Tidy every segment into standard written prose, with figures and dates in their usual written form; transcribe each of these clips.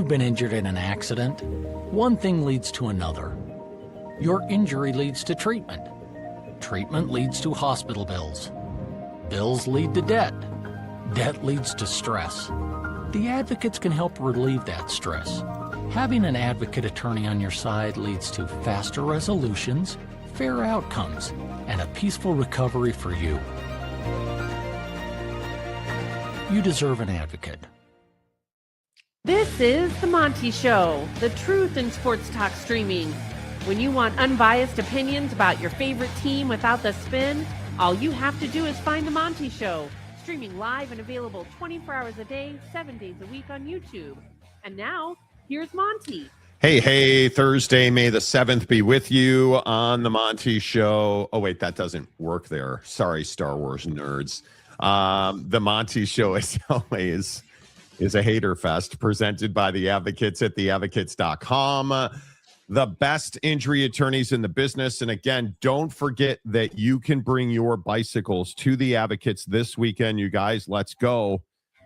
you've been injured in an accident, one thing leads to another. Your injury leads to treatment. Treatment leads to hospital bills. Bills lead to debt. Debt leads to stress. The advocates can help relieve that stress. Having an advocate attorney on your side leads to faster resolutions, fair outcomes, and a peaceful recovery for you. You deserve an advocate. This is The Monty Show, the truth in sports talk streaming. When you want unbiased opinions about your favorite team without the spin, all you have to do is find The Monty Show, streaming live and available 24 hours a day, 7 days a week on YouTube. And now, here's Monty. Hey, Thursday, May the 7th be with you on The Monty Show. Oh, wait, that doesn't work there. Sorry, Star Wars nerds. The Monty Show, as always, is a hater fest presented by the advocates at theadvocates.com. The best injury attorneys in the business. And again, don't forget that you can bring your bicycles to the advocates this weekend. You guys, let's go.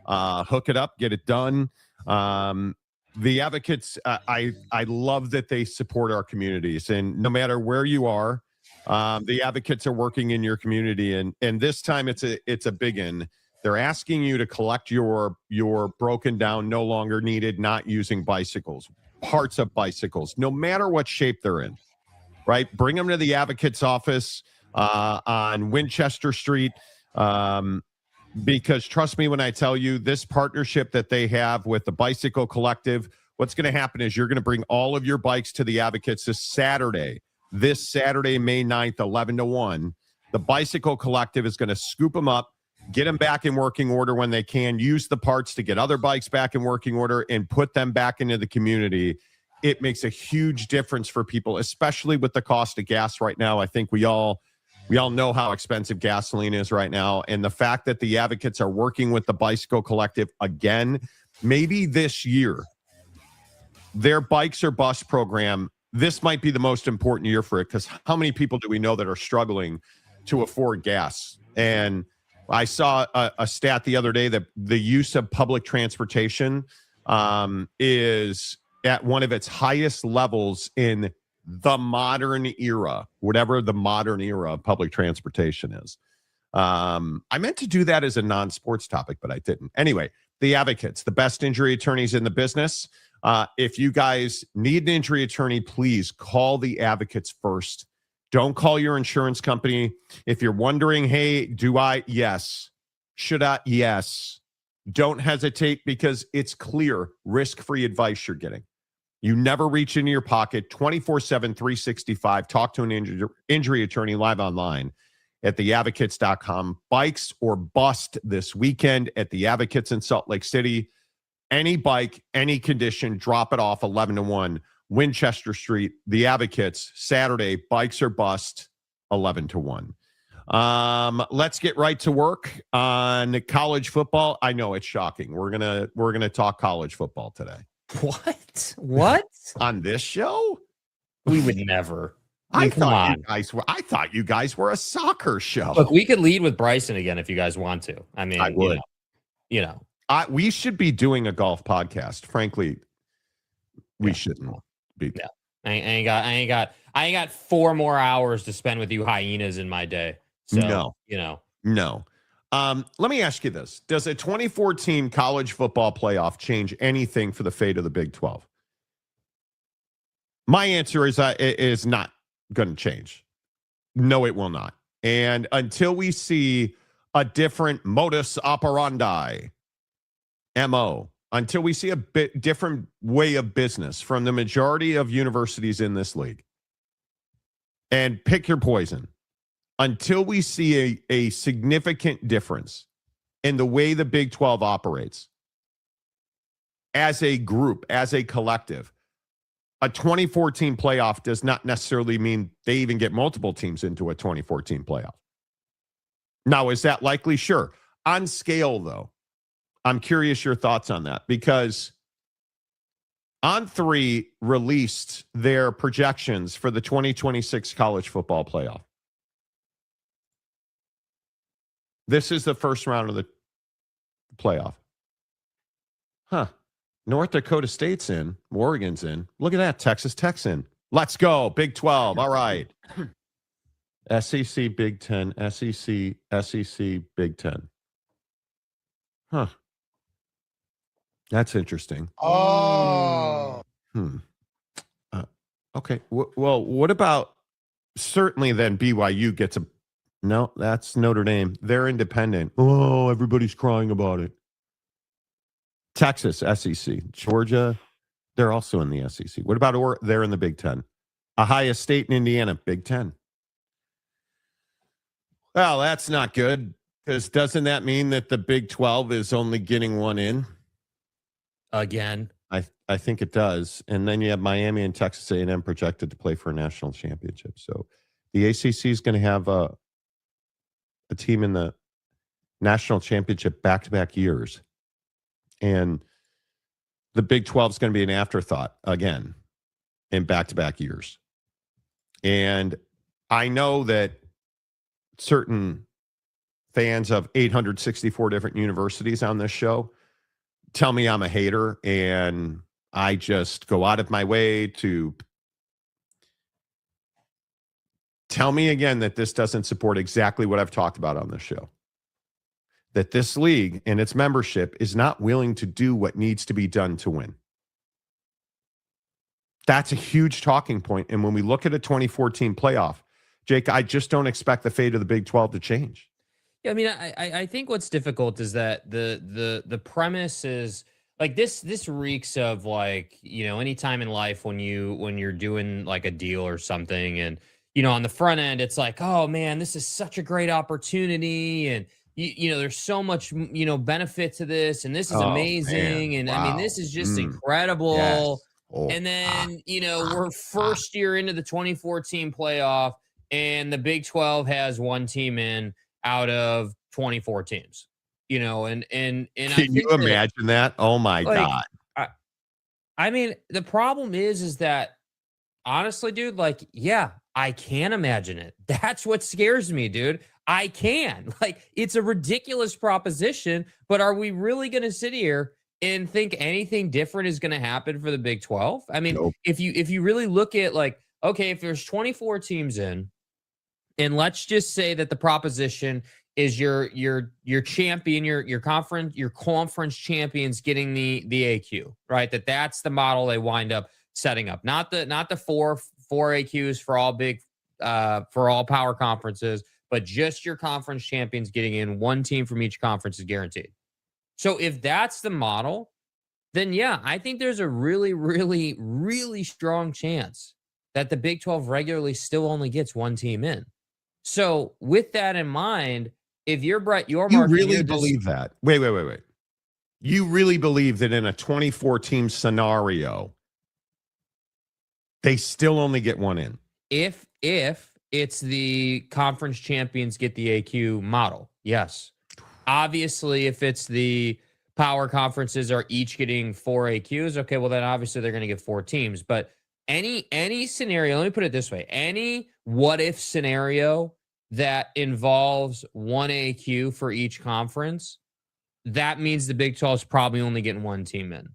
Hook it up, get it done. The advocates, I love that they support our communities. And no matter where you are, the advocates are working in your community. And this time it's a big one. They're asking you to collect your broken down, no longer needed, not using bicycles, parts of bicycles, no matter what shape they're in, right? Bring them to the advocate's office on Winchester Street, because trust me when I tell you, this partnership that they have with the Bicycle Collective, what's going to happen is you're going to bring all of your bikes to the advocates this Saturday, May 9th, 11 to 1. The Bicycle Collective is going to scoop them up, get them back in working order when they can, use the parts to get other bikes back in working order and put them back into the community. It makes a huge difference for people, especially with the cost of gas right now. I think we all know how expensive gasoline is right now. And the fact that the advocates are working with the Bicycle Collective again, maybe this year, their Bikes or Bus program, this might be the most important year for it, because how many people do we know that are struggling to afford gas? And I saw a stat the other day that the use of public transportation is at one of its highest levels in the modern era, whatever the modern era of public transportation is. I meant to do that as a non-sports topic, but I didn't. Anyway, the advocates, the best injury attorneys in the business. If you guys need an injury attorney, please call the advocates first. Don't call your insurance company. If you're wondering, hey, do I? Yes. Should I? Yes. Don't hesitate, because it's clear risk-free advice you're getting. You never reach into your pocket, 24/7, 365. Talk to an injury attorney live online at theadvocates.com. Bikes or Bust this weekend at the Advocates in Salt Lake City. Any bike, any condition, drop it off 11 to 1. Winchester Street, the Advocates, Saturday, Bikes or Bust, 11 to 1. Let's get right to work on college football. I know it's shocking. We're gonna talk college football today. What? On this show? We would never. I Come on. thought you guys were a soccer show. Look, we could lead with Bryson again if you guys want to. I mean, I would. You know. We should be doing a golf podcast. Frankly, we shouldn't be. Yeah. I ain't got 4 more hours to spend with you hyenas in my day. So, No. Let me ask you this. Does a 2014 college football playoff change anything for the fate of the Big 12? My answer is it is not going to change. No, it will not. And until we see a different modus operandi, MO, until we see a bit different way of business from the majority of universities in this league, and pick your poison, until we see a significant difference in the way the Big 12 operates as a group, as a collective, a 2014 playoff does not necessarily mean they even get multiple teams into a 2014 playoff. Now, is that likely? Sure. On scale, though, I'm curious your thoughts on that, because On3 released their projections for the 2026 college football playoff. This is the first round of the playoff. North Dakota State's in. Oregon's in. Look at that. Texas Tech's in. Let's go. Big 12. All right. SEC, Big 10, SEC, Big 10. Huh. That's interesting. Oh. Okay. Well, what about certainly then BYU gets a no, that's Notre Dame. They're independent. Oh, everybody's crying about it. Texas, SEC. Georgia, they're also in the SEC. What about they're in the Big 10? Ohio State and Indiana, Big 10. Well, that's not good because doesn't that mean that the Big 12 is only getting one in? Again. I think it does. And then you have Miami and Texas A&M projected to play for a national championship. So the ACC is going to have a team in the national championship back-to-back years. And the Big 12 is going to be an afterthought again in back-to-back years. And I know that certain fans of 864 different universities on this show tell me I'm a hater, and I just go out of my way to tell me again that this doesn't support exactly what I've talked about on this show. That this league and its membership is not willing to do what needs to be done to win. That's a huge talking point. And when we look at a 2014 playoff, Jake, I just don't expect the fate of the Big 12 to change. Yeah, I mean, I think what's difficult is that the premise is like this reeks of like, you know, any time in life when you're doing like a deal or something, and you know, on the front end it's like, oh man, this is such a great opportunity, and you know, there's so much, you know, benefit to this, and this is amazing, and wow. I mean, this is just incredible. Yes. Oh. And then, you know, we're first year into the 2014 playoff, and the Big 12 has one team in out of 24 teams, you know, and can you imagine that? Oh my God. I mean, the problem is that honestly, dude, like, yeah, I can imagine it. That's what scares me, dude. I can. Like, it's a ridiculous proposition, but are we really going to sit here and think anything different is going to happen for the Big 12? I mean, nope. if you really look at like, okay, if there's 24 teams in, and let's just say that the proposition is your champion, your conference champions getting the AQ, right? That's the model they wind up setting up. Not the four AQs for all for all power conferences, but just your conference champions getting in. One team from each conference is guaranteed. So if that's the model, then yeah, I think there's a really, really, really strong chance that the Big 12 regularly still only gets one team in. So with that in mind, if you're Brett Yormark, you really believe that? Wait. You really believe that in a 24-team scenario, they still only get one in? If it's the conference champions get the AQ model, yes. Obviously, if it's the power conferences are each getting 4 AQs, okay, well then obviously they're going to get 4 teams. But any scenario, let me put it this way, any what-if scenario that involves 1 AQ for each conference, that means the Big 12 is probably only getting one team in.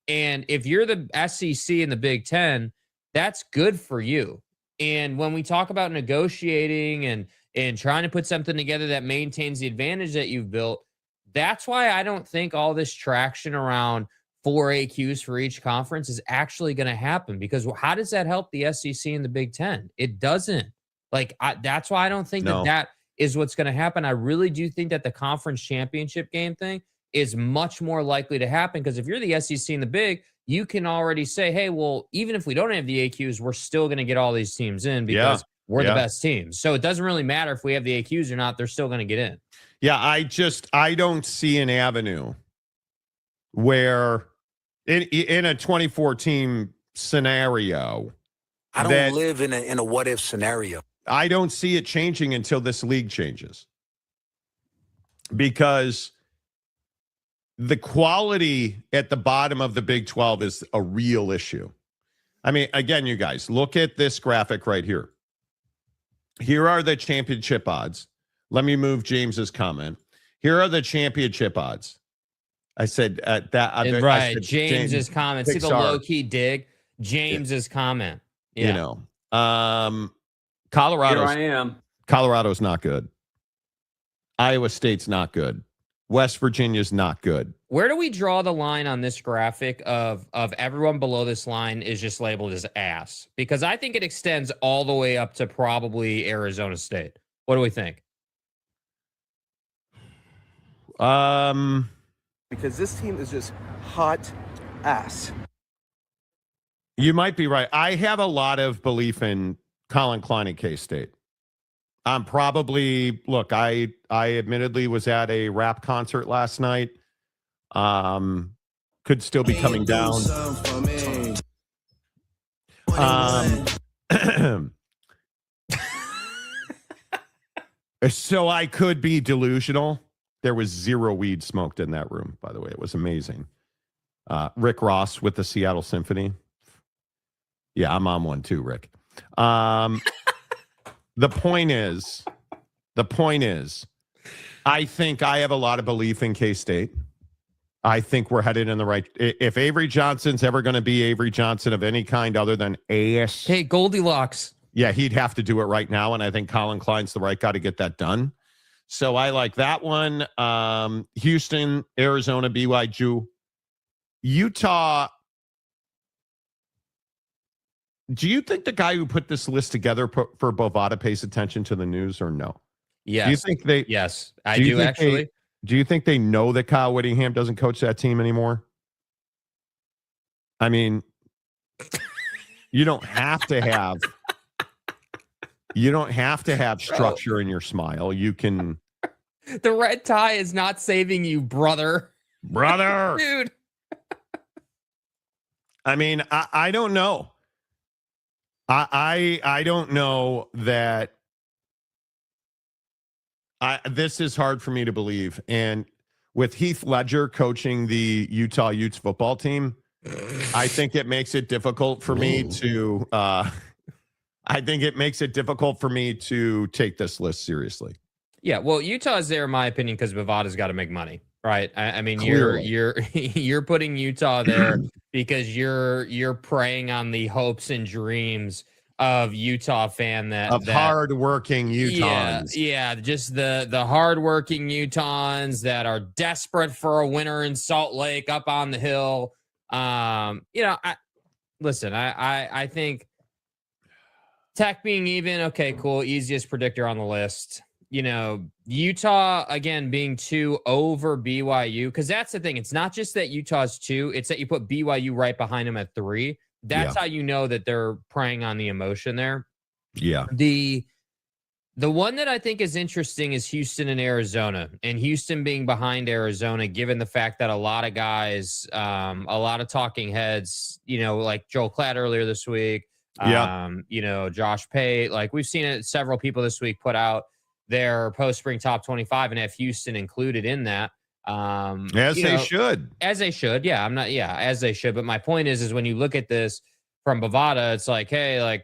And if you're the SEC and the Big 10, that's good for you. And when we talk about negotiating and trying to put something together that maintains the advantage that you've built, that's why I don't think all this traction around 4 AQs for each conference is actually going to happen, because how does that help the SEC and the Big 10? It doesn't. Like, that's why I don't think that is what's going to happen. I really do think that the conference championship game thing is much more likely to happen, because if you're the SEC and the Big, you can already say, hey, well, even if we don't have the AQs, we're still going to get all these teams in because we're the best teams. So it doesn't really matter if we have the AQs or not. They're still going to get in. Yeah, I don't see an avenue where in a 24-team scenario, I don't live in a what-if scenario. I don't see it changing until this league changes, because the quality at the bottom of the Big 12 is a real issue. I mean, again, you guys, look at this graphic right here. Here are the championship odds. Let me move James's comment. Here are the championship odds. I said that. I said James's comment. See the Pixar. low key dig. James's comment. Yeah. You know, Colorado's Here I am. Colorado's not good. Iowa State's not good. West Virginia's not good. Where do we draw the line on this graphic of everyone below this line is just labeled as ass? Because I think it extends all the way up to probably Arizona State. What do we think? Because this team is just hot ass. You might be right. I have a lot of belief in Colin Klein at K-State. I'm probably, look, I admittedly was at a rap concert last night. Could still be coming down. So I could be delusional. There was zero weed smoked in that room, by the way. It was amazing. Rick Ross with the Seattle Symphony. Yeah, I'm on one too, Rick. The point is, I think I have a lot of belief in K-State. I think we're headed in the right. If Avery Johnson's ever going to be Avery Johnson of any kind other than AS. Hey, Goldilocks. Yeah, he'd have to do it right now. And I think Colin Klein's the right guy to get that done. So I like that one. Houston, Arizona, BYU. Utah. Do you think the guy who put this list together for Bovada pays attention to the news or no? Yes. Do you think they? Yes, I do actually. Do you think they know that Kyle Whittingham doesn't coach that team anymore? I mean, you don't have to have. You don't have to have structure in your smile. You can. The red tie is not saving you, brother. Dude. I mean, I don't know. I don't know that. This is hard for me to believe. And with Heath Ledger coaching the Utah Utes football team, I think it makes it difficult for me to. I think it makes it difficult for me to take this list seriously. Yeah, well, Utah's there, in my opinion, because Bovada's got to make money, right? I mean, Clearly. you're putting Utah there because you're preying on the hopes and dreams of Utah fan that hardworking Utahns. Yeah, just the hardworking Utahns that are desperate for a winner in Salt Lake up on the hill. I think Tech being even, okay, cool, easiest predictor on the list. Utah, again, being 2 over BYU, because that's the thing. It's not just that Utah's 2, it's that you put BYU right behind them at 3. That's how you know that they're preying on the emotion there. Yeah. The one that I think is interesting is Houston and Arizona, and Houston being behind Arizona, given the fact that a lot of guys, a lot of talking heads, like Joel Klatt earlier this week, Josh Pate, like we've seen it, several people this week put out their post-spring top 25 and have Houston included in that. As they should. As they should. Yeah, as they should. But my point is when you look at this from Bovada, it's like, hey,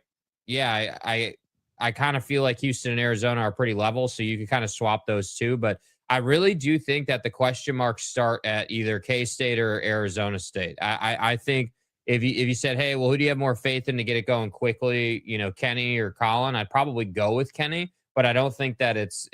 I kind of feel like Houston and Arizona are pretty level, so you can kind of swap those two. But I really do think that the question marks start at either K-State or Arizona State. I think if you said, hey, well, who do you have more faith in to get it going quickly, Kenny or Colin, I'd probably go with Kenny. But I don't think that it's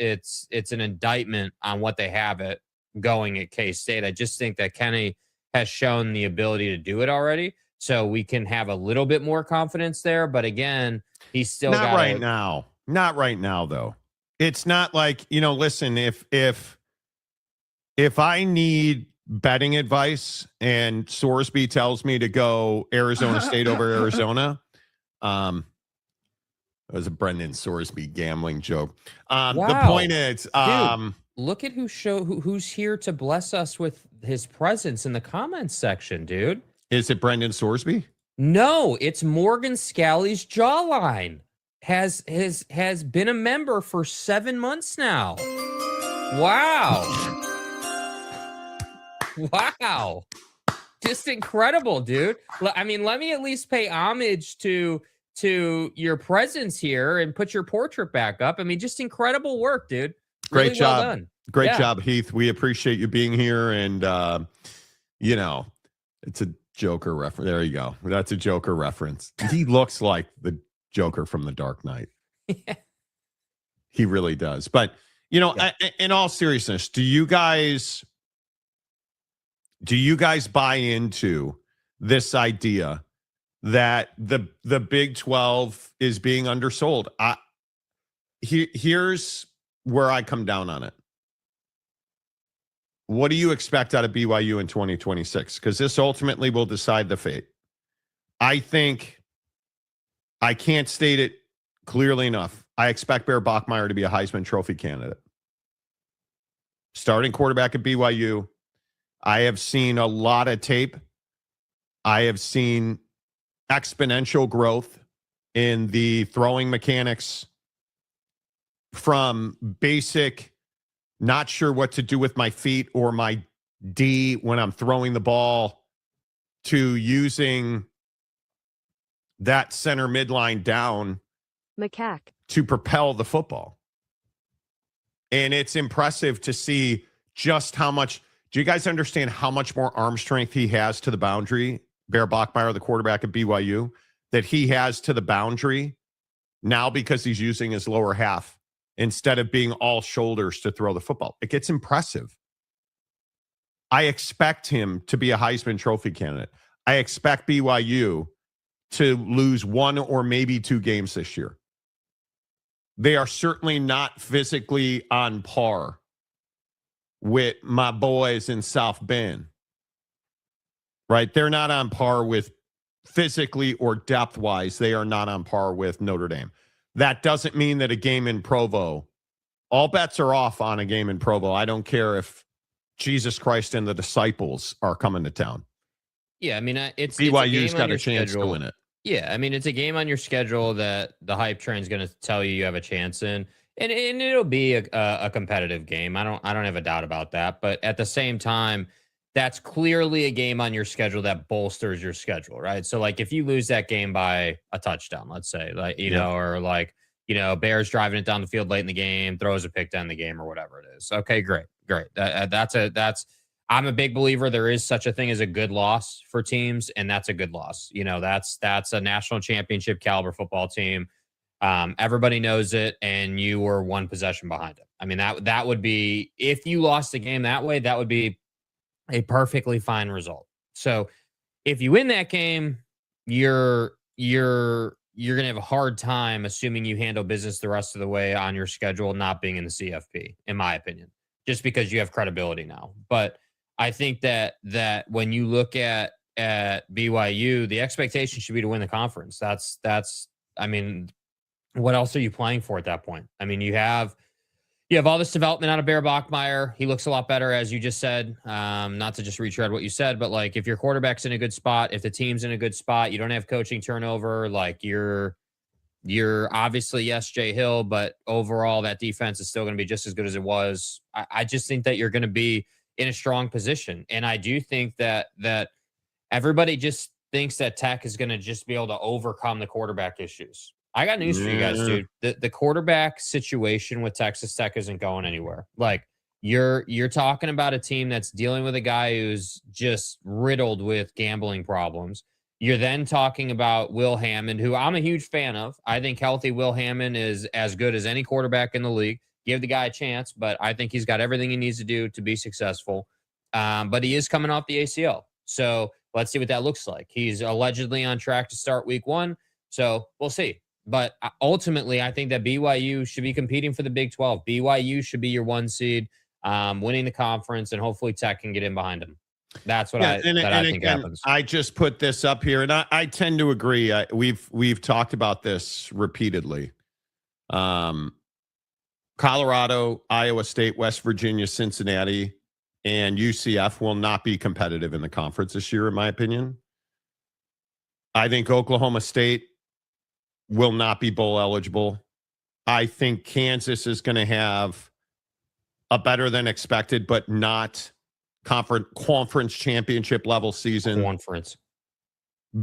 an indictment on what they have it going at K-State. I just think that Kenny has shown the ability to do it already, so we can have a little bit more confidence there. But again, he's still not right now. Not right now, though. It's not like, listen, if I need betting advice and Sorsby tells me to go Arizona State over Arizona, it was a Brendan Sorsby gambling joke. Wow. The point is, dude, look at who's here to bless us with his presence in the comments section, dude. Is it Brendan Sorsby? No, it's Morgan Scalley's Jawline. Has been a member for 7 months now. Wow. Wow. Just incredible, dude. I mean, let me at least pay homage to your presence here and put your portrait back up. I mean, just incredible work, dude. Really Great job. Well done. Great job, Heath. We appreciate you being here. And, it's a Joker reference. There you go. That's a Joker reference. He looks like the Joker from The Dark Knight. He really does. But, in all seriousness, do you guys buy into this idea that the Big 12 is being undersold? Here's where I come down on it. What do you expect out of BYU in 2026? Because this ultimately will decide the fate. I think I can't state it clearly enough. I expect Bear Bachmeier to be a Heisman Trophy candidate. Starting quarterback at BYU. I have seen a lot of tape. I have seen exponential growth in the throwing mechanics from basic, not sure what to do with my feet or my D when I'm throwing the ball, to using that center midline down to propel the football. And it's impressive to see just how much. Do you guys understand how much more arm strength he has to the boundary? Bear Bachmeier, the quarterback at BYU, that he has to the boundary now because he's using his lower half instead of being all shoulders to throw the football. It gets impressive. I expect him to be a Heisman Trophy candidate. I expect BYU to lose 1 or maybe 2 games this year. They are certainly not physically on par with my boys in South Bend, right? They're not on par with physically or depth-wise. They are not on par with Notre Dame. That doesn't mean that a game in Provo, all bets are off on a game in Provo. I don't care if Jesus Christ and the disciples are coming to town. Yeah, I mean, BYU's got a chance to win it. Yeah, I mean, it's a game on your schedule that the hype train's going to tell you have a chance in, and it'll be a competitive game. I don't have a doubt about that. But at the same time, that's clearly a game on your schedule that bolsters your schedule, right? So, like, if you lose that game by a touchdown, let's say, Bears driving it down the field late in the game, throws a pick down the game or whatever it is. Okay, great. I'm a big believer there is such a thing as a good loss for teams, and that's a good loss. That's a national championship caliber football team. Everybody knows it, and you were 1 possession behind it. I mean, that would be, if you lost the game that way, that would be a perfectly fine result. So if you win that game, you're going to have a hard time assuming you handle business the rest of the way on your schedule, not being in the CFP, in my opinion, just because you have credibility now. But I think that when you look at BYU, the expectation should be to win the conference. I mean, what else are you playing for at that point? I mean, you have all this development out of Bear Bachmeier. He looks a lot better, as you just said. Not to just retread what you said, but like, if your quarterback's in a good spot, if the team's in a good spot, you don't have coaching turnover, like you're obviously, yes, Jay Hill, but overall that defense is still going to be just as good as it was. I just think that you're going to be in a strong position. And I do think that everybody just thinks that Tech is going to just be able to overcome the quarterback issues. I got news for you guys, dude. The quarterback situation with Texas Tech isn't going anywhere. Like, you're talking about a team that's dealing with a guy who's just riddled with gambling problems. You're then talking about Will Hammond, who I'm a huge fan of. I think healthy Will Hammond is as good as any quarterback in the league. Give the guy a chance, but I think he's got everything he needs to do to be successful. But he is coming off the ACL. So let's see what that looks like. He's allegedly on track to start week 1. So we'll see. But ultimately, I think that BYU should be competing for the Big 12. BYU should be your 1 seed, winning the conference, and hopefully Tech can get in behind them. That's what I think happens. I just put this up here, and I tend to agree. We've talked about this repeatedly. Colorado, Iowa State, West Virginia, Cincinnati, and UCF will not be competitive in the conference this year, in my opinion. I think Oklahoma State will not be bowl eligible. I think Kansas is going to have a better than expected, but not conference championship level season. Conference.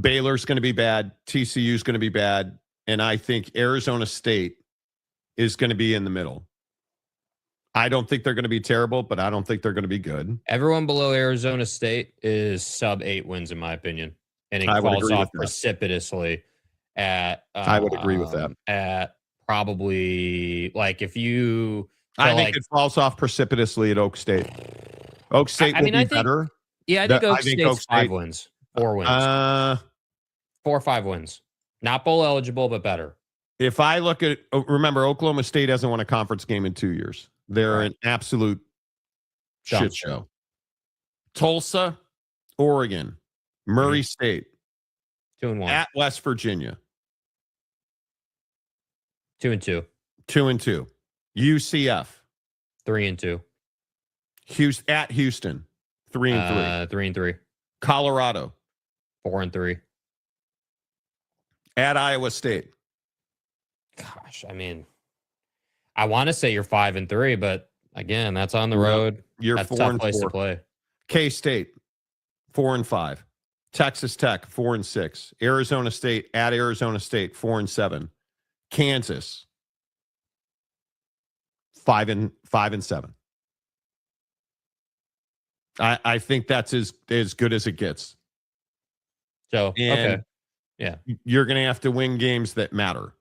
Baylor's going to be bad. TCU's going to be bad. And I think Arizona State is going to be in the middle. I don't think they're going to be terrible, but I don't think they're going to be good. Everyone below Arizona State is sub 8 wins, in my opinion. And it I would falls agree off with that. precipitously at I would agree with that. At probably like if you I think it falls off precipitously at Oak State. Oak State will be better. Yeah, I think Oak State's 5 wins, 4 wins. 4 or 5 wins. Not bowl eligible, but better. If I look at, remember, Oklahoma State hasn't won a conference game in 2 years. They're an absolute shit show. Tulsa, Oregon, Murray State, 2-1 at West Virginia, 2-2, 2-2, UCF, 3-2, at Houston, 3-3, 3-3, Colorado, 4-3, at Iowa State. Gosh, I mean, I want to say you're 5-3, but again, that's on the road. You're that's 4-4. a tough place to play. K-State, 4-5. Texas Tech, 4-6. Arizona State, at Arizona State, 4-7. Kansas, 5-7. I think that's as good as it gets. So, okay. Yeah. You're going to have to win games that matter.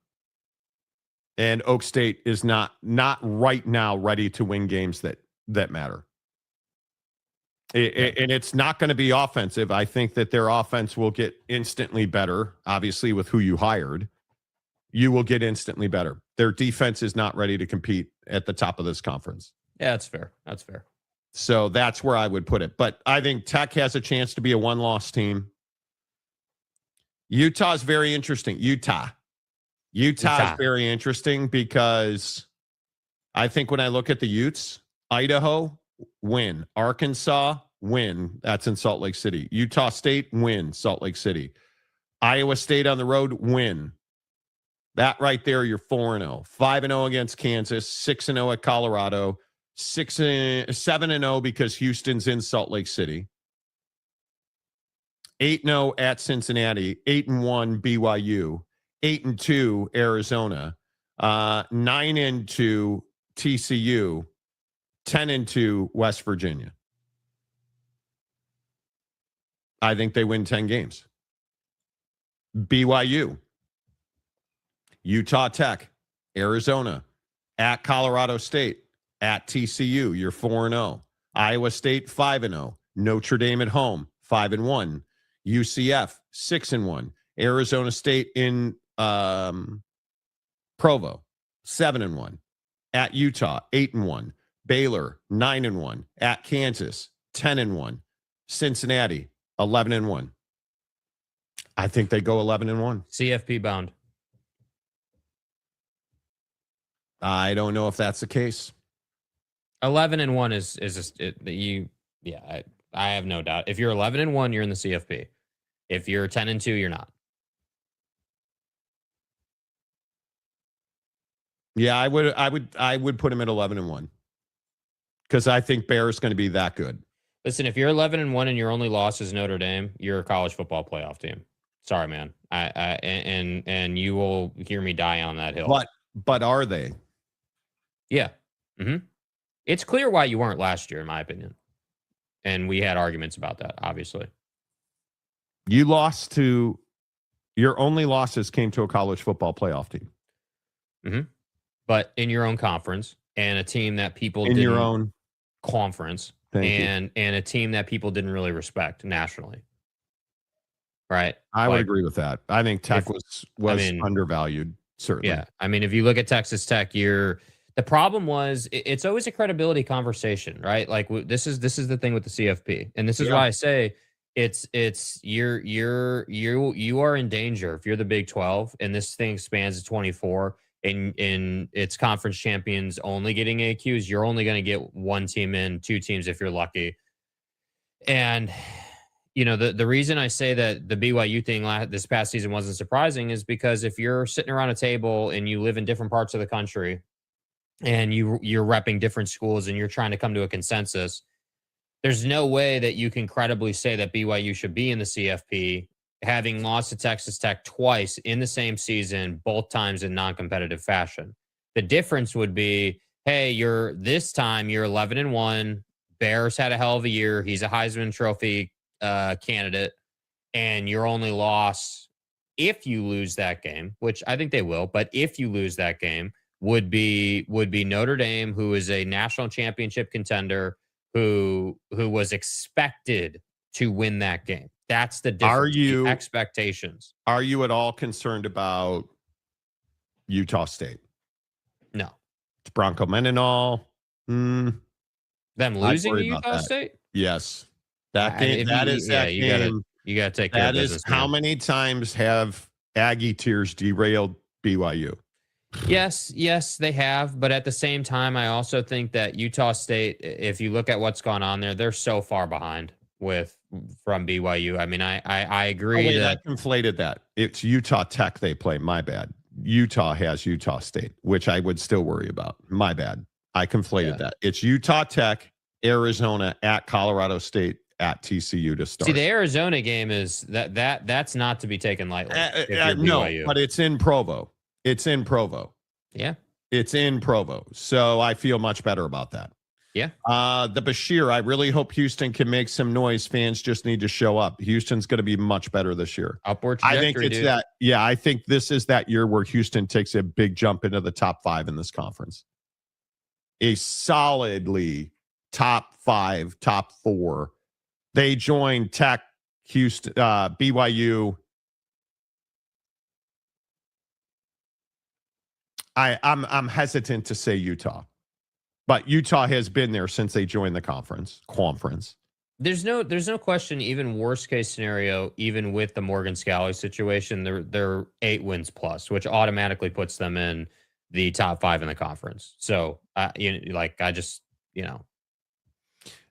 And Oak State is not right now ready to win games that matter. And it's not going to be offensive. I think that their offense will get instantly better. Obviously, with who you hired, you will get instantly better. Their defense is not ready to compete at the top of this conference. Yeah, that's fair. That's fair. So that's where I would put it. But I think Tech has a chance to be a one-loss team. Utah's very interesting. Utah is very interesting because I think when I look at the Utes, Idaho, win. Arkansas, win. That's in Salt Lake City. Utah State, win. Salt Lake City. Iowa State on the road, win. That right there, you're 4-0. 5-0 against Kansas, 6-0 at Colorado, 7-0 because Houston's in Salt Lake City. 8-0 at Cincinnati, 8-1 BYU, 8-2 Arizona, 9-2 TCU, 10-2 West Virginia. I think they win 10 games. BYU, Utah Tech, Arizona, at Colorado State, at TCU, you're 4-0. Iowa State, 5-0. Notre Dame at home, 5-1. UCF, 6-1. Arizona State in Provo, 7-1. At Utah, 8-1. Baylor, 9-1. At Kansas, 10-1. Cincinnati, 11-1. I think they go 11-1. CFP bound. I don't know if that's the case. 11-1 is just you. Yeah, I have no doubt. If you're 11-1, you're in the CFP. If you're 10-2, you're not. Yeah, I would put him at 11-1 because I think Bear's going to be that good. Listen, if you're 11-1 and your only loss is Notre Dame, you're a college football playoff team. Sorry, man. And you will hear me die on that hill. But are they? Yeah. Mm-hmm. It's clear why you weren't last year, in my opinion. And we had arguments about that, obviously. You lost to your only losses came to a college football playoff team. Mm-hmm. But in your own conference and a team that people in your own conference and a team that people didn't really respect nationally. Right. I would agree with that. I think Tech was undervalued, certainly. Yeah. I mean, if you look at Texas Tech, the problem was it's always a credibility conversation, right? Like this is the thing with the CFP. And this is why I say you are in danger if you're the Big 12 and this thing expands to 24 and it's conference champions only getting AQs. You're only going to get one team in, 2 teams if you're lucky. And the reason I say that the BYU thing this past season wasn't surprising is because if you're sitting around a table and you live in different parts of the country and you're repping different schools and you're trying to come to a consensus, there's no way that you can credibly say that BYU should be in the CFP, having lost to Texas Tech twice in the same season, both times in non-competitive fashion. The difference would be hey, you're 11-1. Bears had a hell of a year. He's a Heisman Trophy candidate, and your only loss, if you lose that game, which I think they will, but if you lose that game, would be Notre Dame, who is a national championship contender, who was expected to win that game. That's the difference. The expectations. Are you at all concerned about Utah State? No. It's Bronco Mendenhall. Them losing to Utah State? Yes. That game. That game. You got to take care of business. That is how many times have Aggie tears derailed BYU? Yes, they have. But at the same time, I also think that Utah State, if you look at what's gone on there, they're so far behind from BYU. I mean, I agree I conflated that. It's Utah Tech they play. My bad. Utah has Utah State, which I would still worry about. My bad. I conflated that. It's Utah Tech, Arizona, at Colorado State, at TCU to start. See, the Arizona game is that's not to be taken lightly. No, but it's in Provo. It's in Provo. Yeah. It's in Provo. So I feel much better about that. Yeah. The Bashir, I really hope Houston can make some noise. Fans just need to show up. Houston's going to be much better this year. Upward trajectory, I think it's that. Yeah, I think this is that year where Houston takes a big jump into the top 5 in this conference. A solidly top 5, top 4. They joined Tech, Houston, BYU. I'm hesitant to say Utah, but Utah has been there since they joined the conference. There's no question. Even worst case scenario, even with the Morgan Scalley situation, they're 8 wins plus, which automatically puts them in the top 5 in the conference. So,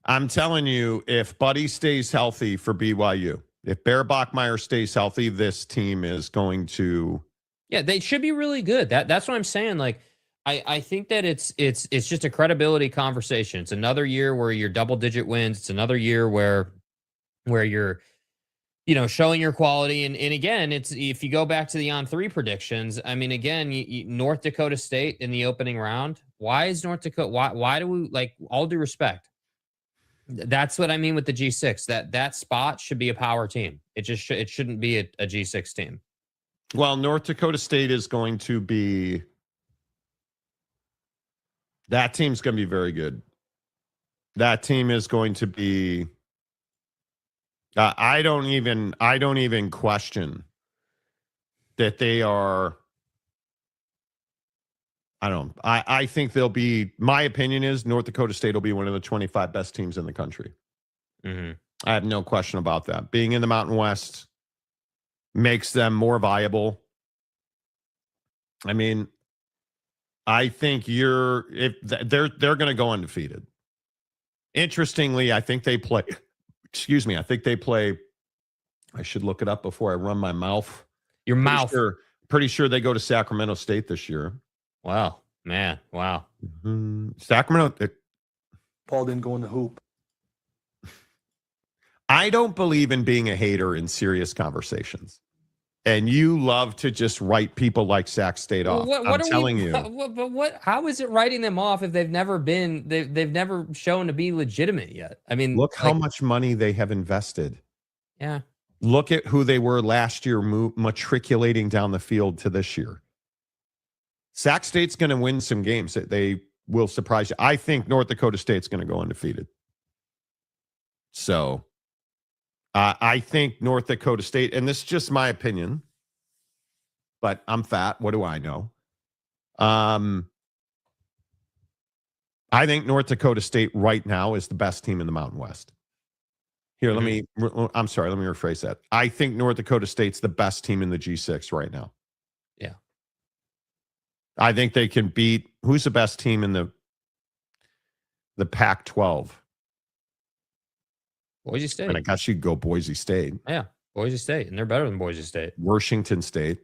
I'm telling you, if Buddy stays healthy for BYU, if Bear Bachmeier stays healthy, this team is going to. Yeah, they should be really good. That's what I'm saying. Like, I think that it's just a credibility conversation. It's another year where you're double-digit wins. It's another year where you're, showing your quality. And again, it's if you go back to the on-3 predictions. I mean, again, North Dakota State in the opening round. Why is North Dakota? Why do we all due respect? That's what I mean with the G6. That spot should be a power team. It shouldn't be a G6 team. Well, North Dakota State is going to be. That team's going to be very good. That team is going to be. I don't even question that they are. I think they'll be. My opinion is North Dakota State will be one of the 25 best teams in the country. Mm-hmm. I have no question about that. Being in the Mountain West makes them more viable. I mean, I think they're going to go undefeated. Interestingly, I think they play. Excuse me. I think they play. I should look it up before I run my mouth. Your mouth. Pretty sure they go to Sacramento State this year. Wow, man. Wow. Mm-hmm. Sacramento. Paul didn't go in the hoop. I don't believe in being a hater in serious conversations. And you love to just write people like Sac State off. I'm telling you. But how is it writing them off if they've never shown to be legitimate yet? I mean, look how much money they have invested. Yeah. Look at who they were last year matriculating down the field to this year. Sac State's going to win some games. They will surprise you. I think North Dakota State's going to go undefeated. So I think North Dakota State, and this is just my opinion, but I'm fat. What do I know? I think North Dakota State right now is the best team in the Mountain West. Here, let me rephrase that. I think North Dakota State's the best team in the G6 right now. Yeah. I think they can beat, who's the best team in the Pac-12? Boise State. And I guess you'd go Boise State. Yeah, Boise State. And they're better than Boise State. Washington State,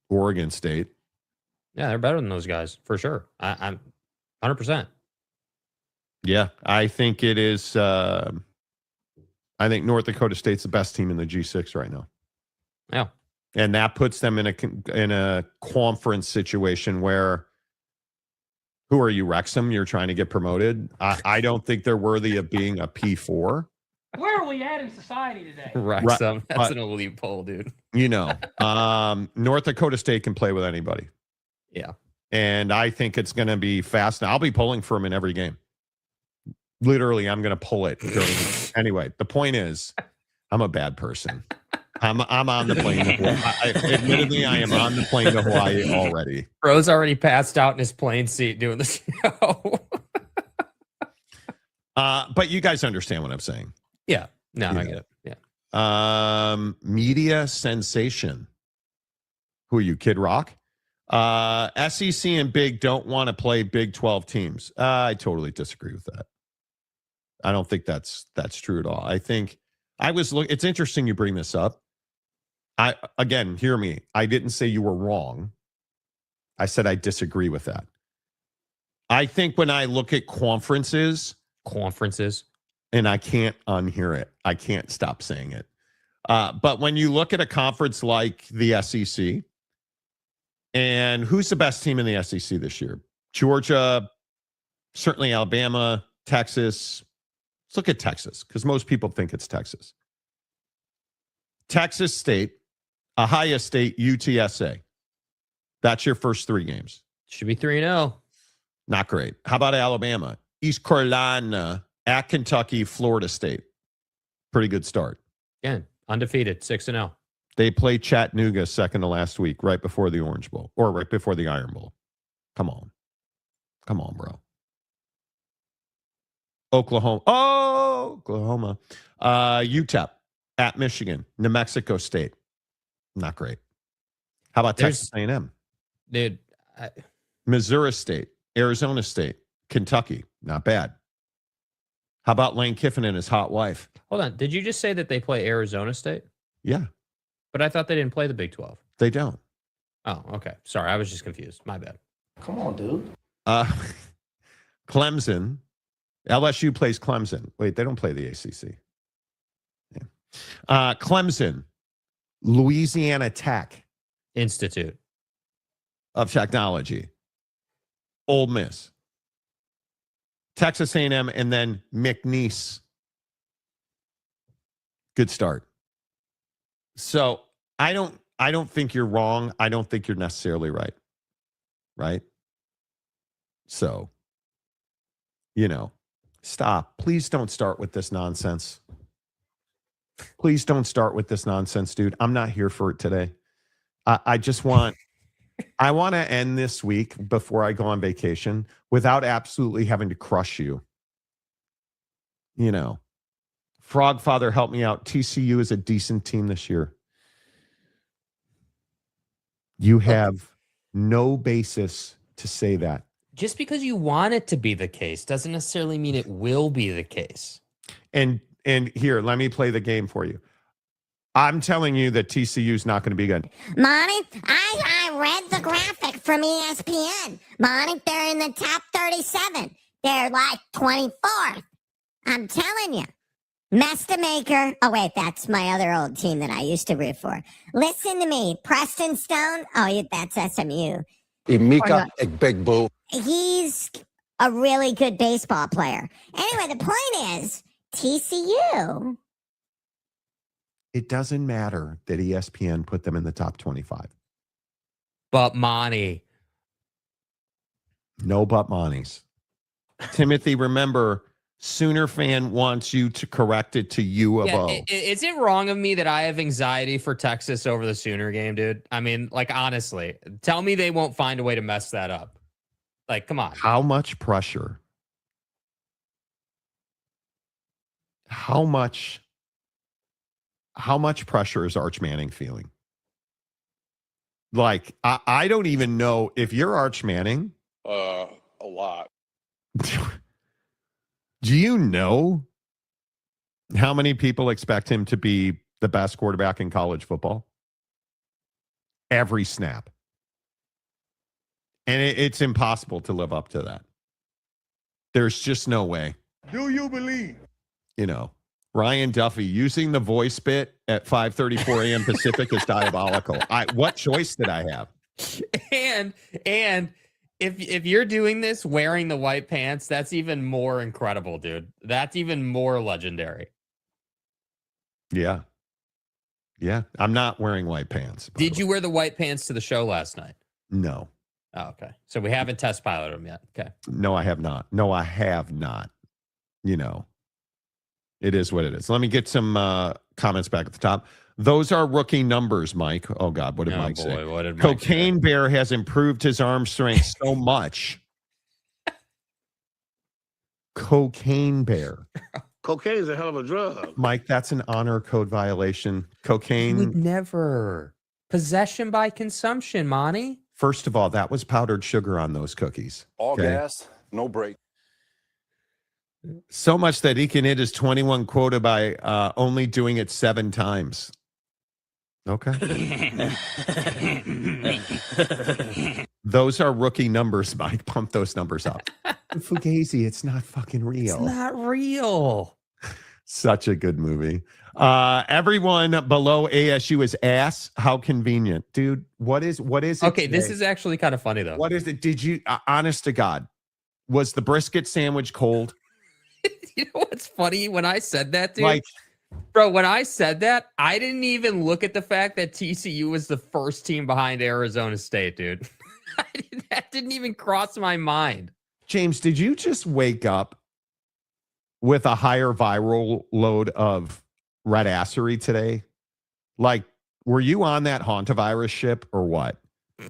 Oregon State. Yeah, they're better than those guys, for sure. I'm 100%. Yeah, I think it is. I think North Dakota State's the best team in the G6 right now. Yeah. And that puts them in a conference situation where Who are you, Wrexham? You're trying to get promoted? I don't think they're worthy of being a P4. Where are we at in society today? Wrexham. That's but- an elite poll, dude. North Dakota State can play with anybody. Yeah. And I think it's going to be fast. I'll be pulling for them in every game. Literally, I'm going to pull it. Anyway, the point is, I'm a bad person. I'm on the plane to Hawaii. Admittedly, I am on the plane to Hawaii already. Bro's already passed out in his plane seat doing the show. But you guys understand what I'm saying. Yeah. No, Yeah. I get it. Yeah. Media sensation. Who are you, Kid Rock? SEC and Big don't want to play Big 12 teams. I totally disagree with that. I don't think that's true at all. I think it's interesting you bring this up. Again, hear me. I didn't say you were wrong. I said I disagree with that. I think when I look at conferences, and I can't unhear it. I can't stop saying it. But when you look at a conference like the SEC, and who's the best team in the SEC this year? Georgia, certainly Alabama, Texas. Let's look at Texas, because most people think it's Texas. Texas State, Ohio State, UTSA. That's your first 3 games. Should be 3-0. Not great. How about Alabama? East Carolina, at Kentucky, Florida State. Pretty good start. Again, undefeated, 6-0. They play Chattanooga second to last week, right before the Orange Bowl, or right before the Iron Bowl. Come on, bro. Oklahoma. UTEP at Michigan, New Mexico State. Not great. How about Texas A&M? Dude. Missouri State, Arizona State, Kentucky. Not bad. How about Lane Kiffin and his hot wife? Hold on. Did you just say that they play Arizona State? Yeah. But I thought they didn't play the Big 12. They don't. Oh, okay. Sorry, I was just confused. My bad. Come on, dude. Clemson. LSU plays Clemson. Wait, they don't play the ACC. Yeah. Clemson. Louisiana Tech. Institute of Technology. Ole Miss. Texas A&M, and then McNeese. Good start. So I don't think you're wrong. I don't think you're necessarily right. Right? So, stop. Please don't start with this nonsense. Please don't start with this nonsense, dude. I'm not here for it today. I want to end this week before I go on vacation without absolutely having to crush you. Frog Father, help me out. TCU is a decent team this year. You have no basis to say that. Just because you want it to be the case doesn't necessarily mean it will be the case. And here, let me play the game for you. I'm telling you that TCU is not going to be good. Monty, I read the graphic from ESPN. Monty, they're in the top 37. They're like 24th. I'm telling you. Maker. Oh, wait, that's my other old team that I used to root for. Listen to me. Preston Stone. Oh, that's SMU. Mika, big boo. He's a really good baseball player. Anyway, the point is, TCU. It doesn't matter that ESPN put them in the top 25. But Monty. No but Monties. Timothy, remember, Sooner fan wants you to correct it to U of O. Is it wrong of me that I have anxiety for Texas over the Sooner game, dude? I mean, honestly, tell me they won't find a way to mess that up. Come on. How much pressure? How much pressure is Arch Manning feeling? I don't even know if you're Arch Manning. A lot. Do you know how many people expect him to be the best quarterback in college football? Every snap. And it's impossible to live up to that. There's just no way. Do you believe? Ryan Duffy using the voice bit at 5:34 a.m. Pacific is diabolical. What choice did I have? And If you're doing this wearing the white pants, that's even more incredible, dude. That's even more legendary. Yeah. Yeah. I'm not wearing white pants. Did you wear the white pants to the show last night? No. Oh, okay. So we haven't test piloted them yet. Okay. No, I have not. No, I have not. You know, it is what it is. Let me get some comments back at the top. Those are rookie numbers, Mike. Oh, God. What did Mike say? What did Mike Cocaine say? Bear has improved his arm strength so much. Cocaine Bear. Cocaine is a hell of a drug. Mike, that's an honor code violation. You Cocaine. would never. Possession by consumption, Monty. First of all, that was powdered sugar on those cookies. All Okay. gas, no brake. So much that he can hit his 21 quota by only doing it 7 times. Okay. Those are rookie numbers, Mike. Pump those numbers up. Fugazi, it's not fucking real. It's not real. Such a good movie. Everyone below ASU is ass. How convenient. Dude, what is it? Okay, this today? is actually kind of funny, though. What is it? Did you, honest to God, was the brisket sandwich cold? You know what's funny? When I said that, dude, Like, bro, when I said that, I didn't even look at the fact that TCU was the first team behind Arizona State, dude. That didn't even cross my mind. James, did you just wake up with a higher viral load of red assery today? Like, were you on that hantavirus ship or what?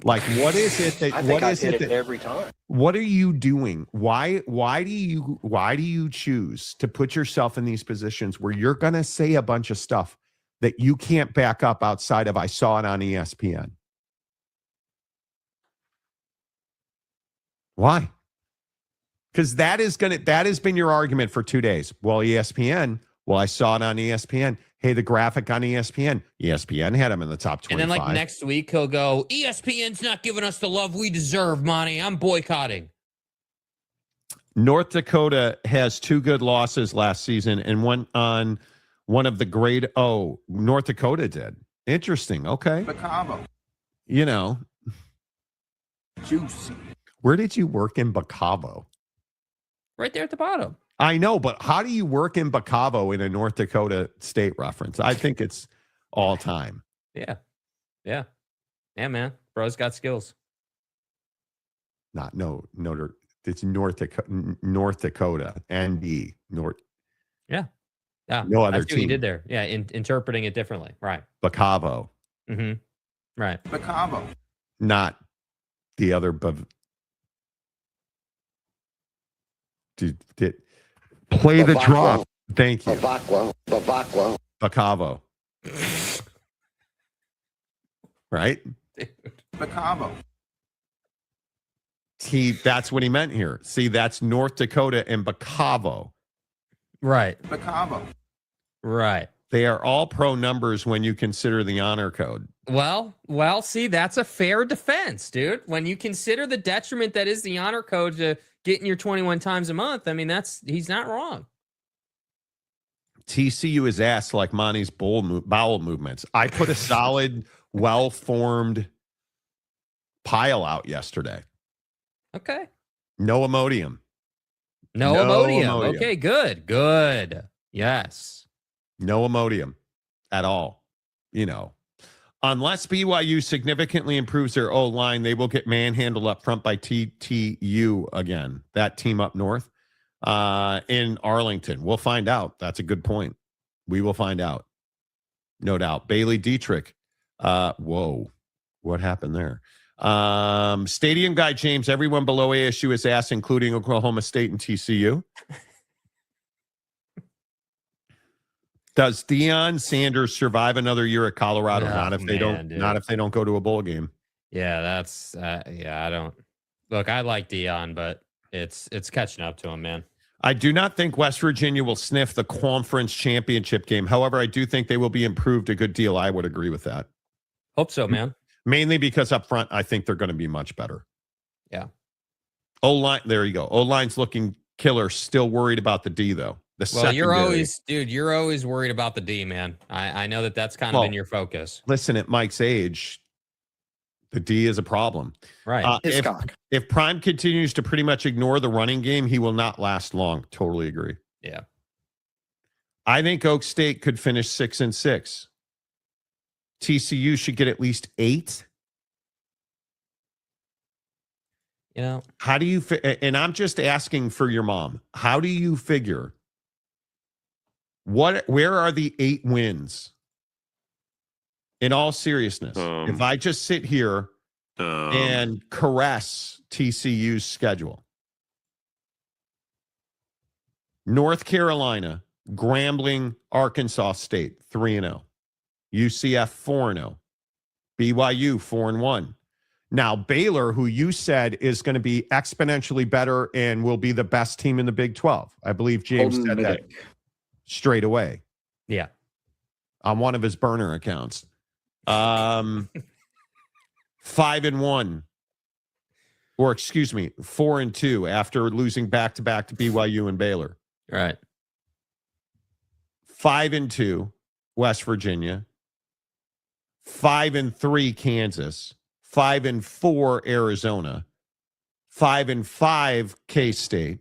Like, what is it that? I think what I is hit it it that? every time. What are you doing? Why do you choose to put yourself in these positions where you're going to say a bunch of stuff that you can't back up outside of I saw it on ESPN? Why? Because that has been your argument for 2 days. Well, ESPN. Well, I saw it on ESPN. Hey, the graphic on ESPN. ESPN had him in the top 25. And then, like, next week, he'll go, ESPN's not giving us the love we deserve, Monty. I'm boycotting. North Dakota has 2 good losses last season and one on one of the grade O. North Dakota did. Interesting. Okay. Bacavo. You know, Juicy. where did you work in Bacavo? Right there at the bottom. I know, but how do you work in Bacavo in a North Dakota state reference? I think it's all time. Yeah. Yeah. Yeah, man. Bro's got skills. It's North Dakota, ND, North. Yeah. Yeah. No other I see what you team. did there. Yeah. Interpreting it differently. Right. Bacavo, Mm-hmm. Right. Bacavo. not the other. Play the drop. Thank you. Bacavo. Right? Bacavo. That's what he meant here. See, that's North Dakota and Bacavo. Right. Bacavo. Right. They are all pro numbers when you consider the honor code. Well, see, that's a fair defense, dude. When you consider the detriment that is the honor code to getting your 21 times a month, I mean, he's not wrong. TCU is ass like Monty's bowel movements. I put a solid, well-formed pile out yesterday. Okay. No Imodium. No Imodium. Okay, good. Yes. No Imodium at all. You know, unless BYU significantly improves their O-line, they will get manhandled up front by TTU again. That team up north in Arlington. We'll find out. That's a good point. We will find out. No doubt. Bailey Dietrich. Whoa. What happened there? Stadium guy James, everyone below ASU is ass, including Oklahoma State and TCU. Does Deion Sanders survive another year at Colorado? Not if they don't go to a bowl game. Yeah, that's I don't look. I like Deion, but it's catching up to him, man. I do not think West Virginia will sniff the conference championship game. However, I do think they will be improved a good deal. I would agree with that. Hope so, man. Mainly because up front, I think they're going to be much better. Yeah. O-line, there you go. O-line's looking killer. Still worried about the D, though. You're always worried about the D, man. I know that's kind of been your focus. Listen, at Mike's age, The D is a problem. Right. If Prime continues to pretty much ignore the running game, he will not last long. Totally agree. Yeah. I think Oak State could finish 6-6. TCU should get at least 8. You know, how do you and I'm just asking for your mom. How do you figure where are the 8 wins? In all seriousness, if I just sit here and caress TCU's schedule. North Carolina, Grambling, Arkansas State, 3-0. UCF, 4-0. BYU, 4-1. Now, Baylor, who you said is going to be exponentially better and will be the best team in the Big 12. I believe James said that straight away. Yeah. On one of his burner accounts. 5-1. Or excuse me, 4-2 after losing back-to-back to BYU and Baylor. Right. 5-2, West Virginia. 5-3, Kansas. 5-4, Arizona. 5-5, K-State.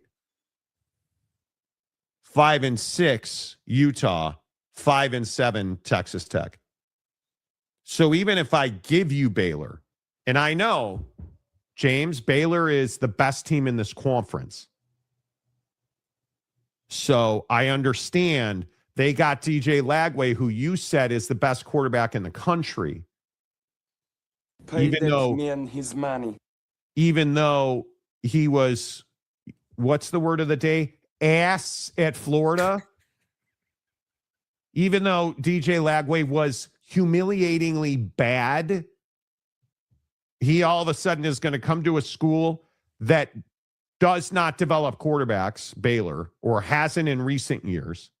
5-6, Utah. 5-7, Texas Tech. So even if I give you Baylor, and I know, James, Baylor is the best team in this conference. So I understand they got DJ Lagway, who you said is the best quarterback in the country. Even though he was, what's the word of the day? Ass at Florida. Even though DJ Lagway was humiliatingly bad, he all of a sudden is going to come to a school that does not develop quarterbacks, Baylor, or hasn't in recent years.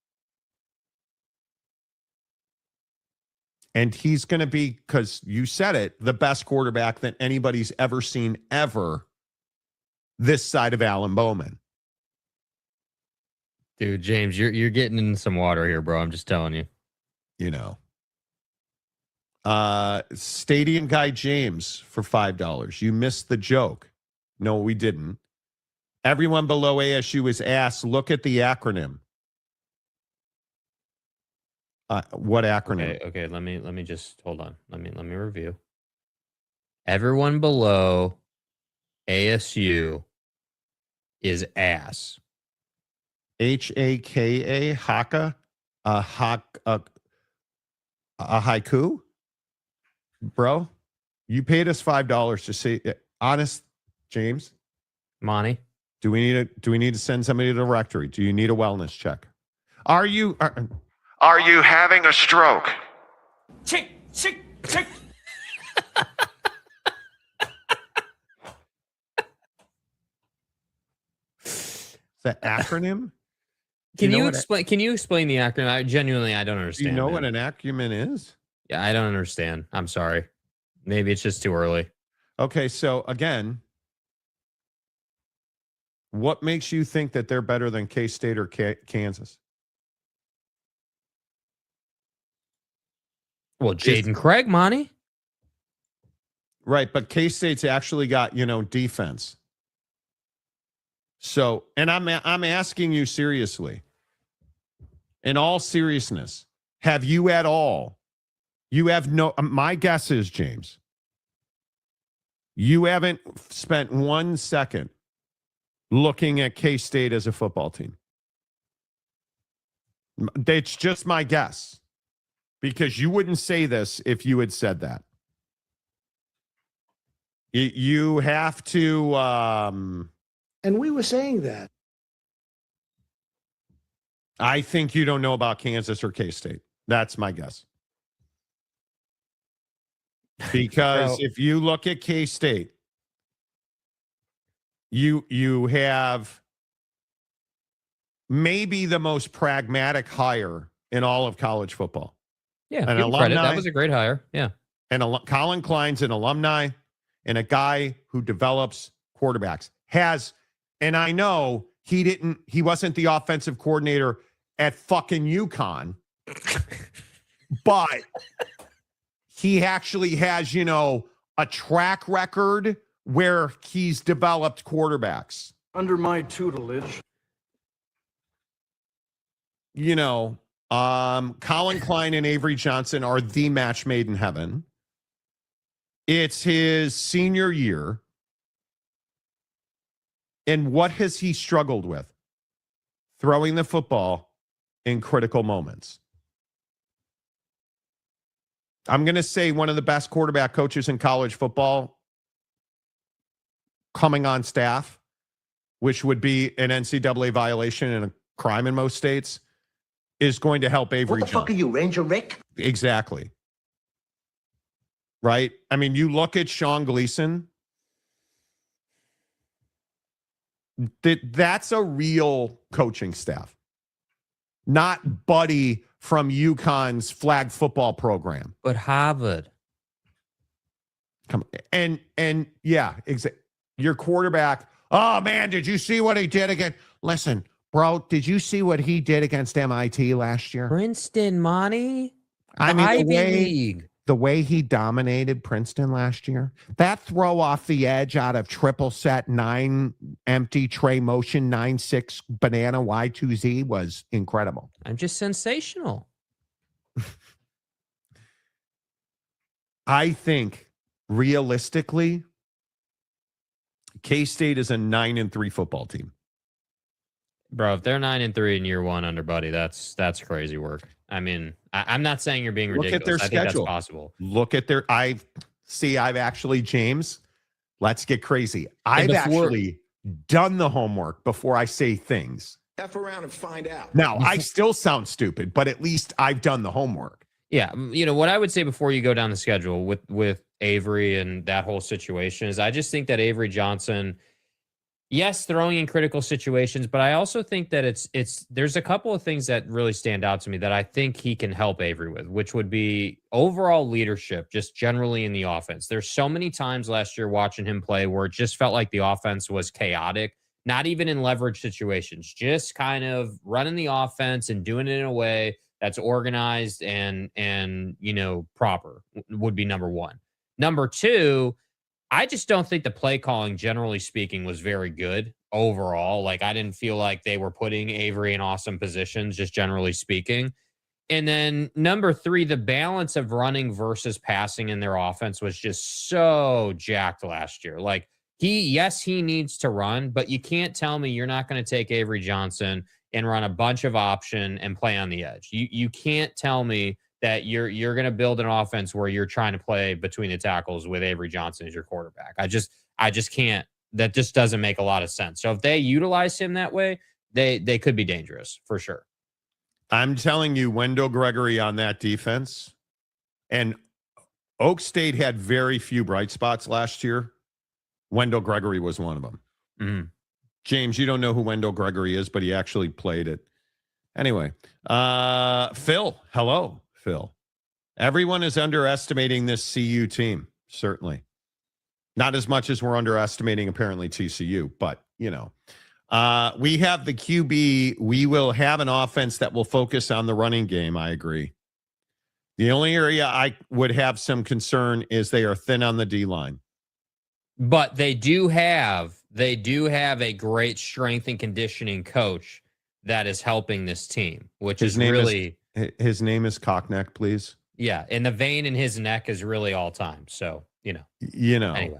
And he's going to be, because you said it, the best quarterback that anybody's ever seen ever this side of Alan Bowman. Dude, James, you're getting in some water here, bro. I'm just telling you. You know. Stadium Guy James for $5. You missed the joke. No, we didn't. Everyone below ASU was asked, look at the acronym. What acronym? Okay, let me just hold on. Let me review. Everyone below ASU is ass. HAKA, Haka, a haiku, bro. You paid us $5 to say honest, James. Monty, do we need to send somebody to the rectory? Do you need a wellness check? Are you having a stroke? Chick. The acronym? Can you explain the acronym? I don't understand. Do you know what an acumen is? Yeah, I don't understand. I'm sorry. Maybe it's just too early. Okay, so again, what makes you think that they're better than K-State or Kansas? Well, Jaden Craig, Monty. Right, but K-State's actually got, defense. So, and I'm asking you seriously. In all seriousness, have you at all? You have no, my guess is, James, you haven't spent 1 second looking at K-State as a football team. It's just my guess, because you wouldn't say this if you had said that. You have to, and we were saying that. I think you don't know about Kansas or K-State. That's my guess. Because if you look at K-State, you have maybe the most pragmatic hire in all of college football. Yeah, an alumni. That was a great hire. Yeah. And Colin Klein's an alumni and a guy who develops quarterbacks. And I know he wasn't the offensive coordinator at fucking UConn, but he actually has, a track record where he's developed quarterbacks. Under my tutelage. You know, Colin Klein and Avery Johnson are the match made in heaven. It's his senior year. And what has he struggled with? Throwing the football in critical moments. I'm going to say one of the best quarterback coaches in college football coming on staff, which would be an NCAA violation and a crime in most states, is going to help Avery Johnson. Fuck are you, Ranger Rick? Exactly. Right? I mean, you look at Sean Gleason. That's a real coaching staff. Not Buddy from UConn's flag football program. But Harvard. Come on. And yeah, your quarterback. Oh man, did you see what he did again? Listen, bro, did you see what he did against MIT last year? Princeton, Monty. I mean, Ivy League. The way he dominated Princeton last year, that throw off the edge out of triple set 9 empty tray motion 9-6 banana Y2Z was incredible. I'm just sensational. I think realistically, K-State is a 9-3 football team. Bro, if they're 9-3 in year one under Buddy, that's crazy work. I mean, I'm not saying you're being ridiculous. Look at their schedule. Think that's possible. Look at their. I've actually, James. Let's get crazy. I've actually done the homework before I say things. F around and find out. Now I still sound stupid, but at least I've done the homework. Yeah, you know what I would say before you go down the schedule with Avery and that whole situation is I just think that Avery Johnson. Yes, throwing in critical situations, but I also think that there's a couple of things that really stand out to me that I think he can help Avery with, which would be overall leadership, just generally in the offense. There's so many times last year watching him play where it just felt like the offense was chaotic, not even in leverage situations, just kind of running the offense and doing it in a way that's organized and proper would be number one. Number two, I just don't think the play calling, generally speaking, was very good overall. Like, I didn't feel like they were putting Avery in awesome positions, just generally speaking. And then number three, the balance of running versus passing in their offense was just so jacked last year. Like, he needs to run, but you can't tell me you're not going to take Avery Johnson and run a bunch of option and play on the edge. You can't tell me that you're going to build an offense where you're trying to play between the tackles with Avery Johnson as your quarterback. I just can't. That just doesn't make a lot of sense. So if they utilize him that way, they could be dangerous for sure. I'm telling you, Wendell Gregory on that defense, and Oak State had very few bright spots last year. Wendell Gregory was one of them. Mm-hmm. James, you don't know who Wendell Gregory is, but he actually played it. Anyway, Phil, hello. Phil. Everyone is underestimating this CU team, certainly. Not as much as we're underestimating, apparently, TCU, but, we have the QB. We will have an offense that will focus on the running game, I agree. The only area I would have some concern is they are thin on the D-line. But they do have a great strength and conditioning coach that is helping this team, which is really... His name is Cockneck, please. Yeah, and the vein in his neck is really all time. So, Anyway.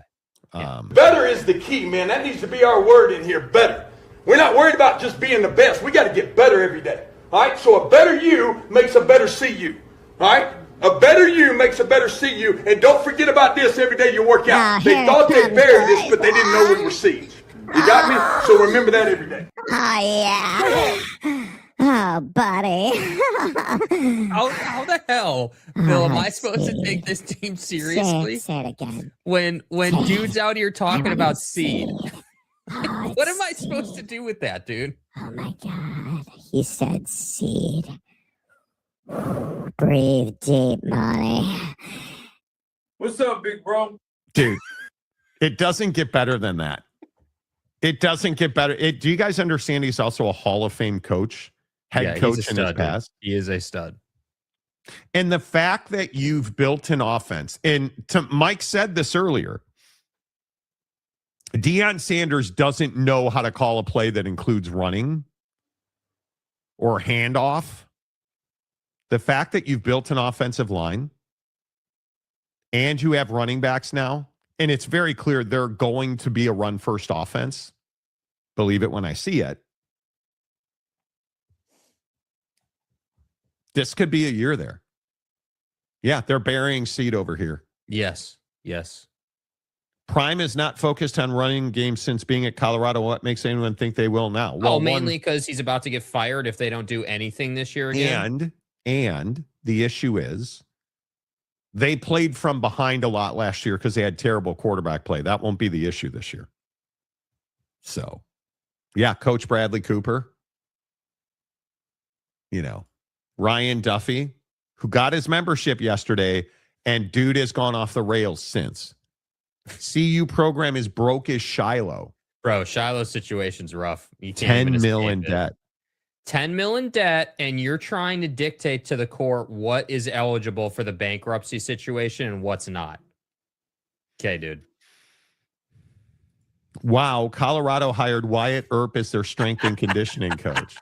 Better is the key, man. That needs to be our word in here, better. We're not worried about just being the best. We got to get better every day. All right? So a better you makes a better CU. All right? A better you makes a better CU. And don't forget about this every day you work out. They thought they buried this, but they didn't know it was seeds. You got me? So remember that every day. Oh, yeah. Oh, buddy. How the hell, Bill, am I supposed to take this team seriously? Say it again. When dude's out here talking about seed. What am I supposed to do with that, dude? Oh, my God. He said seed. Breathe deep, Monty. What's up, big bro? Dude, it doesn't get better than that. It doesn't get better. Do you guys understand he's also a Hall of Fame coach? Head coach in his past. He is a stud. And the fact that you've built an offense, and Mike said this earlier, Deion Sanders doesn't know how to call a play that includes running or handoff. The fact that you've built an offensive line and you have running backs now, and it's very clear they're going to be a run-first offense. Believe it when I see it. This could be a year there. Yeah, they're burying seed over here. Yes. Prime is not focused on running games since being at Colorado. What makes anyone think they will now? Well, mainly because he's about to get fired if they don't do anything this year again. And the issue is they played from behind a lot last year because they had terrible quarterback play. That won't be the issue this year. So, yeah, Coach Bradley Cooper, Ryan Duffy, who got his membership yesterday, and dude has gone off the rails since. CU program is broke as Shiloh. Bro, Shiloh's situation's rough. You can't 10 mil in debt. 10 mil in debt, and you're trying to dictate to the court what is eligible for the bankruptcy situation and what's not. Okay, dude. Wow, Colorado hired Wyatt Earp as their strength and conditioning coach.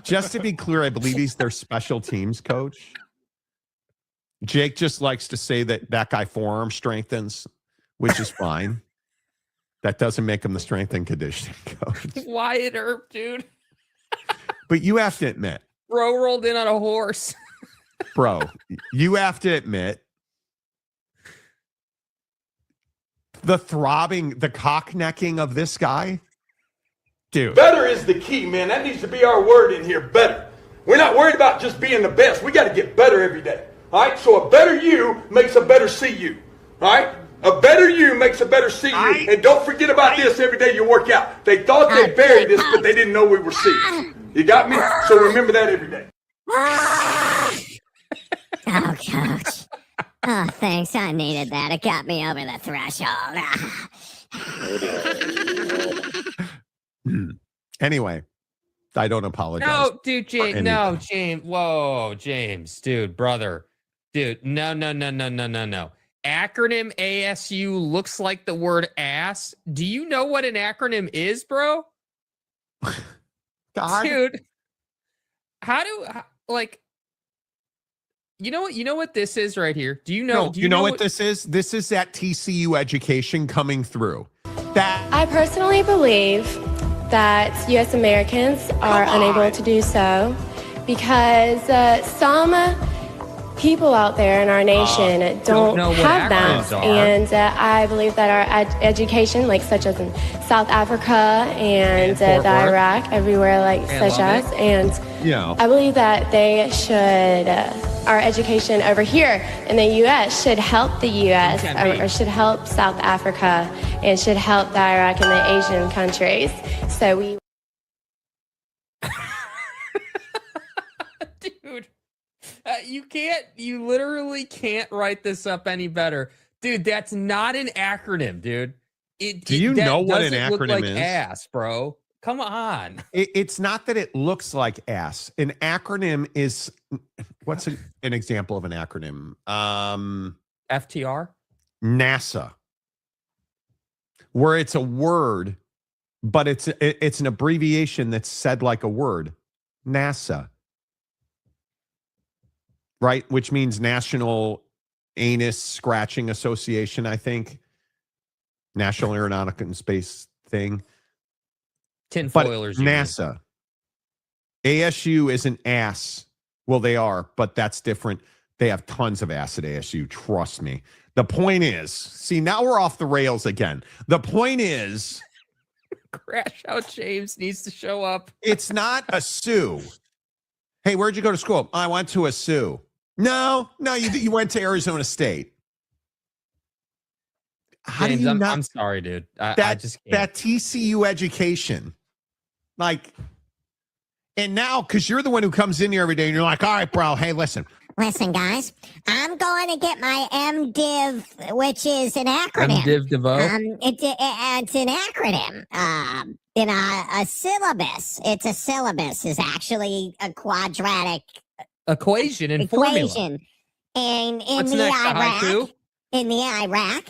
Just to be clear, I believe he's their special teams coach. Jake just likes to say that guy forearm strengthens, which is fine. That doesn't make him the strength and conditioning coach. Wyatt Earp, dude. But you have to admit. Bro rolled in on a horse. Bro, you have to admit. The throbbing, the cock necking of this guy. Dude. Better is the key, man. That needs to be our word in here, better. We're not worried about just being the best. We got to get better every day. All right? So a better you makes a better CU. All right? A better you makes a better CU. And don't forget about this every day you work out. They thought they buried this, but they didn't know we were serious. You got me? So remember that every day. Oh, Coach. Oh, thanks. I needed that. It got me over the threshold. Anyway, I don't apologize. No, dude, James. No, James. Whoa, James. Dude, brother. Dude, no. Acronym ASU looks like the word ass. Do you know what an acronym is, bro? God. Dude. You know what this is right here? Do you know? No, do you know what this is? This is that TCU education coming through. I personally believe that U.S. Americans are unable to do so because some people out there in our nation don't have that. And I believe that our education, like such as in South Africa and the Iraq, everywhere such as, and I believe that they should, our education over here in the U.S. should help the U.S. or should help South Africa and should help the Iraq and the Asian countries. So we... Dude. You literally can't write this up any better. Dude, that's not an acronym, dude. Do you know what an acronym look like is? Ass, bro. Come on. It's not that it looks like ass. An acronym is, what's an example of an acronym? FTR? NASA. Where it's a word, but it's an abbreviation that's said like a word. NASA. Right, which means National Anus Scratching Association, I think. National Aeronautical and Space thing. Tinfoilers. NASA. ASU is an ass. Well, they are, but that's different. They have tons of ass at ASU. Trust me. The point is, see, now we're off the rails again. The point is, Crash Out James needs to show up. It's not a Sioux. Hey, where'd you go to school? I went to a Sioux. No, you went to Arizona State. How James, do you not? I'm sorry, dude. I just can't. That TCU education, and now because you're the one who comes in here every day, and you're like, all right, bro. Hey, listen, guys. I'm going to get my MDiv, which is an acronym. MDiv Devo. It's an acronym. In a syllabus. It's a syllabus. Is actually a quadratic equation and formula. equation. And in What's the next, the Iraq, haiku? in the Iraq,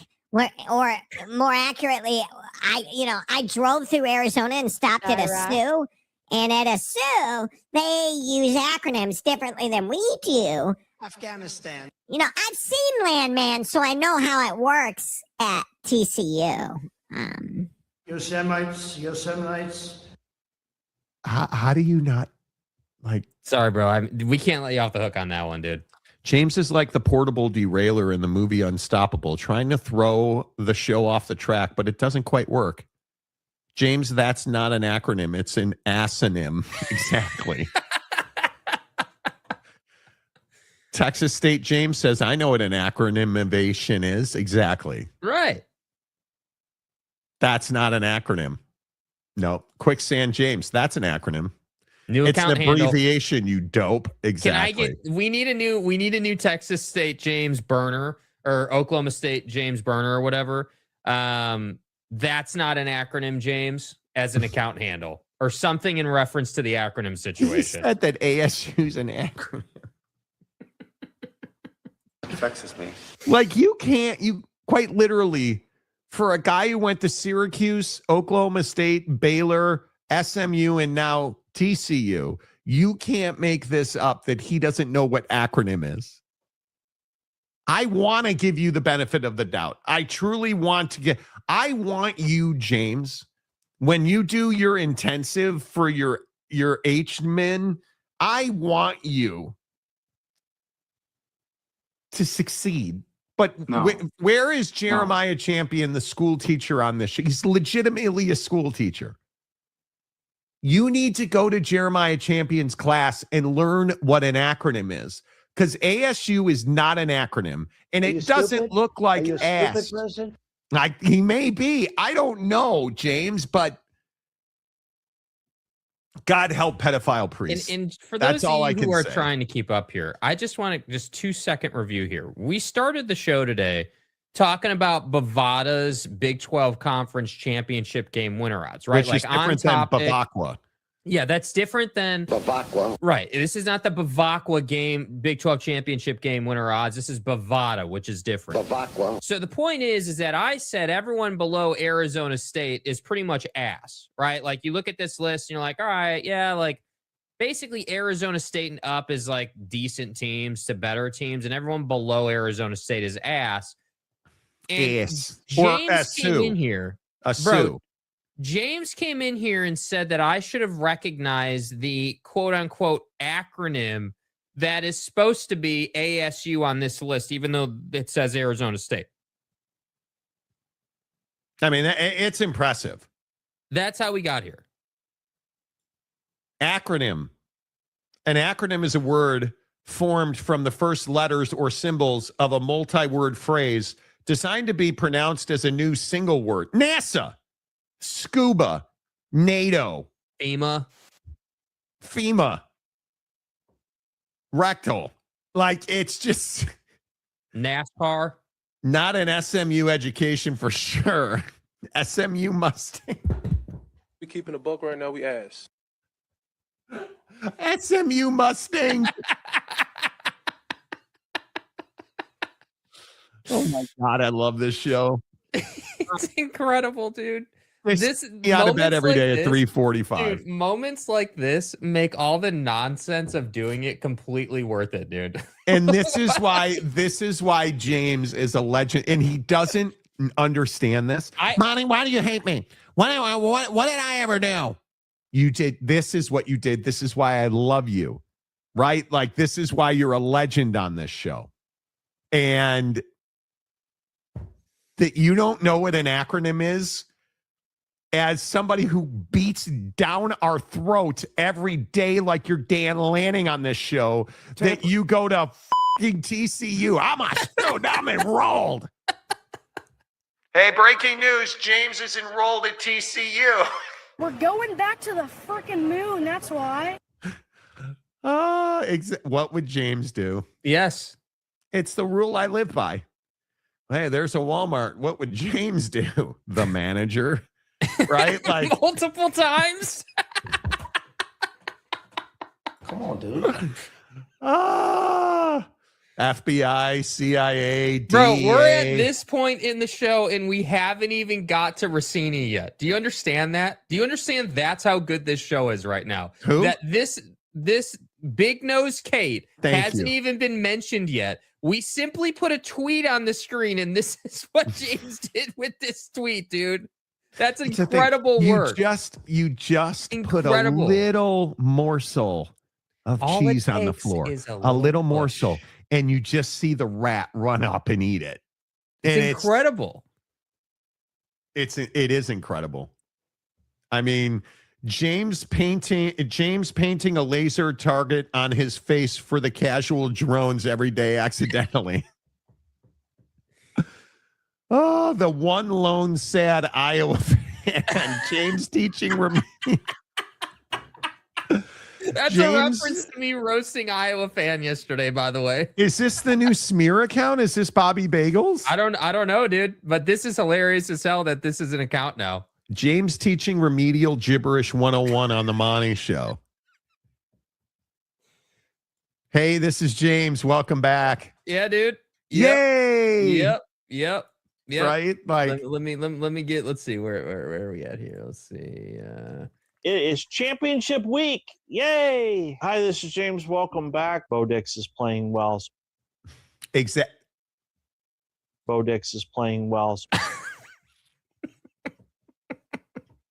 or more accurately, I drove through Arizona and stopped at a Iraq. SU. And at a SU, they use acronyms differently than we do. Afghanistan. I've seen Landman, so I know how it works at TCU. Yosemites. How do you not like? Sorry, bro. We can't let you off the hook on that one, dude. James is like the portable derailer in the movie Unstoppable, trying to throw the show off the track, but it doesn't quite work. James, that's not an acronym. It's an asynonym. Exactly. Texas State James says, I know what an acronymization is. Exactly. Right. That's not an acronym. No. Quicksand James, that's an acronym. New It's account an handle. abbreviation, you dope. Exactly. We need a new Texas State James Burner or Oklahoma State James Burner or whatever. That's not an acronym, James, as an account handle or something in reference to the acronym He situation. said that ASU's an acronym. Vexes me. Like you quite literally, for a guy who went to Syracuse, Oklahoma State, Baylor, SMU, and now TCU, you can't make this up that he doesn't know what acronym is. I want to give you the benefit of the doubt. I truly want you, James, when you do your intensive for your H-min, I want you to succeed. But No. where is Jeremiah Champion, the school teacher on this? He's legitimately a school teacher. You need to go to Jeremiah Champion's class and learn what an acronym is, because ASU is not an acronym, and it doesn't look like ass. Like he may be. I don't know, James, but God help pedophile priests. And for That's those all I of you can who are say. trying to keep up here, I just want to 2-second review here. We started the show today talking about Bovada's Big 12 Conference Championship game winner odds, right? Which is different than Bavacqua. Yeah, that's different than Bavacqua. Right. This is not the Bavacqua game, Big 12 Championship game winner odds. This is Bovada, which is different. Bavacqua. So the point is that I said everyone below Arizona State is pretty much ass, right? Like you look at this list and you're like, all right, yeah, like basically Arizona State and up is like decent teams to better teams, and everyone below Arizona State is ass. And Yes. Or James came SU. in here. Asu. James came in here and said that I should have recognized the quote unquote acronym that is supposed to be ASU on this list, even though it says Arizona State. I mean, it's impressive. That's how we got here. Acronym. An acronym is a word formed from the first letters or symbols of a multi-word phrase designed to be pronounced as a new single word. NASA, scuba, NATO, FEMA, rectal. Like it's just NASCAR. not an SMU education for sure. SMU Mustang. We keeping a buck right now. We ass. SMU Mustang. Oh my God, I love this show. It's incredible, dude. This out of bed every day at 3:45. Dude, moments like this make all the nonsense of doing it completely worth it, dude. And this is why James is a legend, and he doesn't understand this. Monty, why do you hate me? What did I ever do? You did. This is what you did. This is why I love you, right? Like this is why you're a legend on this show, and that you don't know what an acronym is. As somebody who beats down our throat every day, like you're Dan Lanning on this show, that you go to fucking TCU. I'm a student. I'm enrolled. Hey, breaking news. James is enrolled at TCU. We're going back to the freaking moon, that's why. What would James do? Yes. It's the rule I live by. Hey, there's a Walmart. What would James do? The manager. Right? Like multiple times. Come on, dude. FBI, CIA, DEA. Bro, we're at this point in the show and we haven't even got to Rossini yet. Do you understand that? Do you understand that's how good this show is right now? Who? That this big nose Kate hasn't you. even been mentioned yet. We simply put a tweet on the screen and this is what James did with this tweet, dude. That's incredible work. You just put a Incredible. little morsel of All cheese it on the takes floor. is A little push. morsel. And you just see the rat run up and eat it. And It's incredible. It is incredible. I mean, James painting a laser target on his face for the casual drones every day accidentally. Oh, the one lone sad Iowa fan. James teaching That's a reference to me roasting Iowa fan yesterday, by the way. Is this the new smear account? Is this Bobby Bagels? I don't know, dude. But this is hilarious as hell that this is an account now. James teaching remedial gibberish 101 on the Monty Show. Hey, this is James. Welcome back. Yeah, dude. Yay! Yep. Right? Like, let me get. Let's see where are we at here. Let's see. It is championship week. Yay. Hi, this is James. Welcome back. Bo Dix is playing well. Bo Dix is playing well.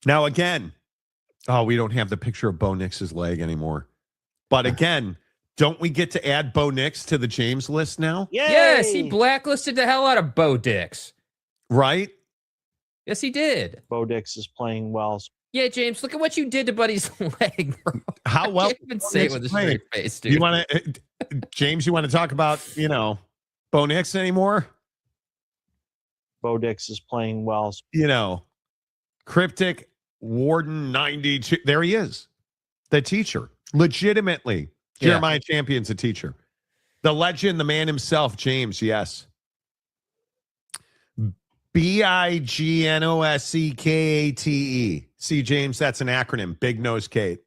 Now again, we don't have the picture of Bo Nix's leg anymore. But again, don't we get to add Bo Nix to the James list now? Yay. Yes, he blacklisted the hell out of Bo Dix. Right? Yes, he did. Bo Dix is playing well. Yeah, James, look at what you did to Buddy's leg, bro. How well? I can't even say it with a straight face, dude. You want to, James? You want to talk about Bo Nix anymore? Bo Dix is playing well. Cryptic Warden 92. There he is, the teacher. Legitimately, Jeremiah Champion's a teacher. The legend, the man himself, James. Yes. BIGNOSEKATE. See, James, that's an acronym. Big Nose Kate.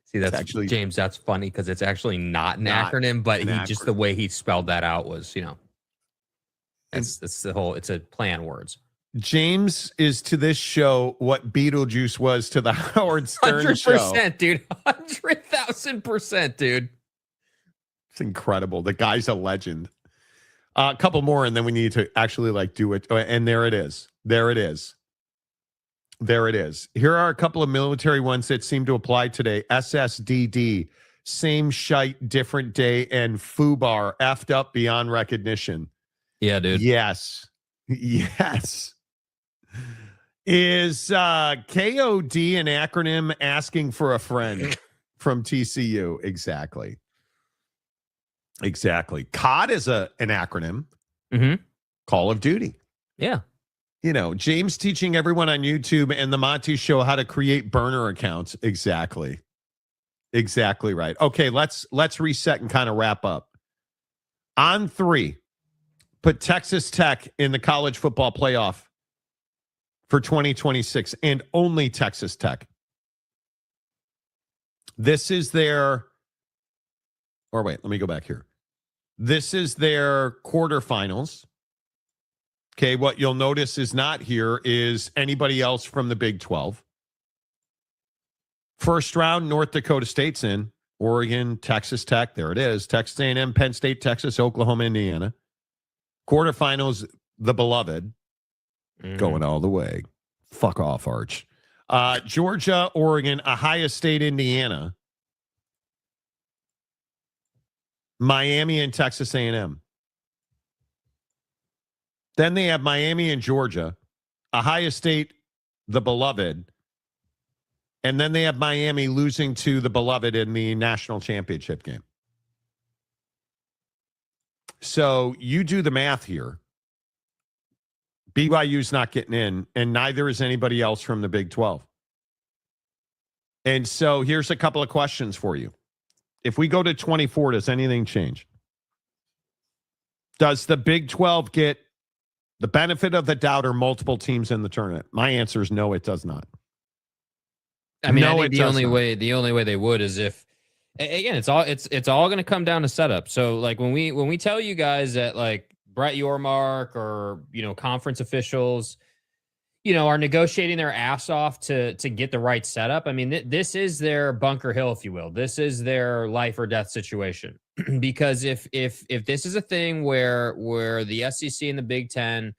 See, that's actually James. That's funny because it's actually not an acronym, but just the way he spelled that out was, that's the whole. It's a play on words. James is to this show what Beetlejuice was to the Howard Stern show. 100%, dude. 100,000%, dude. It's incredible. The guy's a legend. A couple more, and then we need to actually do it. And there it is. There it is. There it is. Here are a couple of military ones that seem to apply today. SSDD, same shite, different day, and FUBAR, effed up beyond recognition. Yeah, dude. Yes. Yes. Is KOD an acronym asking for a friend from TCU? Exactly. COD is an acronym. Mm-hmm. Call of Duty. Yeah. James teaching everyone on YouTube and the Monty Show how to create burner accounts. Exactly right. Okay, let's reset and kind of wrap up. On 3, put Texas Tech in the college football playoff for 2026 and only Texas Tech. This is their, or wait, let me go back here. This is their quarterfinals. Okay, what you'll notice is not here is anybody else from the Big 12. First round, North Dakota State's in. Oregon, Texas Tech, there it is. Texas A&M, Penn State, Texas, Oklahoma, Indiana. Quarterfinals, the beloved. Going all the way. Fuck off, Arch. Georgia, Oregon, Ohio State, Indiana. Miami and Texas A&M. Then they have Miami and Georgia, Ohio State, the beloved, and then they have Miami losing to the beloved in the national championship game. So you do the math here. BYU's not getting in, and neither is anybody else from the Big 12. And so here's a couple of questions for you. If we go to 24, does anything change? Does the Big 12 get the benefit of the doubt or multiple teams in the tournament? My answer is no, it does not. I mean, I think the only way they would is if Again, it's all going to come down to setup. So like when we tell you guys that like Brett Yormark or conference officials are negotiating their ass off to get the right setup. I mean, this is their Bunker Hill, if you will. This is their life or death situation. Because if this is a thing where the SEC and the Big Ten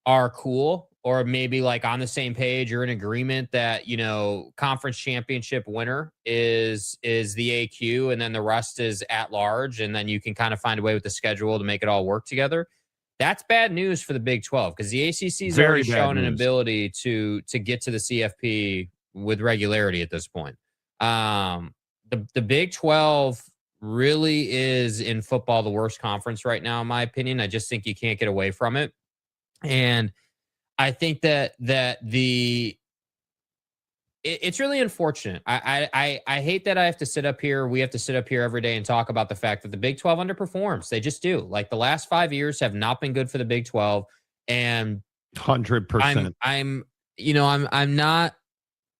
are cool, or maybe like on the same page or in agreement that conference championship winner is the AQ, and then the rest is at large, and then you can kind of find a way with the schedule to make it all work together. That's bad news for the Big 12 because the ACC's already shown an ability to get to the CFP with regularity at this point. The Big 12 really is in football the worst conference right now, in my opinion. I just think you can't get away from it. And I think that it's really unfortunate. I hate that I have to sit up here. We have to sit up here every day and talk about the fact that the Big 12 underperforms. They just do. Like the last 5 years have not been good for the Big 12. And 100%.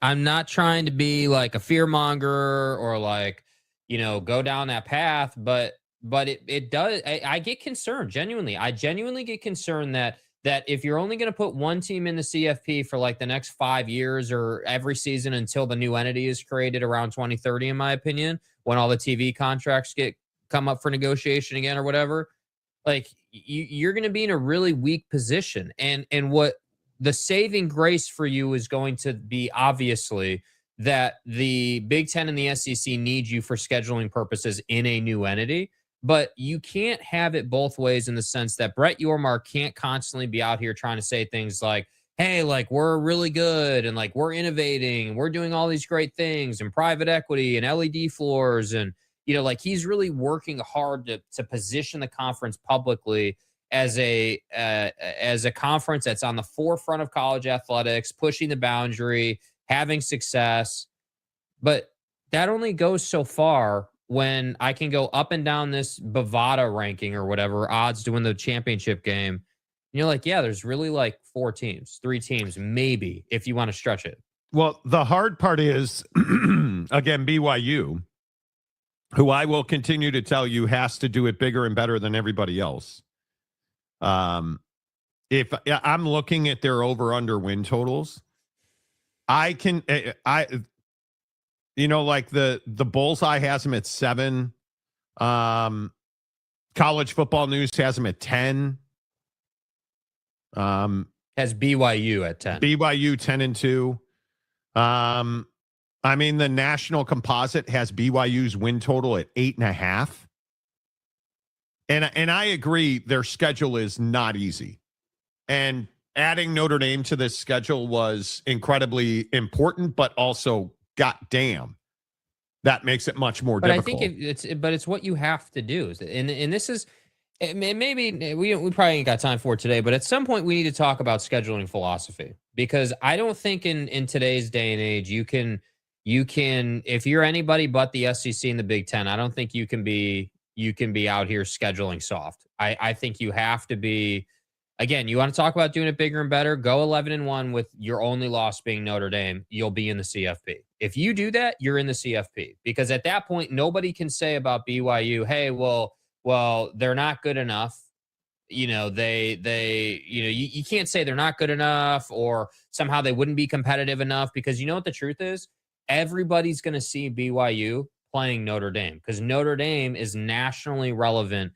I'm not trying to be like a fear monger or like, go down that path, but it does. I get concerned genuinely. I genuinely get concerned that if you're only going to put one team in the CFP for like the next 5 years or every season until the new entity is created around 2030, in my opinion, when all the TV contracts come up for negotiation again or whatever, like you're going to be in a really weak position. And what the saving grace for you is going to be obviously that the Big Ten and the SEC need you for scheduling purposes in a new entity. But you can't have it both ways in the sense that Brett Yormark can't constantly be out here trying to say things like, hey, like we're really good and like we're innovating and we're doing all these great things and private equity and LED floors. And, like he's really working hard to position the conference publicly as a conference that's on the forefront of college athletics, pushing the boundary, having success. But that only goes so far when I can go up and down this Bovada ranking or whatever, odds to win the championship game. And you're like, yeah, there's really like 3 teams, maybe, if you want to stretch it. Well, the hard part is, again, BYU, who I will continue to tell you has to do it bigger and better than everybody else. If I'm looking at their over-under win totals, like the Bullseye has them at 7. College Football News has them at 10. Has BYU at 10. BYU 10-2. I mean, the National Composite has BYU's win total at 8.5. And I agree, their schedule is not easy. And adding Notre Dame to this schedule was incredibly important, but also, goddamn, that makes it much more difficult. I think it's what you have to do. And this is, maybe we probably ain't got time for it today, but at some point we need to talk about scheduling philosophy, because I don't think in today's day and age you can, if you're anybody but the SEC and the Big Ten, I don't think you can be out here scheduling soft. I think you have to be. Again, you want to talk about doing it bigger and better, go 11-1 with your only loss being Notre Dame. You'll be in the CFP. If you do that, you're in the CFP, because at that point, nobody can say about BYU, hey, well, they're not good enough. You can't say they're not good enough or somehow they wouldn't be competitive enough, because you know what the truth is? Everybody's going to see BYU playing Notre Dame, because Notre Dame is nationally relevant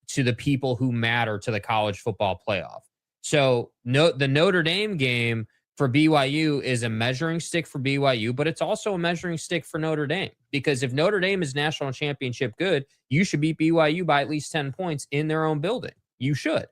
to the people who matter to the college football playoff. So the Notre Dame game for BYU is a measuring stick for BYU, but it's also a measuring stick for Notre Dame, because if Notre Dame is national championship good, you should beat BYU by at least 10 points in their own building. You should.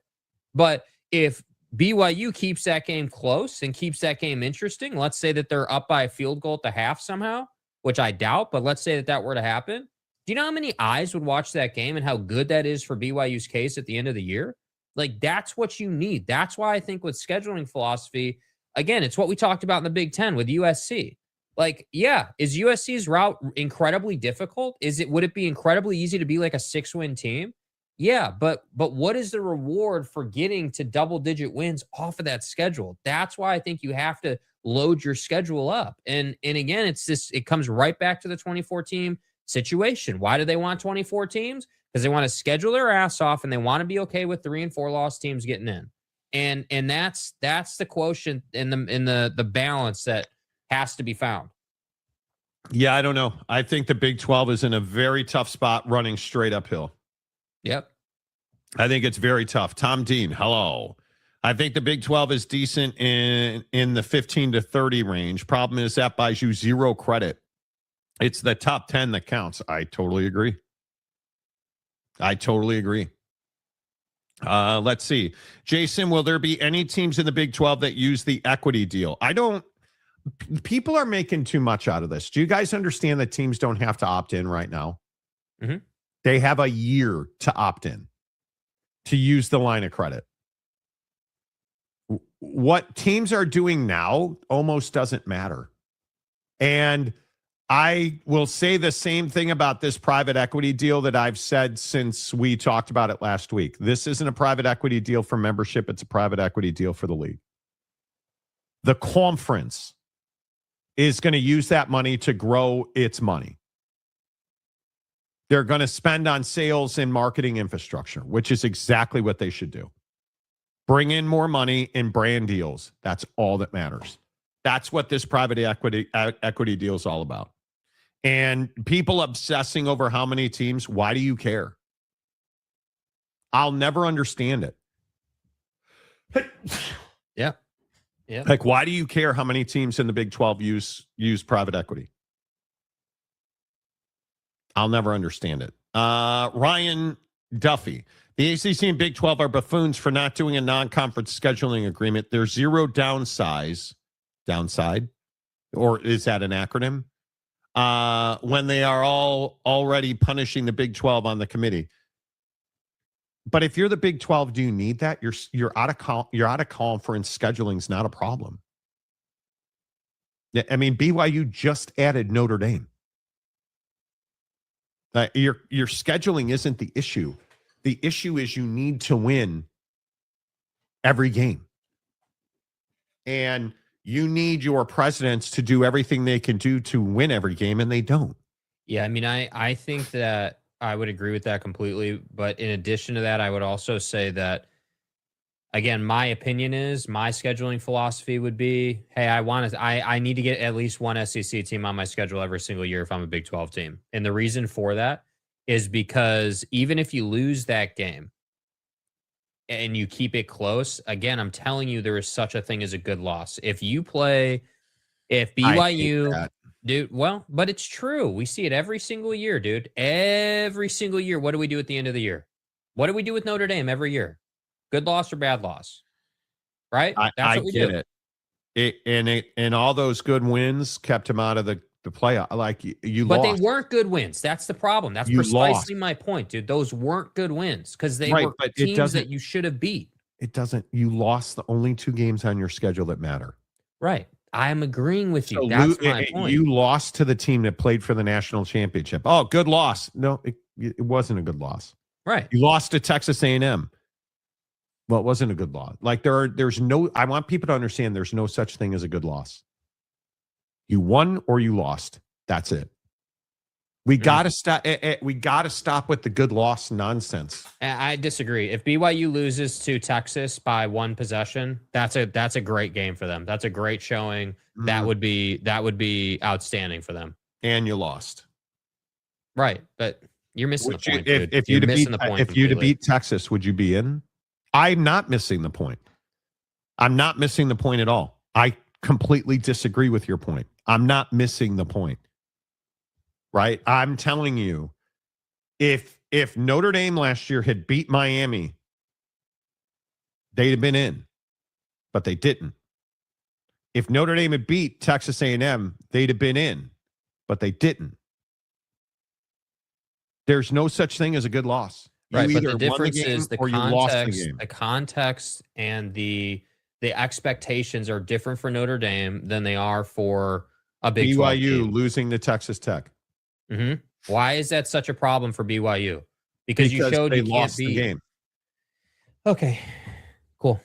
But if BYU keeps that game close and keeps that game interesting, let's say that they're up by a field goal at the half somehow, which I doubt, but let's say that were to happen. Do you know how many eyes would watch that game and how good that is for BYU's case at the end of the year? Like, that's what you need. That's why I think with scheduling philosophy, again, it's what we talked about in the Big Ten with USC. Like, yeah, is USC's route incredibly difficult? Would it be incredibly easy to be like a 6-win team? Yeah, but what is the reward for getting to double-digit wins off of that schedule? That's why I think you have to load your schedule up. And again, it comes right back to the 2014 situation. Why do they want 24 teams? Because they want to schedule their ass off and they want to be okay with 3 and 4 loss teams getting in. And that's the quotient in the balance that has to be found. Yeah, I don't know. I think the Big 12 is in a very tough spot running straight uphill. Yep. I think it's very tough. Tom Dean, hello. I think the Big 12 is decent in the 15 to 30 range. Problem is that buys you zero credit. It's the top 10 that counts. I totally agree. Let's see. Jason, will there be any teams in the Big 12 that use the equity deal? People are making too much out of this. Do you guys understand that teams don't have to opt in right now? Mm-hmm. They have a year to opt in, to use the line of credit. What teams are doing now almost doesn't matter. And I will say the same thing about this private equity deal that I've said since we talked about it last week. This isn't a private equity deal for membership. It's a private equity deal for the league. The conference is going to use that money to grow its money. They're going to spend on sales and marketing infrastructure, which is exactly what they should do. Bring in more money in brand deals. That's all that matters. That's what this private equity deal is all about. And people obsessing over how many teams, why do you care? I'll never understand it. Yeah. Yeah. Like, why do you care how many teams in the Big 12 use private equity? I'll never understand it. Ryan Duffy. The ACC and Big 12 are buffoons for not doing a non-conference scheduling agreement. There's zero downside, or is that an acronym? When they are all already punishing the Big 12 on the committee. But if you're the Big 12, do you need that? You're out of conference scheduling is not a problem. Yeah, I mean, BYU just added Notre Dame. Your scheduling isn't the issue. The issue is you need to win every game. And you need your presidents to do everything they can do to win every game, and they don't. Yeah, I mean, I think that I would agree with that completely. But in addition to that, I would also say that, again, my opinion is my scheduling philosophy would be, hey, I need to get at least one SEC team on my schedule every single year if I'm a Big 12 team. And the reason for that is because even if you lose that game and you keep it close, again, I'm telling you, there is such a thing as a good loss. If BYU, dude, well, but it's true. We see it every single year, dude. Every single year. What do we do at the end of the year? What do we do with Notre Dame every year? Good loss or bad loss? Right? That's what we do. And all those good wins kept him out of the playoff. Like you but lost. They weren't good wins. That's the problem. That's precisely my point, dude. Those weren't good wins because they were teams that you should have beat. It doesn't. You lost the only 2 games on your schedule that matter. Right. I am agreeing with you. That's my point. You lost to the team that played for the national championship. Oh, good loss. No, it wasn't a good loss. Right. You lost to Texas A&M. Well, it wasn't a good loss. Like there's no. I want people to understand there's no such thing as a good loss. You won or you lost. That's it. We gotta stop. We gotta stop with the good loss nonsense. I disagree. If BYU loses to Texas by 1 possession, that's a great game for them. That's a great showing. That would be outstanding for them. And you lost. Right, but you're missing the point. If you to beat Texas, would you be in? I'm not missing the point. I'm not missing the point at all. I completely disagree with your point. I'm not missing the point. Right? I'm telling you, if Notre Dame last year had beat Miami, they'd have been in, but they didn't. If Notre Dame had beat Texas A&M, they'd have been in, but they didn't. There's no such thing as a good loss. Right, but the difference is the context and the expectations are different for Notre Dame than they are for a Big 12 team. Losing to Texas Tech. Mm-hmm. Why is that such a problem for BYU? Because you showed they you lost can't beat the game. Okay, cool.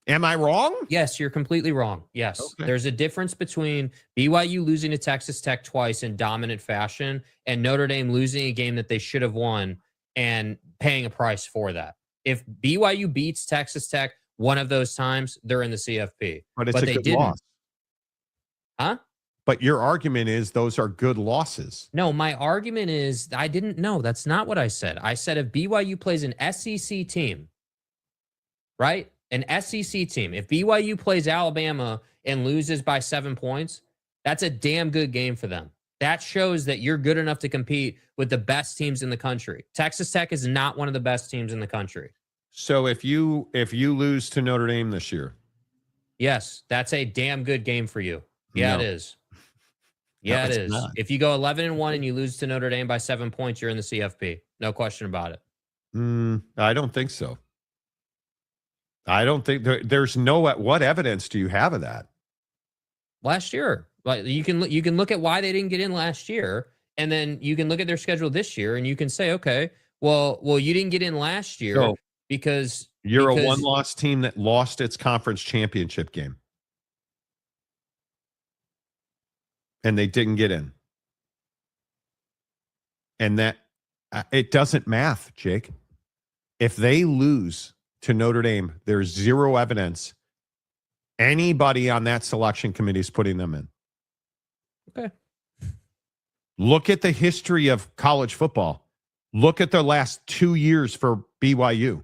Am I wrong? Yes, you're completely wrong. Yes. Okay. There's a difference between BYU losing to Texas Tech twice in dominant fashion and Notre Dame losing a game that they should have won and paying a price for that. If BYU beats Texas Tech one of those times, they're in the CFP. But it's a they good didn't. loss. Huh? But your argument is those are good losses. No, my argument is I didn't know. That's not what I said. I said if BYU plays an SEC team, right? An SEC team. If BYU plays Alabama and loses by 7 points, that's a damn good game for them. That shows that you're good enough to compete with the best teams in the country. Texas Tech is not one of the best teams in the country. So if you lose to Notre Dame this year, yes, that's a damn good game for you. Yeah, No. it is. Yeah, No, it it's is. not. If you go 11-1 and you lose to Notre Dame by 7 points, you're in the CFP. No question about it. I don't think so. I don't think there's no. What evidence do you have of that? Last year, like you can look at why they didn't get in last year, and then you can look at their schedule this year, and you can say, okay, well, you didn't get in last year So, because You're a one-loss team that lost its conference championship game, and they didn't get in, and that it doesn't math, Jake. If they lose to Notre Dame, there's zero evidence anybody on that selection committee is putting them in. Okay. Look at the history of college football. Look at the last 2 years for BYU.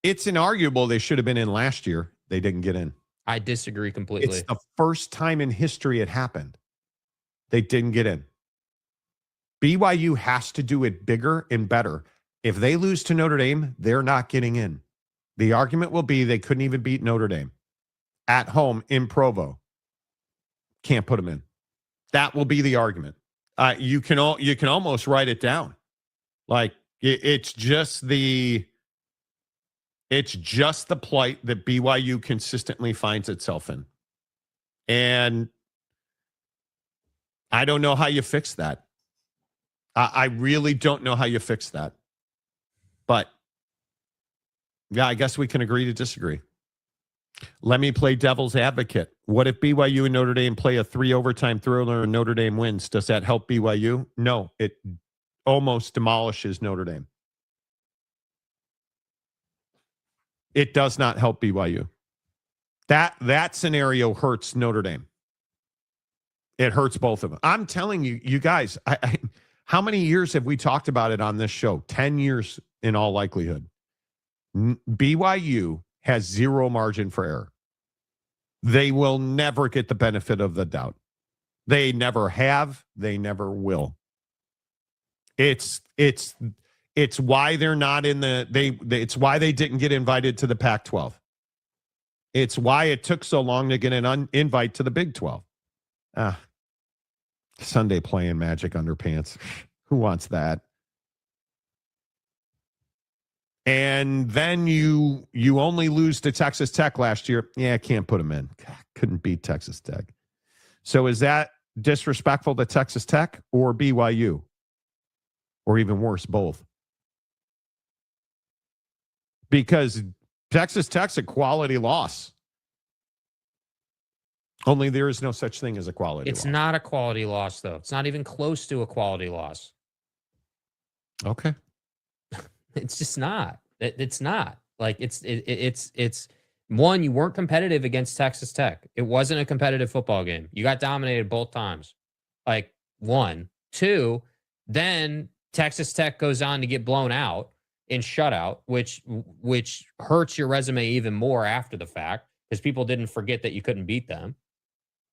It's inarguable they should have been in last year. They didn't get in. I disagree completely. It's the first time in history it happened. They didn't get in. BYU has to do it bigger and better. If they lose to Notre Dame, they're not getting in. The argument will be they couldn't even beat Notre Dame at home in Provo. Can't put them in. That will be the argument. You can almost write it down. Like it's just the plight that BYU consistently finds itself in. And I don't know how you fix that. I really don't know how you fix that. But yeah, I guess we can agree to disagree. Let me play devil's advocate. What if BYU and Notre Dame play a 3 overtime thriller and Notre Dame wins? Does that help BYU? No, it almost demolishes Notre Dame. It does not help BYU. That scenario hurts Notre Dame. It hurts both of them. I'm telling you, you guys, how many years have we talked about it on this show? 10 years in all likelihood. BYU has zero margin for error. They will never get the benefit of the doubt. They never have. They never will. It's why they're not in it's why they didn't get invited to the Pac-12. It's why it took so long to get an invite to the Big 12. Sunday playing Magic underpants. Who wants that? And then you only lose to Texas Tech last year. Yeah, I can't put them in. God, couldn't beat Texas Tech. So is that disrespectful to Texas Tech or BYU? Or even worse, both? Because Texas Tech's a quality loss. Only there is no such thing as a quality loss. It's not a quality loss, though. It's not even close to a quality loss. Okay. It's just not. It's not. Like it's one, you weren't competitive against Texas Tech. It wasn't a competitive football game. You got dominated both times. Like 1, 2, then Texas Tech goes on to get blown out in shutout, which hurts your resume even more after the fact because people didn't forget that you couldn't beat them.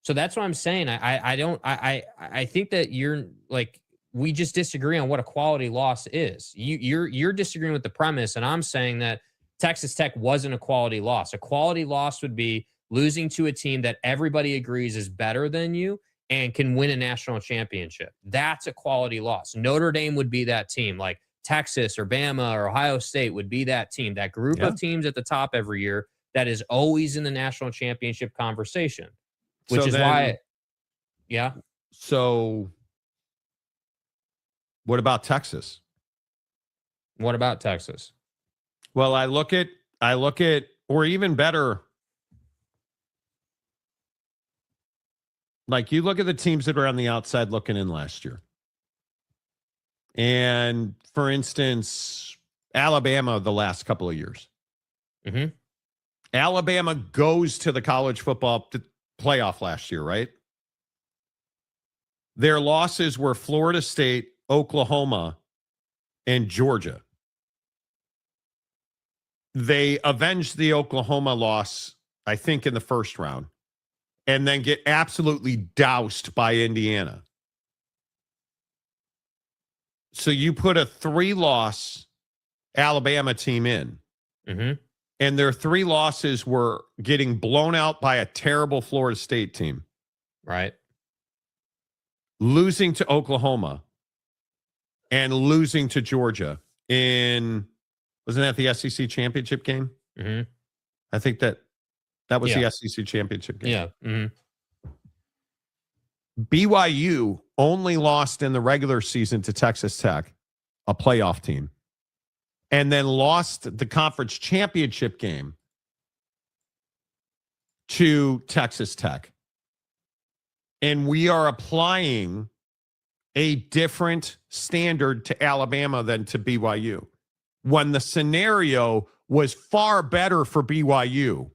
So that's what I'm saying. I think that you're like, we just disagree on what a quality loss is. You're disagreeing with the premise, and I'm saying that Texas Tech wasn't a quality loss. A quality loss would be losing to a team that everybody agrees is better than you and can win a national championship. That's a quality loss. Notre Dame would be that team. Like Texas or Bama or Ohio State would be that team. That group of teams at the top every year that is always in the national championship conversation, which is why. Yeah. So what about Texas? What about Texas? Well, I look at I look at, or even better, like you look at the teams that are on the outside looking in last year. And for instance, Alabama the last couple of years. Mm-hmm. Alabama goes to the college football playoff last year, right? Their losses were Florida State, Oklahoma, and Georgia. They avenged the Oklahoma loss, I think, in the first round, and then get absolutely doused by Indiana. So you put a 3-loss Alabama team in, and their 3 losses were getting blown out by a terrible Florida State team. Right. Losing to Oklahoma and losing to Georgia in, wasn't that the SEC championship game? Mm-hmm. I think that was the SEC championship game. Yeah. Mm-hmm. BYU only lost in the regular season to Texas Tech, a playoff team, and then lost the conference championship game to Texas Tech. And we are applying a different standard to Alabama than to BYU, when the scenario was far better for BYU,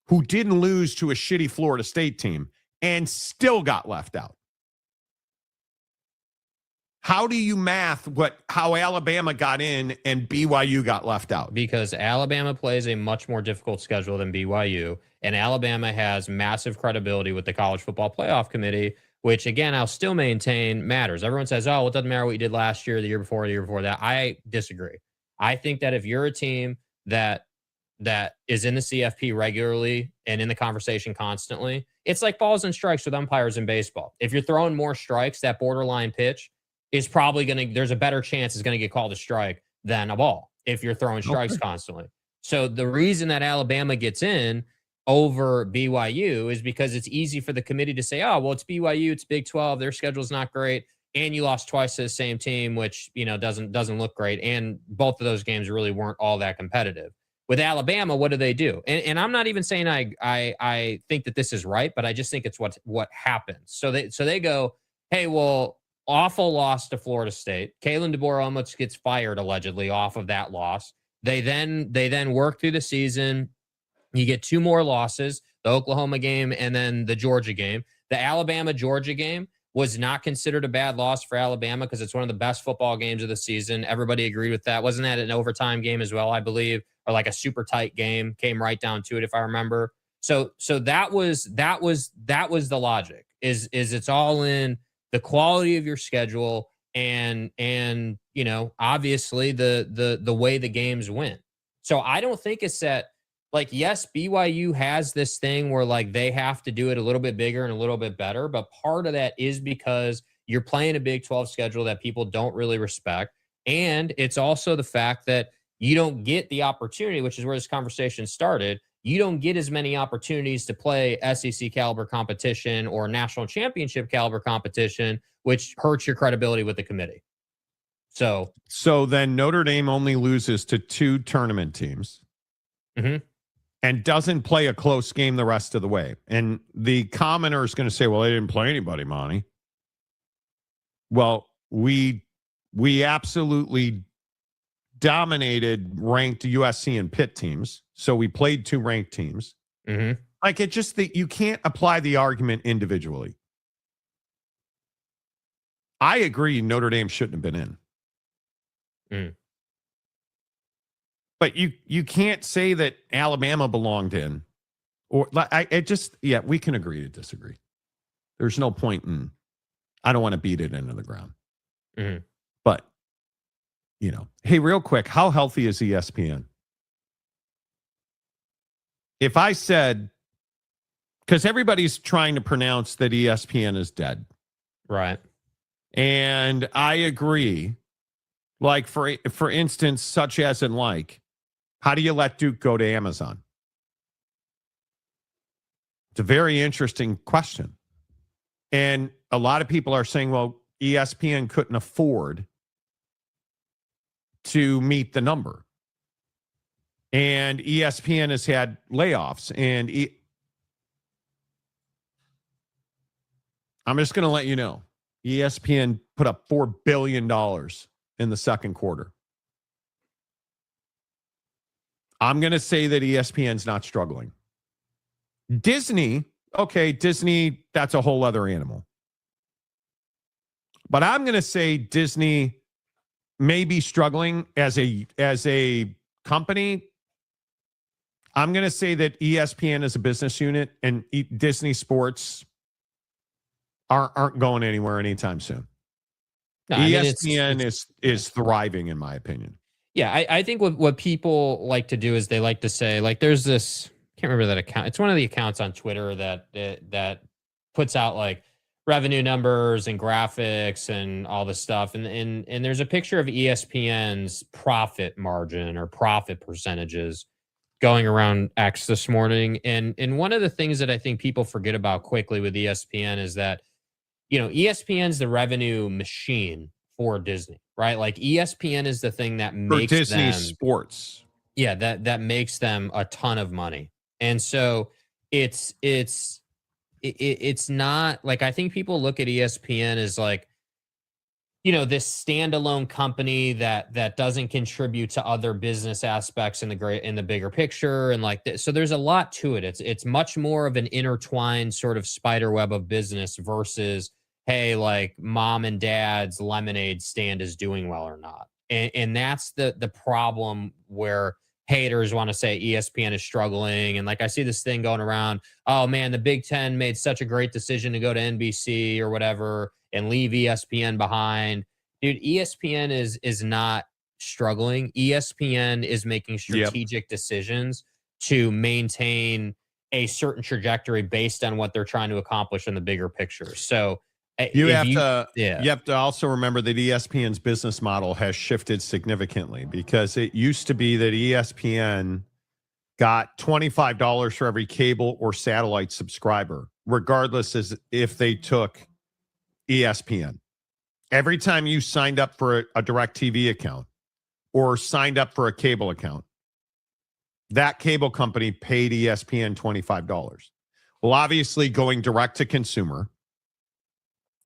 who didn't lose to a shitty Florida State team and still got left out. How do you math how Alabama got in and BYU got left out? Because Alabama plays a much more difficult schedule than BYU, and Alabama has massive credibility with the College Football Playoff Committee, which, again, I'll still maintain matters. Everyone says, oh, it doesn't matter what you did last year, the year before that. I disagree. I think that if you're a team that is in the CFP regularly and in the conversation constantly, it's like balls and strikes with umpires in baseball. If you're throwing more strikes, that borderline pitch is probably there's a better chance it's going to get called a strike than a ball if you're throwing strikes constantly. So the reason that Alabama gets in over BYU is because it's easy for the committee to say, oh, well, it's BYU, it's Big 12, their schedule's not great, and you lost twice to the same team, which, doesn't look great, and both of those games really weren't all that competitive. With Alabama, what do? And I'm not even saying I think that this is right, but I just think it's what happens. So they go, hey, well, awful loss to Florida State. Kalen DeBoer almost gets fired allegedly off of that loss. They then work through the season. You get 2 more losses, the Oklahoma game and then the Georgia game. The Alabama-Georgia game was not considered a bad loss for Alabama because it's one of the best football games of the season. Everybody agreed with that. Wasn't that an overtime game as well, I believe, or like a super tight game? Came right down to it, if I remember. So that was the logic. Is it's all in the quality of your schedule and obviously the way the games went. So I don't think it's that, like, yes, BYU has this thing where, like, they have to do it a little bit bigger and a little bit better, but part of that is because you're playing a Big 12 schedule that people don't really respect. And it's also the fact that you don't get the opportunity, which is where this conversation started. You don't get as many opportunities to play SEC caliber competition or national championship caliber competition, which hurts your credibility with the committee. So then Notre Dame only loses to 2 tournament teams. Mm-hmm. And doesn't play a close game the rest of the way. And the commenter is going to say, well, they didn't play anybody, Monty. Well, we absolutely dominated ranked USC and Pitt teams. So we played 2 ranked teams. Mm-hmm. Like, it just that you can't apply the argument individually. I agree Notre Dame shouldn't have been in. Mm. But you can't say that Alabama belonged in, or we can agree to disagree. There's no point in, I don't want to beat it into the ground. Mm-hmm. But, hey, real quick, how healthy is ESPN? If I said, because everybody's trying to pronounce that ESPN is dead. Right. And I agree. Like, for instance, such as in, like, how do you let Duke go to Amazon? It's a very interesting question. And a lot of people are saying, well, ESPN couldn't afford to meet the number. And ESPN has had layoffs. And I'm just going to let you know, ESPN put up $4 billion in the second quarter. I'm going to say that ESPN's not struggling. Disney, that's a whole other animal. But I'm going to say Disney may be struggling as a company. I'm going to say that ESPN is a business unit and Disney Sports aren't going anywhere anytime soon. No, ESPN is thriving, in my opinion. Yeah, I think what people like to do is they like to say, like, there's this, I can't remember that account. It's one of the accounts on Twitter that puts out like revenue numbers and graphics and all this stuff. And there's a picture of ESPN's profit margin or profit percentages going around X this morning. And one of the things that I think people forget about quickly with ESPN is that, ESPN's the revenue machine for Disney, right? Like ESPN is the thing that makes for Disney them, sports. Yeah, that makes them a ton of money. And so it's not like, I think people look at ESPN as like, this standalone company that doesn't contribute to other business aspects in the bigger picture. And like, so there's a lot to it. It's much more of an intertwined sort of spider web of business versus, hey, like mom and dad's lemonade stand is doing well or not. And that's the problem where haters want to say ESPN is struggling. And like, I see this thing going around, oh man, the Big Ten made such a great decision to go to NBC or whatever and leave ESPN behind. Dude, ESPN is not struggling. ESPN is making strategic decisions to maintain a certain trajectory based on what they're trying to accomplish in the bigger picture. So you have to also remember that ESPN's business model has shifted significantly, because it used to be that ESPN got $25 for every cable or satellite subscriber, regardless as if they took ESPN. Every time you signed up for a DirecTV account or signed up for a cable account, that cable company paid ESPN $25. Well, obviously going direct to consumer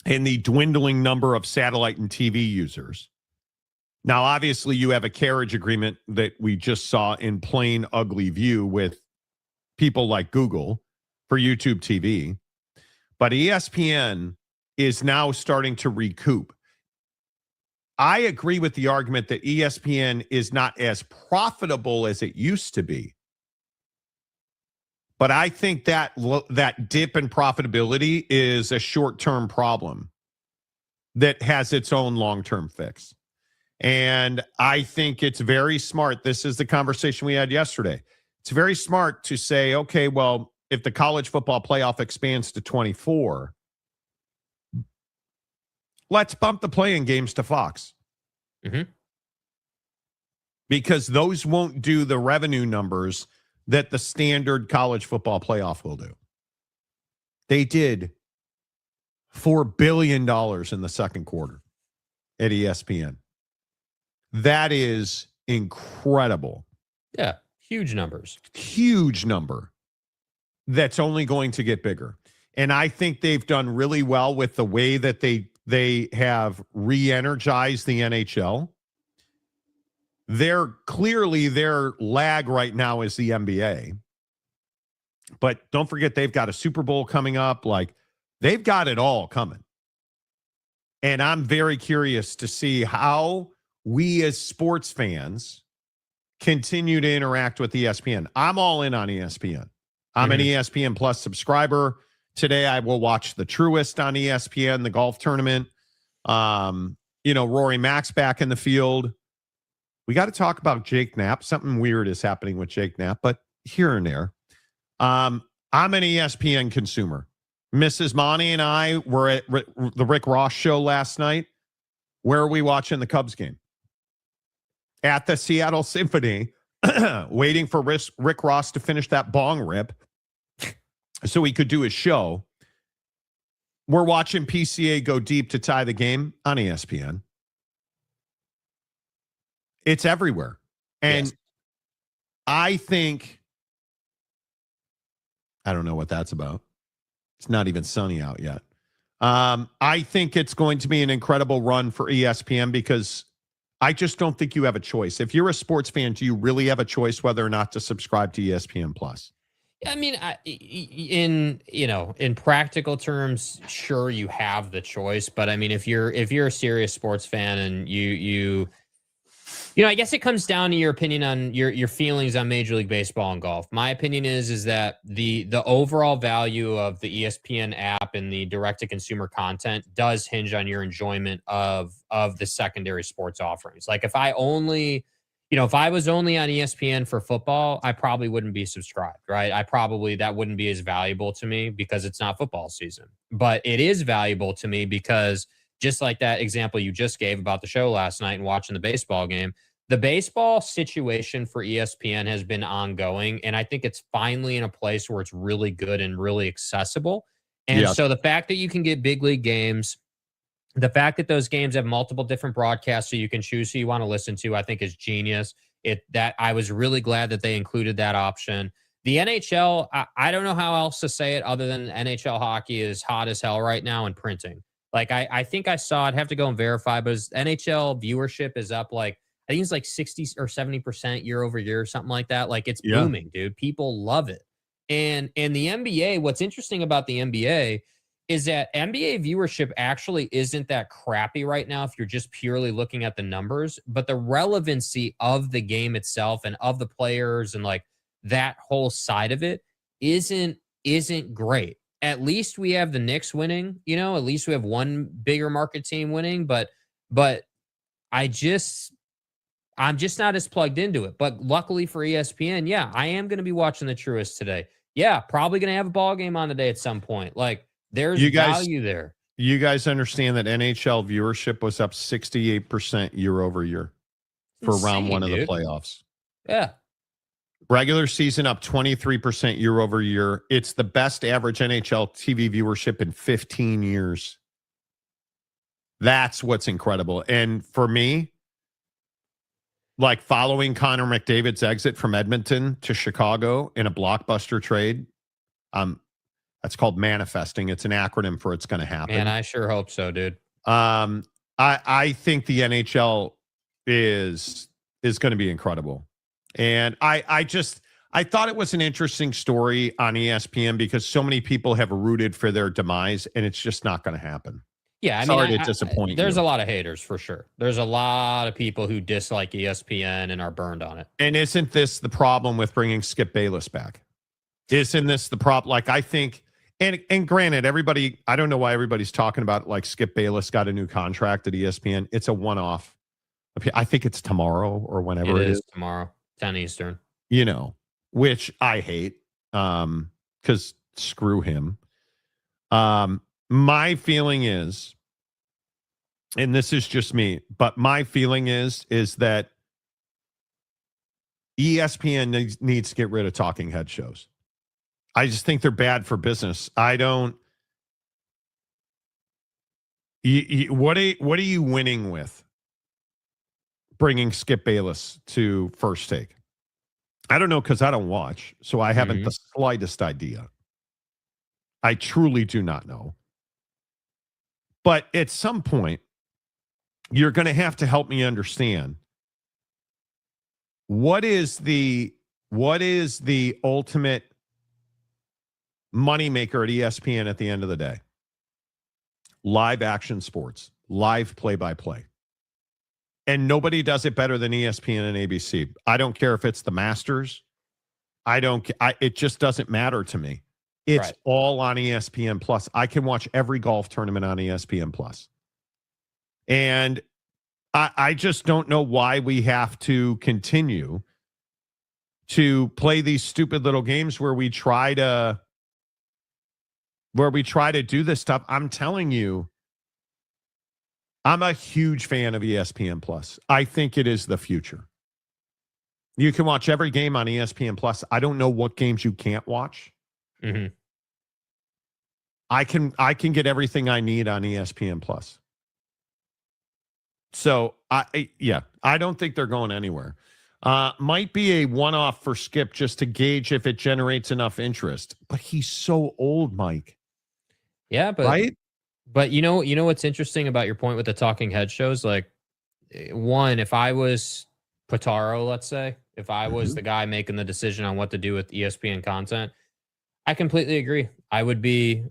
and the dwindling number of satellite and TV users. Now, obviously you have a carriage agreement that we just saw in plain ugly view with people like Google for YouTube TV, but ESPN is now starting to recoup. I agree with the argument that ESPN is not as profitable as it used to be. But I think that dip in profitability is a short-term problem that has its own long-term fix. And I think it's very smart. This is the conversation we had yesterday. It's very smart to say, okay, well, if the college football playoff expands to 24, let's bump the playing games to Fox. Mm-hmm. Because those won't do the revenue numbers that the standard college football playoff will do. They did $4 billion in the second quarter at ESPN. That is incredible. Yeah, huge numbers. Huge number. That's only going to get bigger. And I think they've done really well with the way that they have re-energized the NHL. Their lag right now is the NBA. But don't forget, they've got a Super Bowl coming up. Like, they've got it all coming. And I'm very curious to see how we as sports fans continue to interact with ESPN. I'm all in on ESPN. I'm an ESPN Plus subscriber. Today, I will watch the Truist on ESPN, the golf tournament. Rory Mack's back in the field. We got to talk about Jake Knapp. Something weird is happening with Jake Knapp, but here and there. I'm an ESPN consumer. Mrs. Monty and I were at the Rick Ross show last night. Where are we watching the Cubs game? At the Seattle Symphony, waiting for Rick Ross to finish that bong rip so he could do his show. We're watching PCA go deep to tie the game on ESPN. It's everywhere. And I think, I don't know what that's about. It's not even sunny out yet. I think it's going to be an incredible run for ESPN because I just don't think you have a choice. If you're a sports fan, do you really have a choice whether or not to subscribe to ESPN Plus? I mean, in practical terms, sure you have the choice, but I mean, if you're a serious sports fan and I guess it comes down to your opinion on your feelings on Major League Baseball and golf. My opinion is that the overall value of the ESPN app and the direct to consumer content does hinge on your enjoyment of the secondary sports offerings. Like if I was only on ESPN for football, I probably wouldn't be subscribed, right? That wouldn't be as valuable to me because it's not football season. But it is valuable to me because just like that example you just gave about the show last night and watching the baseball game, the baseball situation for ESPN has been ongoing, and I think it's finally in a place where it's really good and really accessible. And so the fact that you can get big league games, the fact that those games have multiple different broadcasts so you can choose who you want to listen to, I think is genius. I was really glad that they included that option. The NHL, I don't know how else to say it other than NHL hockey is hot as hell right now and printing. Like I think I saw, I'd have to go and verify, but NHL viewership is up like, I think it's like 60 or 70% year over year, or something like that. Like it's booming, dude. People love it. And the NBA, what's interesting about the NBA is that NBA viewership actually isn't that crappy right now if you're just purely looking at the numbers, but the relevancy of the game itself and of the players and like that whole side of it isn't great. At least we have the Knicks winning, at least we have one bigger market team winning, but I'm just not as plugged into it. But luckily for ESPN, yeah, I am going to be watching the Truist today. Yeah, probably going to have a ball game on today at some point. Like there's value there. You guys understand that NHL viewership was up 68% year over year for round one of the playoffs. Yeah. Regular season up 23% year over year. It's the best average NHL TV viewership in 15 years. That's what's incredible. And for me, like following Connor McDavid's exit from Edmonton to Chicago in a blockbuster trade, that's called manifesting. It's an acronym for it's going to happen. Man, I sure hope so, dude. I think the NHL is going to be incredible. And I thought it was an interesting story on ESPN because so many people have rooted for their demise, and it's just not going to happen. Yeah, Sorry to disappoint you. There's a lot of haters for sure. There's a lot of people who dislike ESPN and are burned on it. And isn't this the problem with bringing Skip Bayless back? Isn't this the problem? Like, I think, and granted, everybody, I don't know why everybody's talking about like Skip Bayless got a new contract at ESPN. It's a one-off. I think it's tomorrow or whenever it is. Tomorrow, 10 Eastern. Which I hate because screw him. My feeling is, and this is just me, but my feeling is that ESPN needs to get rid of talking head shows. I just think they're bad for business. I don't. What are you winning with bringing Skip Bayless to First Take? I don't know because I don't watch, so I haven't the slightest idea. I truly do not know. But at some point, you're going to have to help me understand what is the ultimate moneymaker at ESPN at the end of the day? Live action sports, live play-by-play. And nobody does it better than ESPN and ABC. I don't care if it's the Masters. It just doesn't matter to me. It's all on ESPN Plus. I can watch every golf tournament on ESPN Plus. And I just don't know why we have to continue to play these stupid little games where we try to do this stuff. I'm telling you, I'm a huge fan of ESPN Plus. I think it is the future. You can watch every game on ESPN Plus. I don't know what games you can't watch. Mm-hmm. I can get everything I need on ESPN Plus. So I don't think they're going anywhere. Might be a one-off for Skip just to gauge if it generates enough interest. But he's so old, Mike. Yeah, but right? But you know what's interesting about your point with the talking head shows? Like, one, if I was Pitaro, let's say, if I was the guy making the decision on what to do with ESPN content, I completely agree. I would be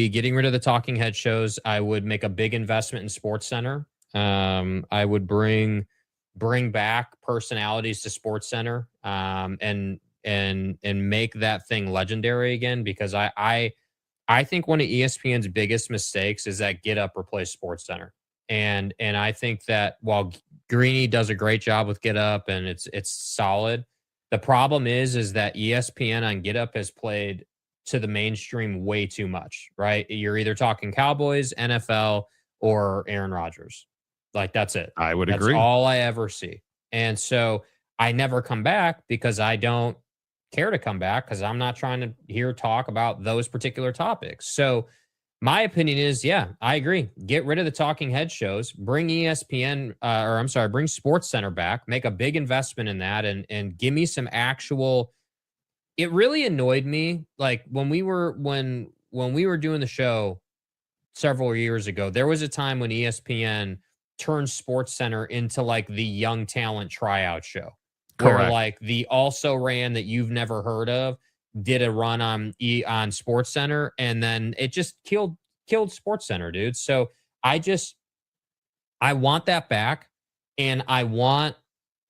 getting rid of the talking head shows. I would make a big investment in Sports Center. I would bring back personalities to Sports Center, and make that thing legendary again, because I think one of ESPN's biggest mistakes is that Get Up replaced Sports Center. And I think that while Greeny does a great job with Get Up and it's solid, the problem is that ESPN on Get Up has played to the mainstream way too much, right? You're either talking Cowboys, NFL, or Aaron Rodgers. Like, that's it. I would agree. That's all I ever see. And so I never come back because I don't care to come back, because I'm not trying to hear talk about those particular topics. So my opinion is, yeah, I agree. Get rid of the talking head shows, bring ESPN, bring Sports Center back, make a big investment in that, and give me some actual. It really annoyed me, like when we were doing the show several years ago, there was a time when ESPN turned Sports Center into like the young talent tryout show. Where Correct. like the also ran that you've never heard of did a run on Sports Center, and then it just killed Sports Center, dude. So I want that back, and I want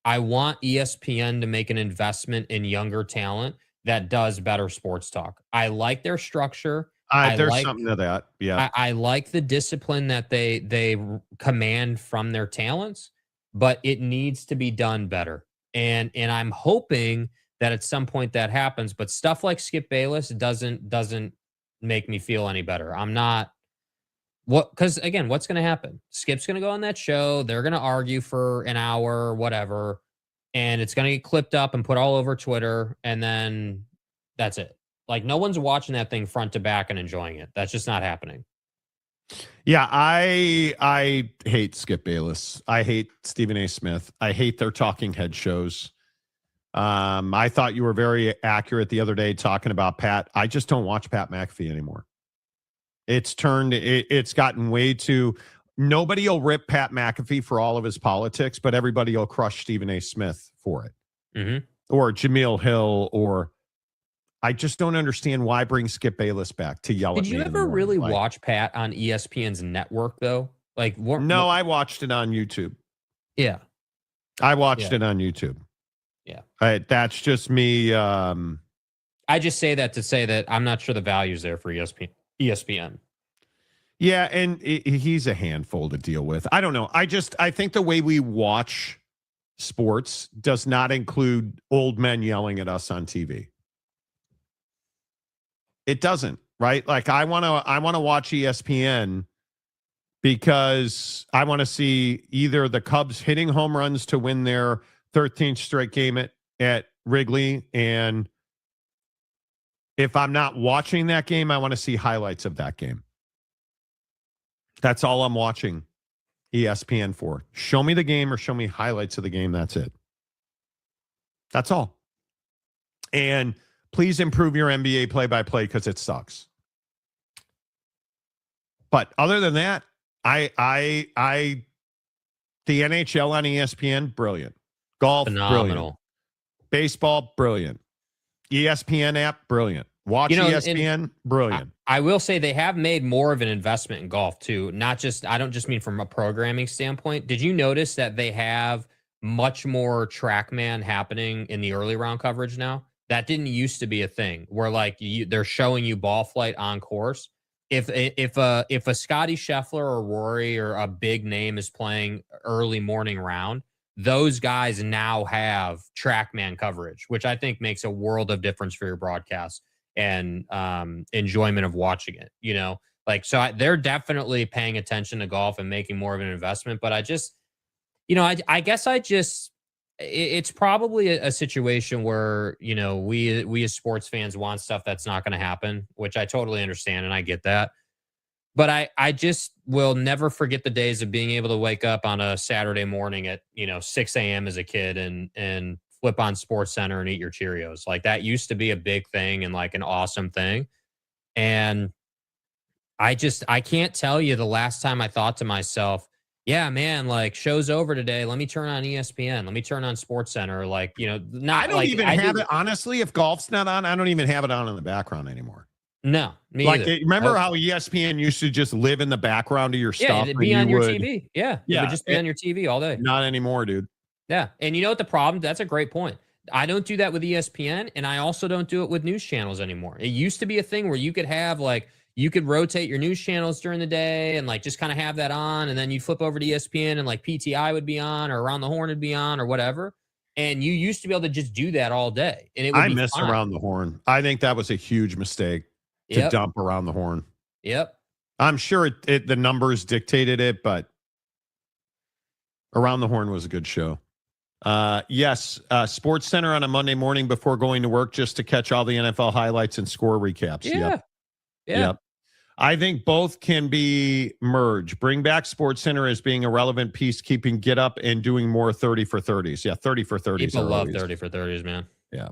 ESPN to make an investment in younger talent that does better sports talk. I like their structure. There's something to that. Yeah. I like the discipline that they command from their talents, but it needs to be done better. And I'm hoping that at some point that happens, but stuff like Skip Bayless doesn't make me feel any better. I'm not because again, what's going to happen? Skip's going to go on that show. They're going to argue for an hour or whatever, and it's going to get clipped up and put all over Twitter. And then that's it. Like, no one's watching that thing front to back and enjoying it. That's just not happening. Yeah, I hate Skip Bayless. I hate Stephen A. Smith. I hate their talking head shows. I thought you were very accurate the other day talking about Pat. I just don't watch Pat McAfee anymore. It's gotten way too. Nobody will rip Pat McAfee for all of his politics, but everybody will crush Stephen A. Smith for it, or Jameel Hill, or. I just don't understand why bring Skip Bayless back to yell at me. Did you ever really watch Pat on ESPN's network, though? Like, no, I watched it on YouTube. Yeah. I watched it on YouTube. Yeah. That's just me. I just say that to say that I'm not sure the value's there for ESPN. Yeah, and he's a handful to deal with. I don't know. I think the way we watch sports does not include old men yelling at us on TV. It doesn't, right? Like, I want to watch ESPN because I want to see either the Cubs hitting home runs to win their 13th straight game at Wrigley, and if I'm not watching that game, I want to see highlights of that game. That's all I'm watching ESPN for. Show me the game or show me highlights of the game. That's it. That's all. And please improve your NBA play-by-play because it sucks. But other than that, the NHL on ESPN, brilliant. Golf, phenomenal. Brilliant. Baseball, brilliant. ESPN app, brilliant. Watch ESPN, brilliant. I will say they have made more of an investment in golf too. I don't just mean from a programming standpoint. Did you notice that they have much more TrackMan happening in the early round coverage now? That didn't used to be a thing where like they're showing you ball flight on course. If a Scotty Scheffler or Rory or a big name is playing early morning round, those guys now have TrackMan coverage, which I think makes a world of difference for your broadcast and enjoyment of watching it. You know, like, so they're definitely paying attention to golf and making more of an investment. But I just, I guess it's probably a situation where, we as sports fans want stuff that's not going to happen, which I totally understand. And I get that. But I just will never forget the days of being able to wake up on a Saturday morning at 6 a.m. as a kid and flip on Sports Center and eat your Cheerios. Like that used to be a big thing and like an awesome thing. And I can't tell you the last time I thought to myself, yeah, man, like show's over today. Let me turn on ESPN. Let me turn on Sports Center. Like, not I don't like even have it. Honestly, if golf's not on, I don't even have it on in the background anymore. No, me like either. Remember how ESPN used to just live in the background of your Yeah, stuff? it'd be on your TV. Yeah, it Yeah, would just be on your TV all day. Not anymore, dude. Yeah, and you know what the problem? That's a great point. I don't do that with ESPN, and I also don't do it with news channels anymore. It used to be a thing where you could have you could rotate your news channels during the day and like just kind of have that on, and then you flip over to ESPN and like PTI would be on or Around the Horn would be on or whatever. And you used to be able to just do that all day, and it would be miss fine. Around the Horn. I think that was a huge mistake to dump Around the Horn. Yep. I'm sure the numbers dictated it, but Around the Horn was a good show. Yes, Sports Center on a Monday morning before going to work just to catch all the NFL highlights and score recaps. Yeah. Yep. I think both can be merged. Bring back Sports Center as being a relevant piece, keeping Get Up and doing more 30 for 30s. Yeah, 30 for 30s. People love 30 for 30s, man. Yeah.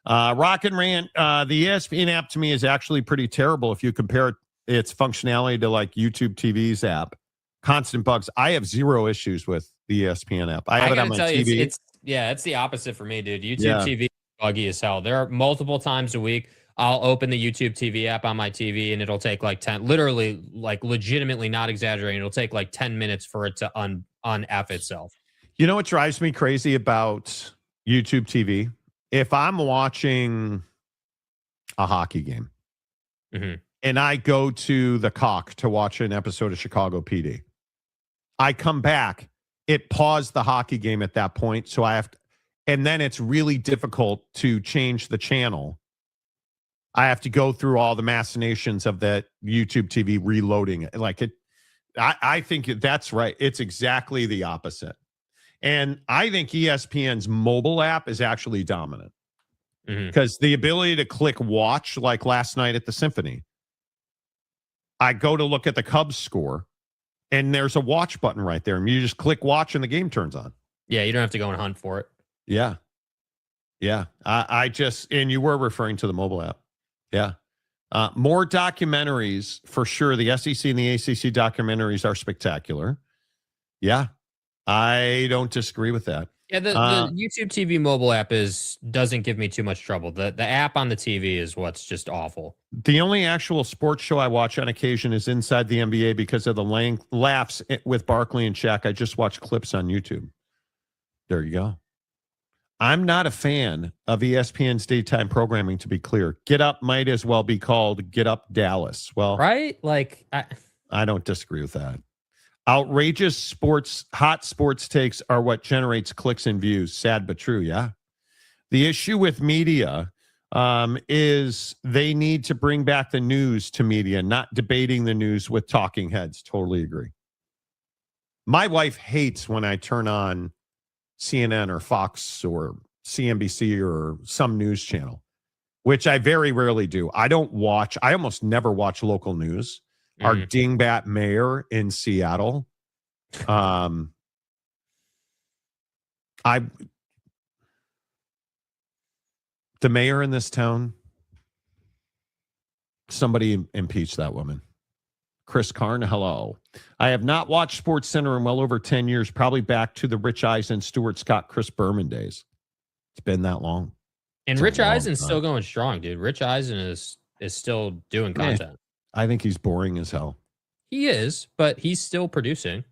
Rock and Rant, the ESPN app to me is actually pretty terrible if you compare its functionality to like YouTube TV's app. Constant bugs. I have zero issues with the ESPN app. I have it on my TV. It's the opposite for me, dude. YouTube TV is buggy as hell. There are multiple times a week I'll open the YouTube TV app on my TV and it'll take like 10, literally, like legitimately not exaggerating. It'll take like 10 minutes for it to un-F itself. You know what drives me crazy about YouTube TV? If I'm watching a hockey game and I go to the Cock to watch an episode of Chicago PD, I come back, it paused the hockey game at that point. So I have to, and then it's really difficult to change the channel. I have to go through all the machinations of that YouTube TV reloading it. Like it, I think that's right. It's exactly the opposite. And I think ESPN's mobile app is actually dominant because the ability to click watch, like last night at the Symphony, I go to look at the Cubs score and there's a watch button right there. And you just click watch and the game turns on. Yeah, you don't have to go and hunt for it. Yeah. Yeah. And you were referring to the mobile app. Yeah. More documentaries for sure. The SEC and the ACC documentaries are spectacular. Yeah. I don't disagree with that. Yeah, the YouTube TV mobile app doesn't give me too much trouble. The app on the TV is what's just awful. The only actual sports show I watch on occasion is Inside the NBA because of the laughs with Barkley and Shaq. I just watch clips on YouTube. There you go. I'm not a fan of ESPN's daytime programming, to be clear. Get Up might as well be called Get Up Dallas. Well, right? Like, I don't disagree with that. Outrageous hot sports takes are what generates clicks and views. Sad but true, yeah. The issue with media is they need to bring back the news to media, not debating the news with talking heads. Totally agree. My wife hates when I turn on CNN or Fox or CNBC or some news channel, which I very rarely do. I almost never watch local news. Our dingbat mayor in Seattle. The mayor in this town, somebody impeach that woman. Chris Karn, hello. I have not watched Sports Center in well over 10 years, probably back to the Rich Eisen, Stuart Scott, Chris Berman days. It's been that long. And Rich Eisen's still going strong, dude. Rich Eisen is still doing content. I think he's boring as hell. He is, but he's still producing.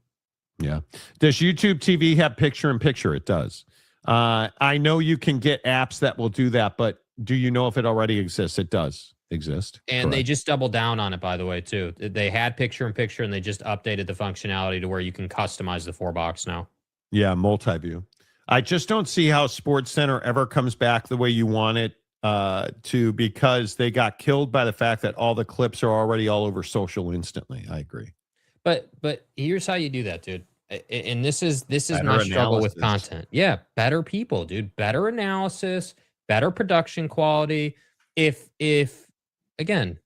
Yeah. Does YouTube TV have picture-in-picture? It does. I know you can get apps that will do that, but do you know if it already exists? It does exist. And Correct. They just doubled down on it, by the way, too. They had picture-in-picture, and they just updated the functionality to where you can customize the 4-box now. Yeah, multi-view. I just don't see how Sports Center ever comes back the way you want it to, because they got killed by the fact that all the clips are already all over social instantly. I agree. But here's how you do that, dude. And this is Better my struggle with analysis. content. Yeah, better people, dude. Better analysis, better production quality. If again,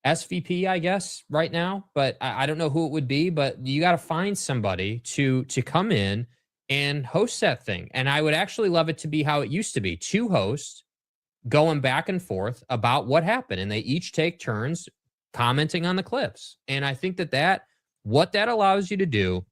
SVP, I guess, right now, but I don't know who it would be, but you got to find somebody to come in and host that thing. And I would actually love it to be how it used to be, two hosts going back and forth about what happened, and they each take turns commenting on the clips. And I think what that allows you to do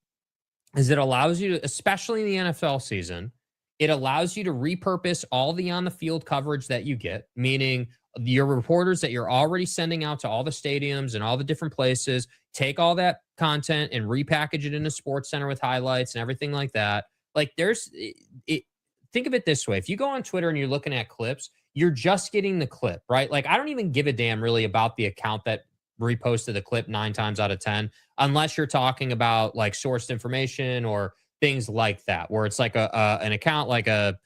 is it allows you to, especially in the NFL season, it allows you to repurpose all the on the field coverage that you get, meaning your reporters that you're already sending out to all the stadiums and all the different places, take all that content and repackage it in a sports center with highlights and everything like that. Like think of it this way. If you go on Twitter and you're looking at clips, you're just getting the clip, right? Like, I don't even give a damn really about the account that reposted the clip 9 times out of 10, unless you're talking about like sourced information or things like that, where it's like an account like a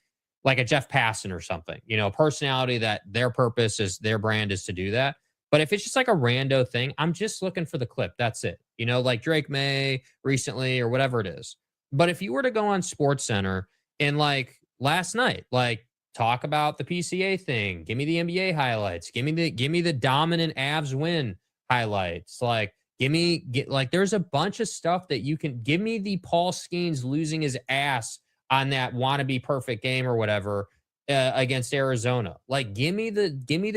Jeff Passan or something, a personality that their purpose is, their brand is to do that. But if it's just like a rando thing, I'm just looking for the clip. That's it. Like Drake May recently or whatever it is. But if you were to go on Sports Center and like last night, like talk about the PCA thing, give me the NBA highlights, give me the dominant Avs win highlights, like there's a bunch of stuff that you can give me. The Paul Skeens losing his ass on that wannabe perfect game or whatever against Arizona. Like, give me the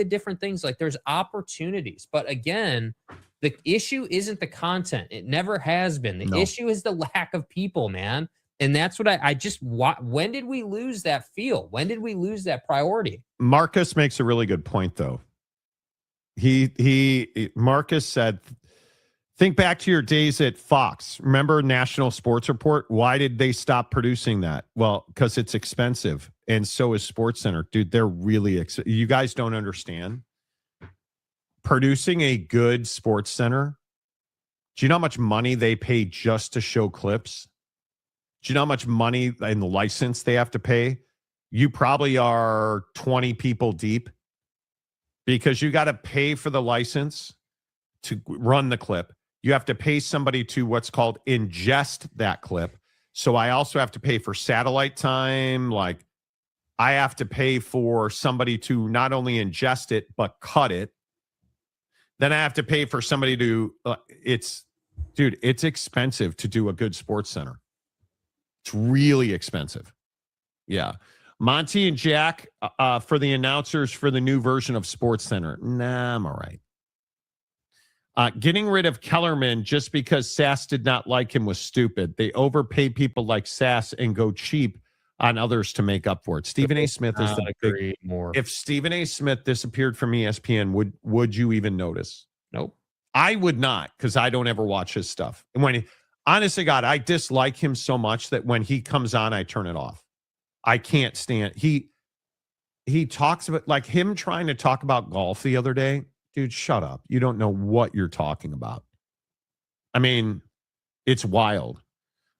different things. Like, there's opportunities. But again, the issue isn't the content. It never has been. The issue is the lack of people, man. And that's what when did we lose that feel? When did we lose that priority? Marcus makes a really good point, though. Marcus said, think back to your days at Fox. Remember National Sports Report? Why did they stop producing that? Well, because it's expensive. And so is SportsCenter. Dude, they're really you guys don't understand. Producing a good SportsCenter, do you know how much money they pay just to show clips? Do you know how much money in the license they have to pay? You probably are 20 people deep because you got to pay for the license to run the clip. You have to pay somebody to what's called ingest that clip. So I also have to pay for satellite time. Like, I have to pay for somebody to not only ingest it, but cut it. Then I have to pay for somebody to, it's expensive to do a good Sports Center. It's really expensive. Yeah. Monty and Jack for the announcers for the new version of Sports Center. Nah, I'm all right. Getting rid of Kellerman just because Sass did not like him was stupid. They overpay people like Sass and go cheap on others to make up for it. Stephen A. Smith is the big. More. If Stephen A. Smith disappeared from ESPN, would you even notice? Nope. I would not, because I don't ever watch his stuff. And honestly, God, I dislike him so much that when he comes on, I turn it off. I can't stand. He talks about, like, him trying to talk about golf the other day. Dude, shut up. You don't know what you're talking about. I mean, it's wild.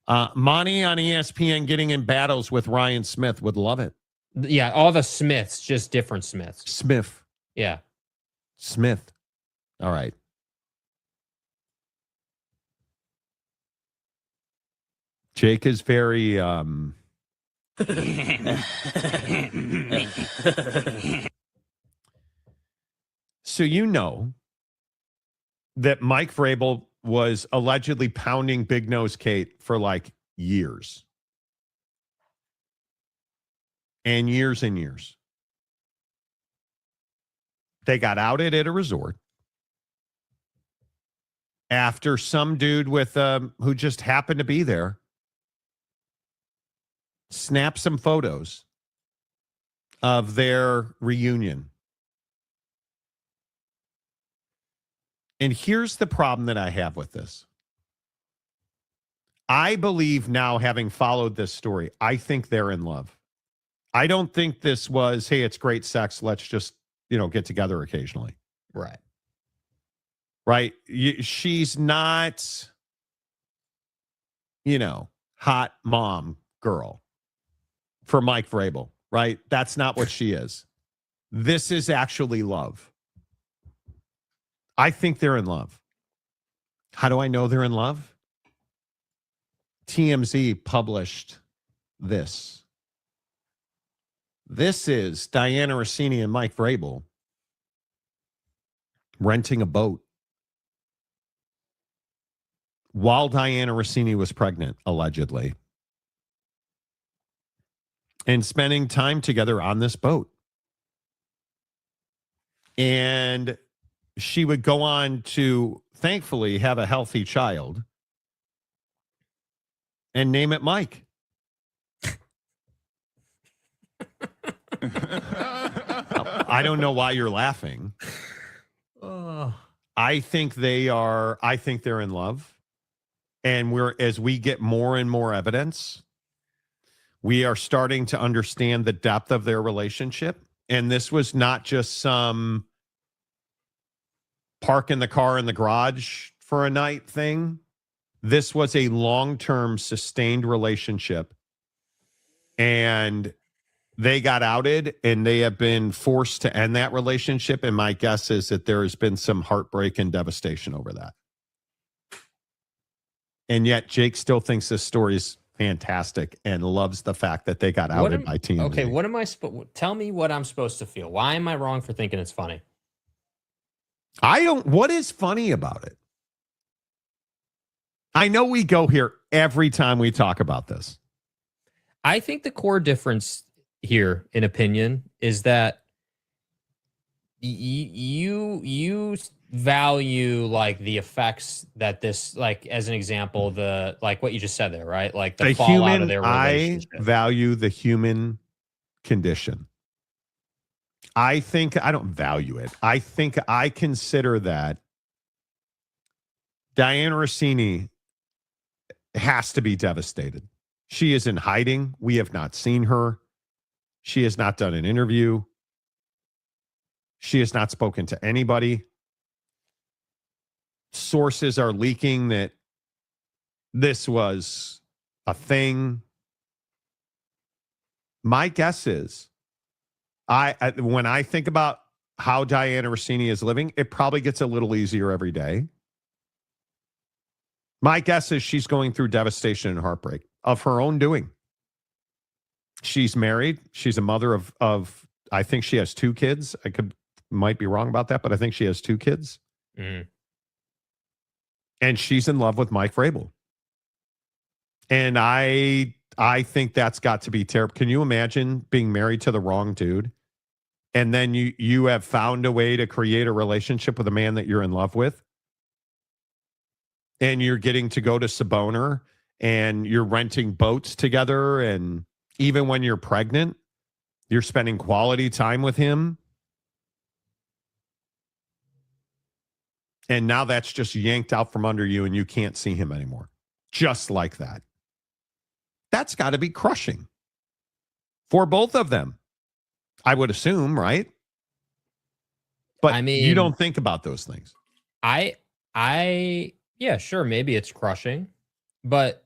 Monty on ESPN getting in battles with Ryan Smith. Would love it. Yeah, all the Smiths, just different Smiths. Smith. Yeah. Smith. All right. Jake is very So you know that Mike Vrabel was allegedly pounding Big Nose Kate for like years. And years and years. They got outed at a resort after some dude with who just happened to be there snapped some photos of their reunion. And here's the problem that I have with this. I believe now, having followed this story, I think they're in love. I don't think this was, hey, it's great sex, let's just, get together occasionally. Right. Right? She's not, hot mom girl for Mike Vrabel, right? That's not what she is. This is actually love. I think they're in love. How do I know they're in love? TMZ published this. This is Diana Rossini and Mike Vrabel renting a boat while Diana Rossini was pregnant, allegedly, and spending time together on this boat. And she would go on to, thankfully, have a healthy child and name it Mike. I don't know why you're laughing. I think they're in love. And as we get more and more evidence, we are starting to understand the depth of their relationship. And this was not just some parking the car in the garage for a night thing. This was a long-term sustained relationship. And they got outed and they have been forced to end that relationship. And my guess is that there has been some heartbreak and devastation over that. And yet Jake still thinks this story is fantastic and loves the fact that they got outed by TMZ. Okay, what am I tell me what I'm supposed to feel. Why am I wrong for thinking it's funny? What is funny about it? I know we go here every time we talk about this. I think the core difference here, in opinion, is that you value like the effects that this, like as an example, the like what you just said there, right? Like the fallout of their relationship. I value the human condition. I don't value it. I consider that Diana Rossini has to be devastated. She is in hiding. We have not seen her. She has not done an interview. She has not spoken to anybody. Sources are leaking that this was a thing. My guess is, when I think about how Diana Rossini is living, it probably gets a little easier every day. My guess is she's going through devastation and heartbreak of her own doing. She's married. She's a mother of I think she has 2 kids. Might be wrong about that, but I think she has 2 kids. Mm. And she's in love with Mike Vrabel. And I think that's got to be terrible. Can you imagine being married to the wrong dude? And then you have found a way to create a relationship with a man that you're in love with. And you're getting to go to Saboner and you're renting boats together. And even when you're pregnant, you're spending quality time with him. And now that's just yanked out from under you and you can't see him anymore. Just like that. That's got to be crushing for both of them, I would assume, right? But I mean, you don't think about those things. Yeah, sure, maybe it's crushing, but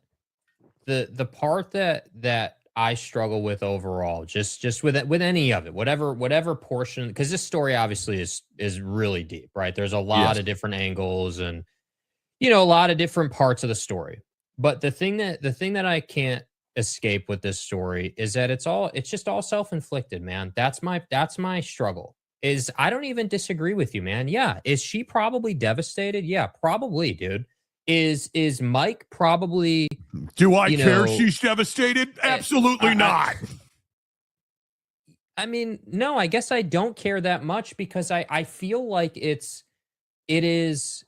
the part that I struggle with overall, just with any of it, whatever portion, because this story obviously is really deep, right? There's a lot of different angles and a lot of different parts of the story. But the thing that I can't escape with this story is that it's just all self-inflicted, man. That's my struggle. Is I don't even disagree with you, man. Yeah. Is she probably devastated? Yeah, probably, dude. Is Mike probably... Do I care she's devastated? Absolutely not. I mean, no, I guess I don't care that much because I feel like it is...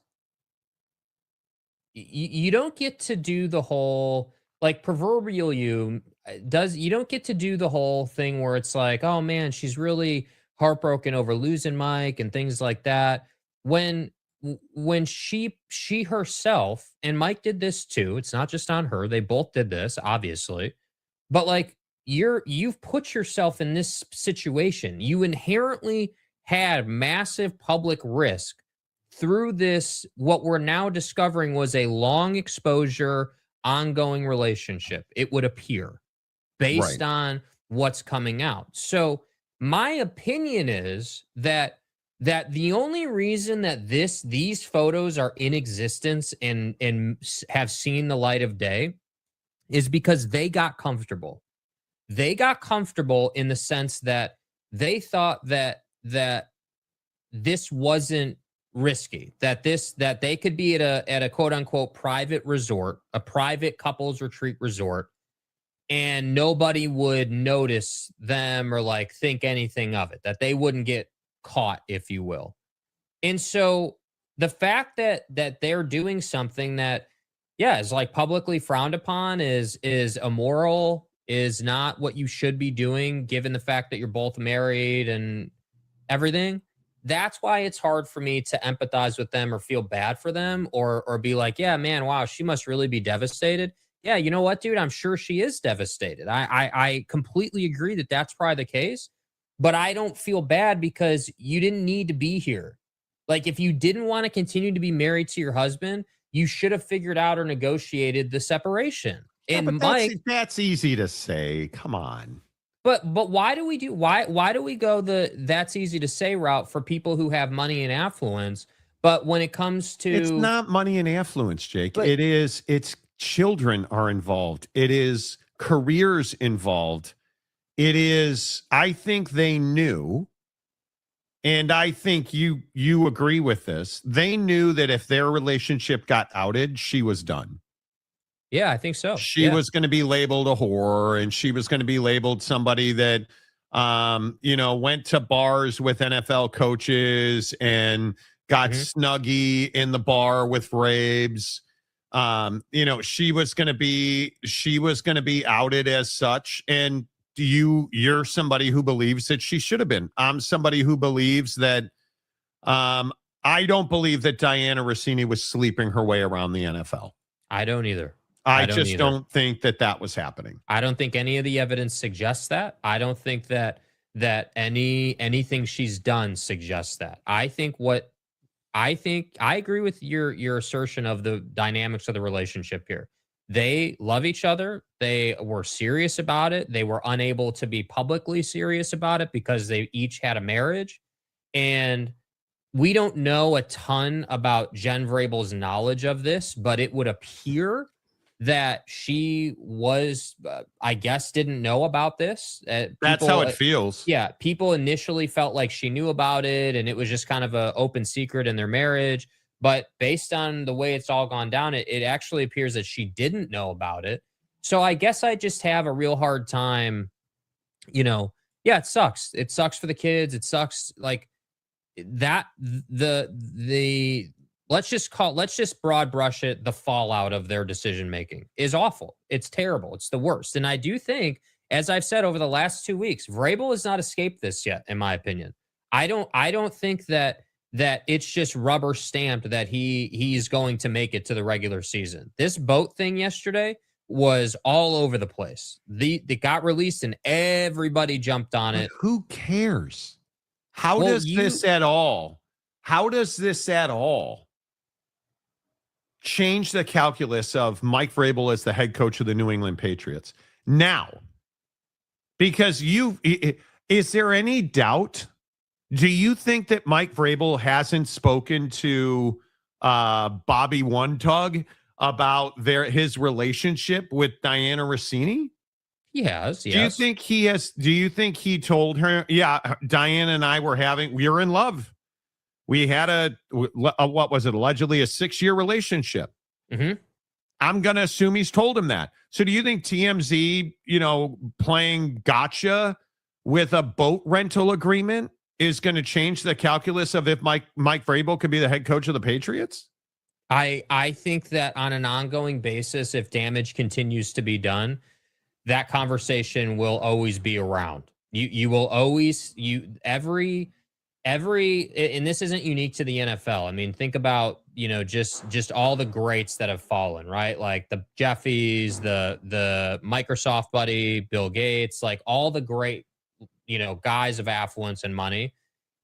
You don't get to do the whole... Like proverbial you don't get to do the whole thing where it's like, oh man, she's really heartbroken over losing Mike and things like that. When she herself, and Mike did this too, it's not just on her, they both did this, obviously. But like you've put yourself in this situation. You inherently had massive public risk through this, what we're now discovering was a long exposure ongoing relationship, it would appear, based on what's coming out. So my opinion is that the only reason that these photos are in existence and have seen the light of day is because they got comfortable. They got comfortable in the sense that they thought that this wasn't risky that they could be at a quote unquote private resort, a private couples retreat resort, and nobody would notice them or like think anything of it, that they wouldn't get caught, if you will. And so the fact that they're doing something that, yeah, is like publicly frowned upon, is immoral, is not what you should be doing, given the fact that you're both married and everything. That's why it's hard for me to empathize with them or feel bad for them, or be like, yeah, man, wow, she must really be devastated. Yeah, you know what, dude? I'm sure she is devastated. I completely agree that that's probably the case, but I don't feel bad because you didn't need to be here. Like, if you didn't want to continue to be married to your husband, you should have figured out or negotiated the separation. Yeah, And but Mike, that's easy to say. Come on. but why do we go the that's easy to say route for people who have money and affluence? But when it comes to, It's not money and affluence, Jake. But- It's children are involved. It is careers involved. It is, I think they knew, and I think you agree with this. They knew that if their relationship got outed, she was done. yeah, I think so. She was going to be labeled a whore, and she was going to be labeled somebody that went to bars with NFL coaches and got snuggy in the bar with Vrabes. She was going to be outed as such. And you're somebody who believes that she should have been. I'm somebody who believes that I don't believe that Diana Rossini was sleeping her way around the NFL. I don't either. I just don't think that was happening. I don't think any of the evidence suggests that. I don't think that anything she's done suggests that. I agree with your assertion of the dynamics of the relationship here. They love each other. They were serious about it. They were unable to be publicly serious about it because they each had a marriage. And we don't know a ton about Jen Vrabel's knowledge of this, but it would appear that she was, I guess, didn't know about this. That's how it feels. Yeah. People initially felt like she knew about it and it was just kind of an open secret in their marriage. But based on the way it's all gone down, it actually appears that she didn't know about it. So I guess I just have a real hard time, yeah, it sucks. It sucks for the kids. It sucks like that. Let's just broad brush it. The fallout of their decision making is awful. It's terrible. It's the worst. And I do think, as I've said over the last 2 weeks, Vrabel has not escaped this yet, in my opinion. I don't think that it's just rubber stamped that he's going to make it to the regular season. This boat thing yesterday was all over the place. It got released and everybody jumped on it. Who cares? How does this at all change the calculus of Mike Vrabel as the head coach of the New England Patriots? Now, because is there any doubt? Do you think that Mike Vrabel hasn't spoken to Bobby One Tug about his relationship with Diana Rossini? He has, yes. Do you think he told her, yeah, Diana and I we're in love. We had what was it, allegedly a 6-year relationship. Mm-hmm. I'm going to assume he's told him that. So do you think TMZ, playing gotcha with a boat rental agreement is going to change the calculus of if Mike Vrabel could be the head coach of the Patriots? I think that on an ongoing basis, if damage continues to be done, that conversation will always be around. You will always, every, and this isn't unique to the NFL. I mean, think about, just all the greats that have fallen, right? Like the Jeffies, the Microsoft buddy, Bill Gates, like all the great, guys of affluence and money.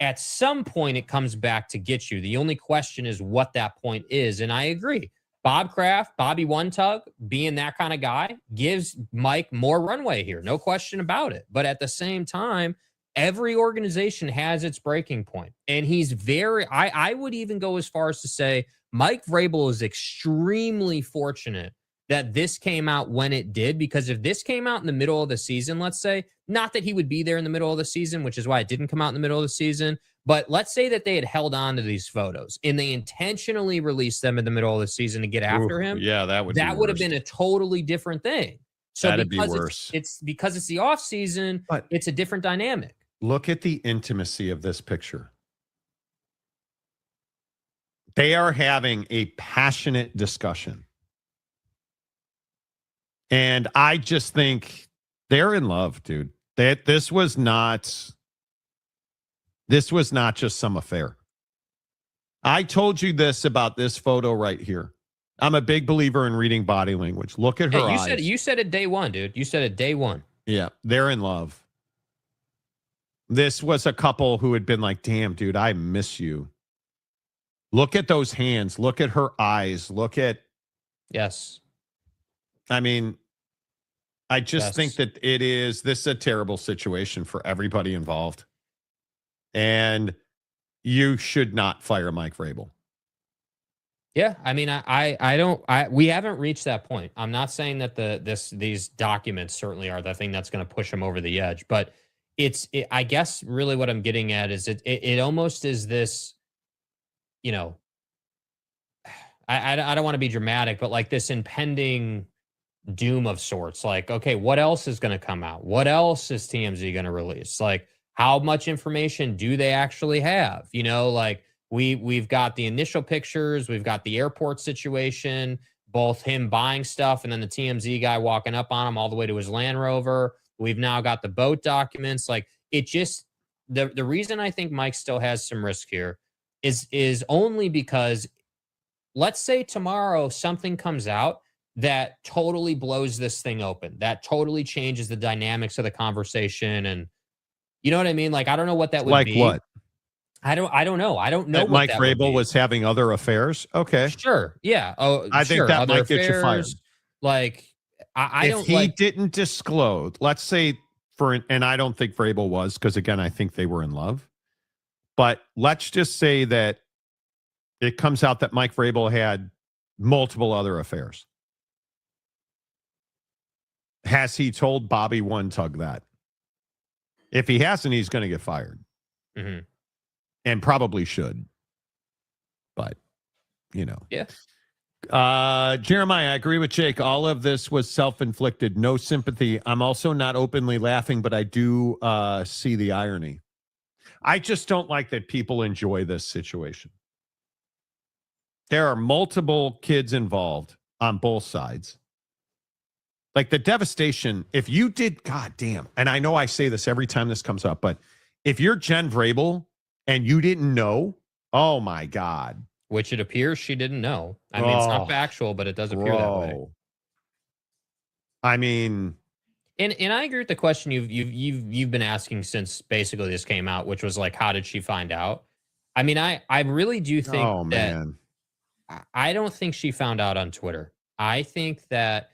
At some point, it comes back to get you. The only question is what that point is. And I agree. Bob Kraft, Bobby One Tug, being that kind of guy gives Mike more runway here. No question about it. But at the same time, every organization has its breaking point. And he's I would even go as far as to say Mike Vrabel is extremely fortunate that this came out when it did, because if this came out in the middle of the season, let's say, not that he would be there in the middle of the season, which is why it didn't come out in the middle of the season, but let's say that they had held on to these photos and they intentionally released them in the middle of the season to get after him. Yeah, that would have been a totally different thing. So That'd be because worse. it's because it's the off season, But it's a different dynamic. look at the intimacy of this picture. They are having a passionate discussion. And I just think they're in love, dude. This was not just some affair. I told you this about this photo right here. I'm a big believer in reading body language. Look at her eyes. You said it day one, dude. You said it day one. Yeah, they're in love. This was a couple who had been like, damn, dude, I miss you. Look at those hands. Look at her eyes. Look at. Yes. I mean, I just think that this is a terrible situation for everybody involved. And you should not fire Mike Vrabel. Yeah, I mean, we haven't reached that point. I'm not saying that these documents certainly are the thing that's going to push him over the edge, but I guess really what I'm getting at is it almost is this, you know, I don't want to be dramatic, but like this impending doom of sorts. Like, okay, what else is going to come out? What else is TMZ going to release? Like, how much information do they actually have? You know, like we've got the initial pictures, we've got the airport situation, both him buying stuff and then the TMZ guy walking up on him all the way to his Land Rover. We've now got the boat documents. Like, it just, the reason I think Mike still has some risk here is only because, let's say tomorrow something comes out that totally blows this thing open, that totally changes the dynamics of the conversation. And you know what I mean? Like, I don't know what that would be. Like what? I don't know. I don't know that what Mike that Vrabel was having other affairs. Okay. Sure. Yeah. Oh, I think that other might get you fired. Like, I don't. If he didn't disclose, let's say and I don't think Vrabel was, because again, I think they were in love. But let's just say that it comes out that Mike Vrabel had multiple other affairs. Has he told Bobby One Tug that? If he hasn't, he's going to get fired. Mm-hmm. And probably should. But, you know. Yeah. Jeremiah, I agree with Jake. All of this was self-inflicted. No sympathy. I'm also not openly laughing, but I do see the irony. I just don't like that people enjoy this situation. There are multiple kids involved on both sides. Like the devastation, if you did, goddamn, and I know I say this every time this comes up, but if you're Jen Vrabel and you didn't know, oh my God. Which it appears she didn't know. I mean, it's not factual, but it does appear that way. I mean, and I agree with the question you've been asking since basically this came out, which was like, how did she find out? I mean, I really do think that I don't think she found out on Twitter. I think that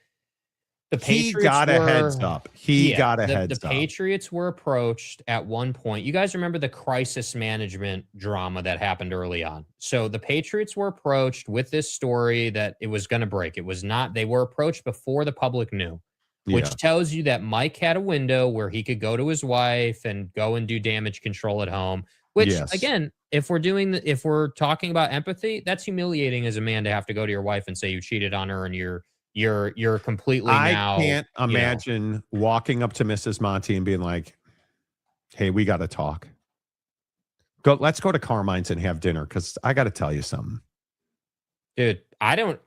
the Patriots got a heads up. The Patriots were approached at one point. You guys remember the crisis management drama that happened early on. So the Patriots were approached with this story that it was going to break. It was not. They were approached before the public knew, which tells you that Mike had a window where he could go to his wife and go and do damage control at home. Which again, if we're talking about empathy, that's humiliating as a man to have to go to your wife and say you cheated on her and you're completely now. I can't imagine walking up to Mrs. Monty and being like, hey, we got to talk. Let's go to Carmine's and have dinner because I got to tell you something. Dude, I don't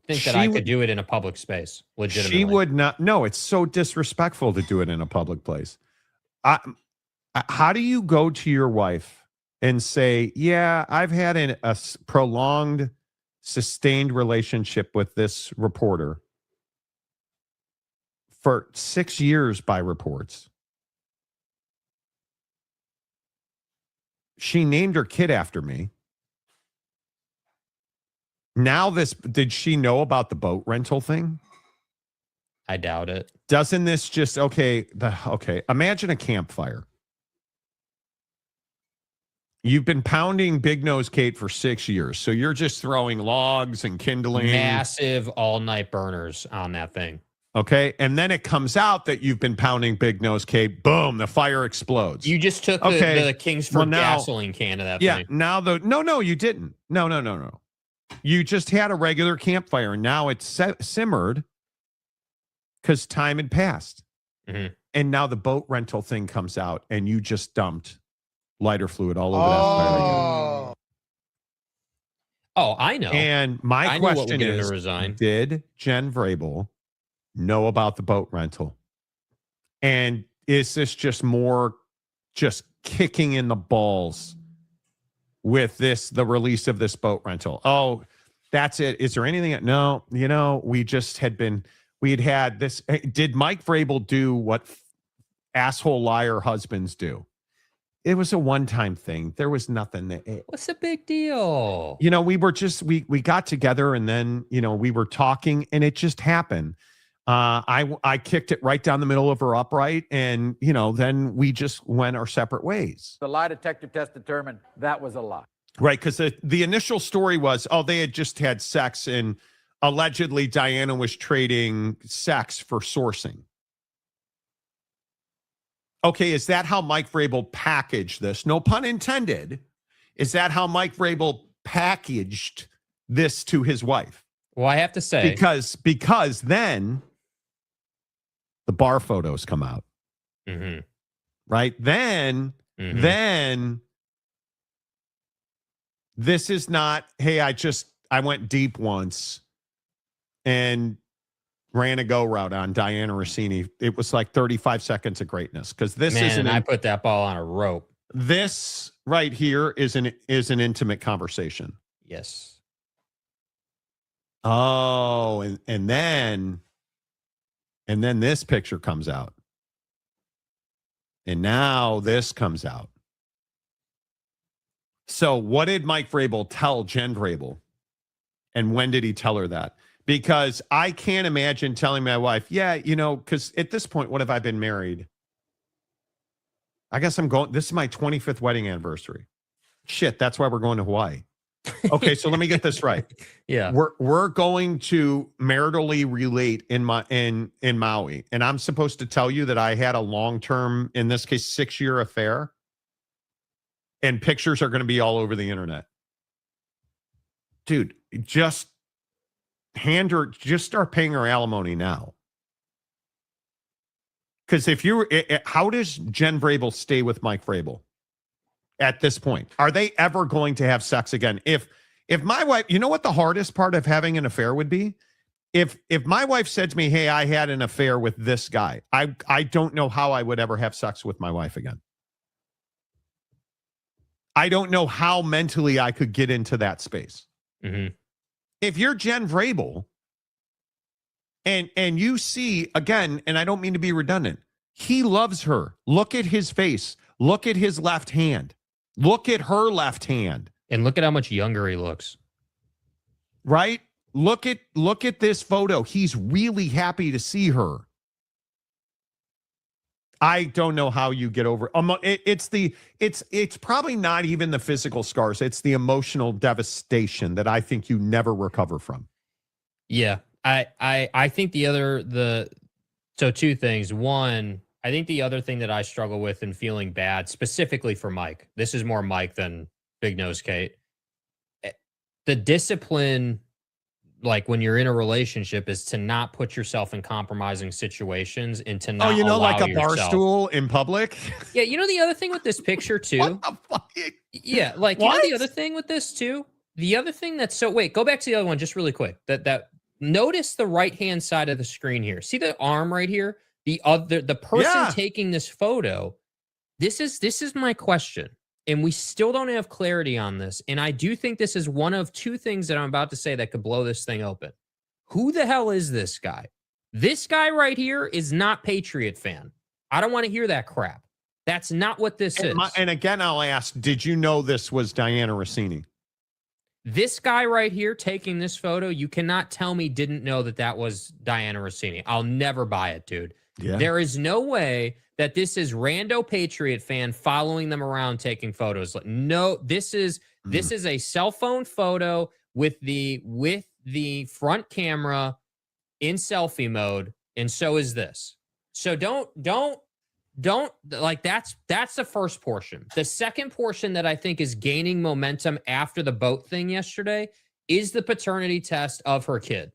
think that I could do it in a public space. Legitimately. She would not. No, it's so disrespectful to do it in a public place. How do you go to your wife and say, yeah, I've had a prolonged sustained relationship with this reporter for 6 years by reports. She named her kid after me. Now did she know about the boat rental thing? I doubt it. Doesn't this just, imagine a campfire. You've been pounding Big Nose Kate for 6 years, so you're just throwing logs and kindling. Massive all-night burners on that thing. Okay, and then it comes out that you've been pounding Big Nose Kate. Boom, the fire explodes. You just took the Kingsford gasoline can of that thing. Yeah, now no, you didn't. No. You just had a regular campfire, and now it's simmered because time had passed. Mm-hmm. And now the boat rental thing comes out, and you just dumped lighter fluid all over that fire. Oh, I know. And my question is, did Jen Vrabel know about the boat rental? And is this just more just kicking in the balls with the release of this boat rental? Oh, that's it. Is there anything? No, we just had this. Did Mike Vrabel do what asshole liar husbands do? It was a one-time thing. There was nothing. What's the big deal? We were just, we got together, and then, we were talking, and it just happened. I kicked it right down the middle of her upright, and, then we just went our separate ways. The lie detector test determined that was a lie. Right, because the initial story was, they had just had sex, and allegedly Diana was trading sex for sourcing. Okay, is that how Mike Vrabel packaged this? No pun intended. Is that how Mike Vrabel packaged this to his wife? Well, I have to say, because then the bar photos come out. Mm-hmm. Right? Then this is not, hey, I went deep once and ran a go route on Diana Rossini. It was like 35 seconds of greatness, because this isn't. I put that ball on a rope. This right here is an intimate conversation. Yes. Oh, and then this picture comes out, and now this comes out. So, what did Mike Vrabel tell Jen Vrabel, and when did he tell her that? Because I can't imagine telling my wife, because at this point, what have I been married? I guess this is my 25th wedding anniversary. Shit, that's why we're going to Hawaii. Okay, so let me get this right. Yeah. We're going to maritally relate in Maui. And I'm supposed to tell you that I had a long-term, in this case, 6-year affair. And pictures are going to be all over the internet. Dude, just start paying her alimony now. Because how does Jen Vrabel stay with Mike Vrabel at this point? Are they ever going to have sex again? If my wife, you know what the hardest part of having an affair would be? If my wife said to me, hey, I had an affair with this guy, I don't know how I would ever have sex with my wife again. I don't know how mentally I could get into that space. Mm-hmm. If you're Jen Vrabel, and you see, again, and I don't mean to be redundant, he loves her. Look at his face. Look at his left hand. Look at her left hand. And look at how much younger he looks. Right? Look at this photo. He's really happy to see her. I don't know how you get over it's probably not even the physical scars. It's the emotional devastation that I think you never recover from. Yeah. I think so two things. One, I think the other thing that I struggle with and feeling bad, specifically for Mike, this is more Mike than Big Nose Kate. The discipline, like when you're in a relationship, is to not put yourself in compromising situations and to not like a yourself. bar stool in public. Yeah, the other thing with this picture too. What the fuck? Yeah, like the other thing with this too. The other thing that's go back to the other one just really quick. That notice the right hand side of the screen here. See the arm right here. The person taking this photo. This is my question. And we still don't have clarity on this. And I do think this is one of two things that I'm about to say that could blow this thing open. Who the hell is this guy? This guy right here is not Patriot fan. I don't want to hear that crap. That's not what this is. And again, I'll ask, did you know this was Diana Rossini? This guy right here taking this photo, you cannot tell me didn't know that was Diana Rossini. I'll never buy it, dude. Yeah. There is no way that this is rando Patriot fan following them around taking photos. No, this is a cell phone photo with the front camera in selfie mode, and so is this. So don't like that's the first portion. The second portion that I think is gaining momentum after the boat thing yesterday is the paternity test of her kid.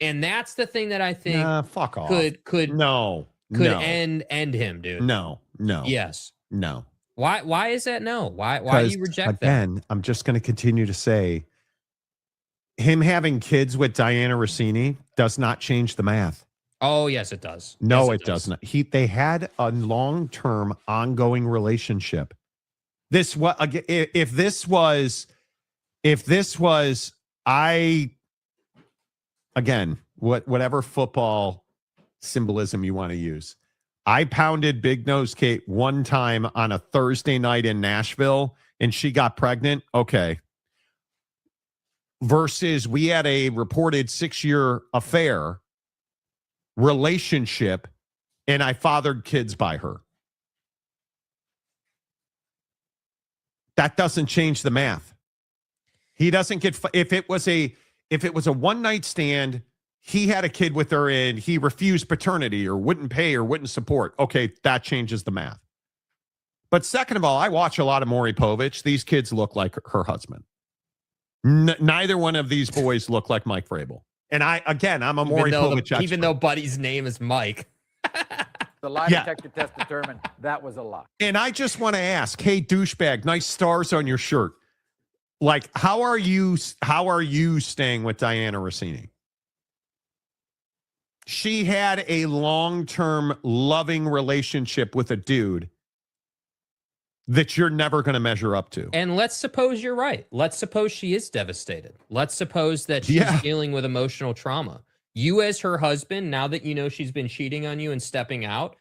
And that's the thing that I think fuck off. could end him, dude. No. Yes. No. Why is that no? Why do you reject that? Again, I'm just going to continue to say him having kids with Diana Rossini does not change the math. Oh, yes, it does. No, Yes, it does not. They had a long-term ongoing relationship. If this was whatever football symbolism you want to use. I pounded Big Nose Kate one time on a Thursday night in Nashville and she got pregnant. Okay. Versus we had a reported 6-year affair relationship and I fathered kids by her. That doesn't change the math. He doesn't get, if it was a one night stand, he had a kid with her and he refused paternity or wouldn't pay or wouldn't support. Okay, that changes the math. But second of all, I watch a lot of Maury Povich. These kids look like her husband. Neither one of these boys look like Mike Vrabel. And I'm a Maury Povich expert. Even though Buddy's name is Mike. The lie detector test determined that was a lie. And I just want to ask, hey, douchebag, nice stars on your shirt. Like, how are you staying with Diana Rossini? She had a long-term loving relationship with a dude that you're never going to measure up to. And let's suppose you're right. Let's suppose she is devastated. Let's suppose that she's dealing with emotional trauma. You as her husband, now that you know she's been cheating on you and stepping out,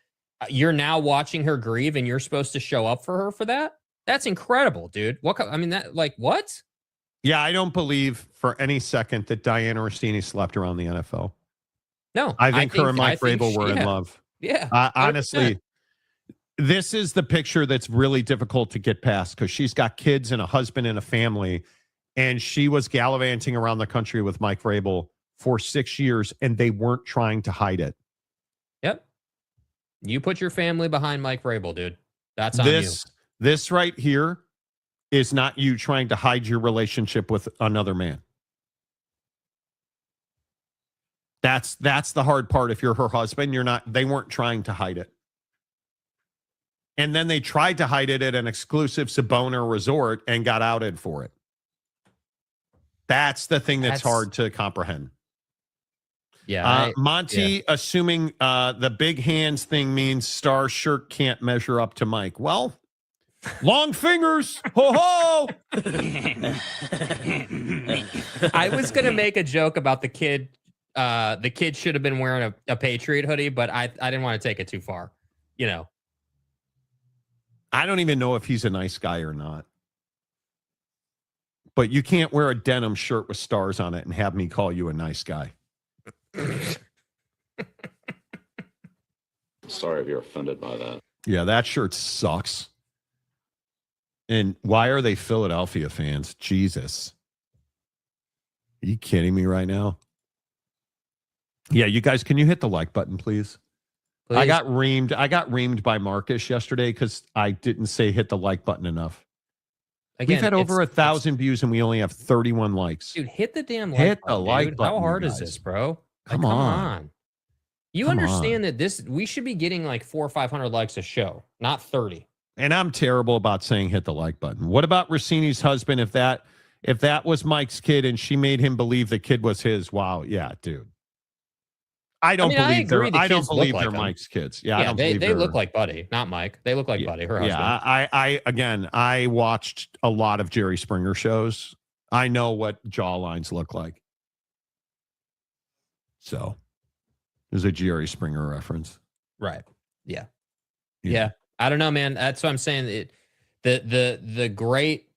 you're now watching her grieve and you're supposed to show up for her for that? That's incredible, dude. What? Yeah, I don't believe for any second that Diana Rossini slept around the NFL. No. I think her and Mike Vrabel were in love. Yeah. Honestly, this is the picture that's really difficult to get past because she's got kids and a husband and a family, and she was gallivanting around the country with Mike Vrabel for 6 years, and they weren't trying to hide it. Yep. You put your family behind Mike Vrabel, dude. That's on you. This right here is not you trying to hide your relationship with another man. That's the hard part. If you're her husband, they weren't trying to hide it. And then they tried to hide it at an exclusive Sabona resort and got outed for it. That's the thing that's hard to comprehend. Yeah. Monty, assuming the big hands thing means Star shirt can't measure up to Mike. Well, long fingers. Ho ho. I was going to make a joke about the kid. The kid should have been wearing a Patriot hoodie, but I didn't want to take it too far. You know. I don't even know if he's a nice guy or not. But you can't wear a denim shirt with stars on it and have me call you a nice guy. Sorry if you're offended by that. Yeah, that shirt sucks. And why are they Philadelphia fans? Jesus. Are you kidding me right now? Yeah, you guys, can you hit the like button, please? I got reamed by Marcus yesterday because I didn't say hit the like button enough. Again, we've had over 1,000 views and we only have 31 likes. Dude, hit the damn like button. How hard is this, bro? Come on. You understand that we should be getting like 400 or 500 likes a show, not 30. And I'm terrible about saying hit the like button. What about Rossini's husband? If that was Mike's kid and she made him believe the kid was his, wow, yeah, dude. I don't believe they're Mike's kids. Yeah, they look like Buddy, not Mike. They look like Buddy, her husband. Yeah, I watched a lot of Jerry Springer shows. I know what jawlines look like. So, there's a Jerry Springer reference. Right. Yeah. I don't know, man. That's what I'm saying. The great,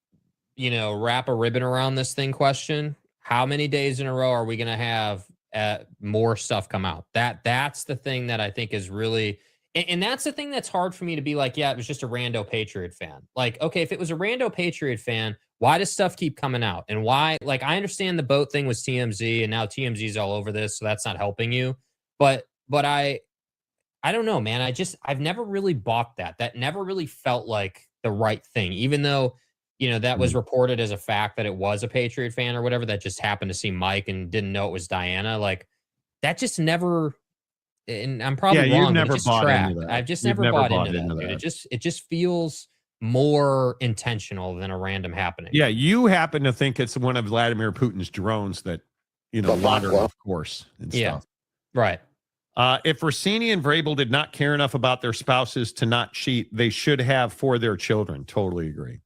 wrap a ribbon around this thing question. How many days in a row are we going to have more stuff come out. That's the thing that I think is really, and that's the thing that's hard for me to be like, yeah, it was just a rando Patriot fan. Like, okay, if it was a rando Patriot fan, why does stuff keep coming out? And why, like, I understand the boat thing was TMZ and now TMZ's all over this, so that's not helping you. But I don't know, man. I've never really bought that. That never really felt like the right thing, even though, that was reported as a fact that it was a Patriot fan or whatever that just happened to see Mike and didn't know it was Diana. Like, that just never, and I'm probably wrong. You've never but it just bought tracked. into that. I've just You've never bought into into that, dude. that. It just feels more intentional than a random happening. Yeah, you happen to think it's one of Vladimir Putin's drones that, wander off course and stuff. Right. If Rousini and Vrabel did not care enough about their spouses to not cheat, they should have for their children. Totally agree.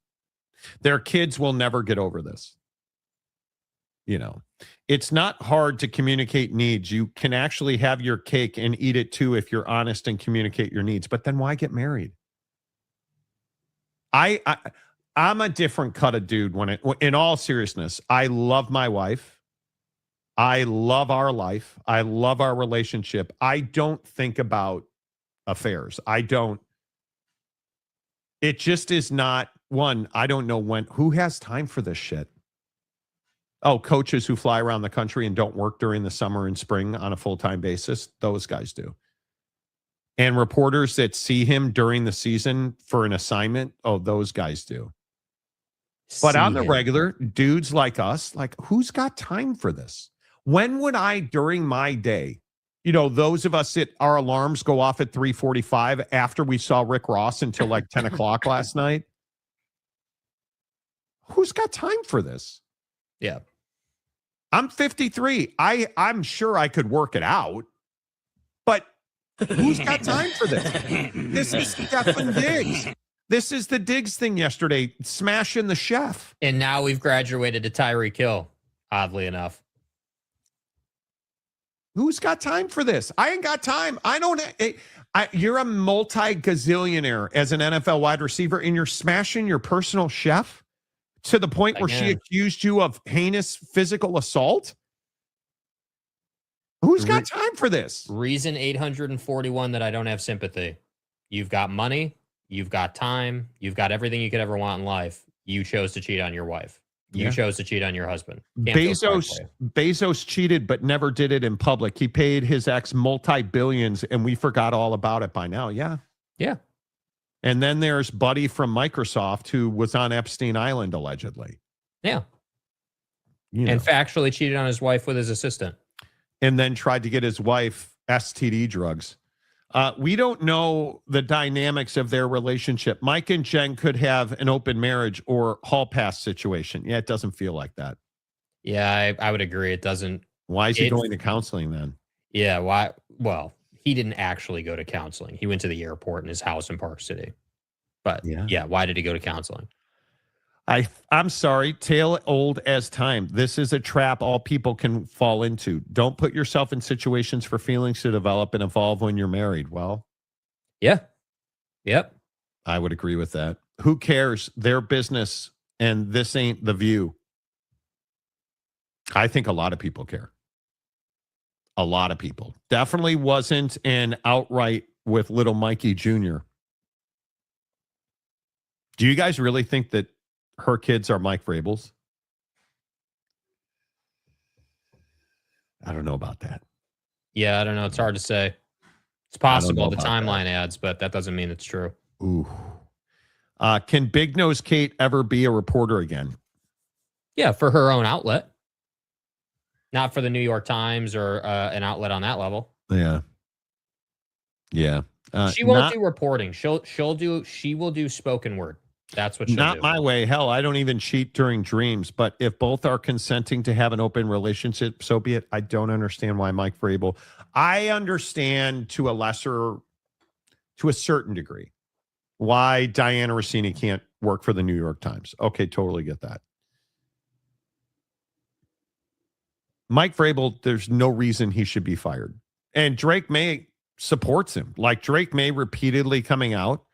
Their kids will never get over this. It's not hard to communicate needs. You can actually have your cake and eat it too if you're honest and communicate your needs. But then why get married? I'm a different cut of dude in all seriousness. I love my wife. I love our life. I love our relationship. I don't think about affairs. I don't. It just is not one. I don't know who has time for this shit. Oh, coaches who fly around the country and don't work during the summer and spring on a full-time basis. Those guys do. And reporters that see him during the season for an assignment. Oh, those guys do. But on the regular, dudes like us, like, who's got time for this? When would I, during my day, those of us that our alarms go off at 3:45 after we saw Rick Ross until like 10 o'clock last night? Who's got time for this? Yeah. I'm 53. I'm sure I could work it out, but who's got time for this? This is Stefan Diggs. This is the Diggs thing yesterday, smashing the chef. And now we've graduated to Tyreek Hill, oddly enough. Who's got time for this? I ain't got time. You're a multi-gazillionaire as an NFL wide receiver, and you're smashing your personal chef to the point where she accused you of heinous physical assault? Who's got time for this? Reason 841 that I don't have sympathy. You've got money. You've got time. You've got everything you could ever want in life. You chose to cheat on your wife. You chose to cheat on your husband. Bezos cheated, but never did it in public. He paid his ex multi-billions, and we forgot all about it by now. Yeah. Yeah. And then there's Buddy from Microsoft who was on Epstein Island, allegedly. Yeah. And factually cheated on his wife with his assistant. And then tried to get his wife STD drugs. We don't know the dynamics of their relationship. Mike and Jen could have an open marriage or hall pass situation. Yeah, it doesn't feel like that. Yeah, I would agree. It doesn't. Why is he going to counseling then? Yeah, why? Well, he didn't actually go to counseling. He went to the airport in his house in Park City. But yeah, why did he go to counseling? I'm sorry, tale old as time. This is a trap all people can fall into. Don't put yourself in situations for feelings to develop and evolve when you're married. Well, yeah. Yep. I would agree with that. Who cares? Their business, and this ain't the view. I think a lot of people care. A lot of people. Definitely wasn't an outright with little Mikey Jr. Do you guys really think that her kids are Mike Vrabel's? I don't know about that. Yeah, I don't know. It's hard to say. It's possible the timeline adds, but that doesn't mean it's true. Ooh. Can Big Nose Kate ever be a reporter again? Yeah, for her own outlet. Not for the New York Times or an outlet on that level. Yeah. Yeah. She won't do reporting. She will do spoken word. That's what she'll do. Not my way. Hell, I don't even cheat during dreams. But if both are consenting to have an open relationship, so be it. I don't understand why Mike Vrabel. I understand to a certain degree, why Diana Rousini can't work for the New York Times. Okay, totally get that. Mike Vrabel, there's no reason he should be fired. And Drake May supports him. Like, Drake May repeatedly coming out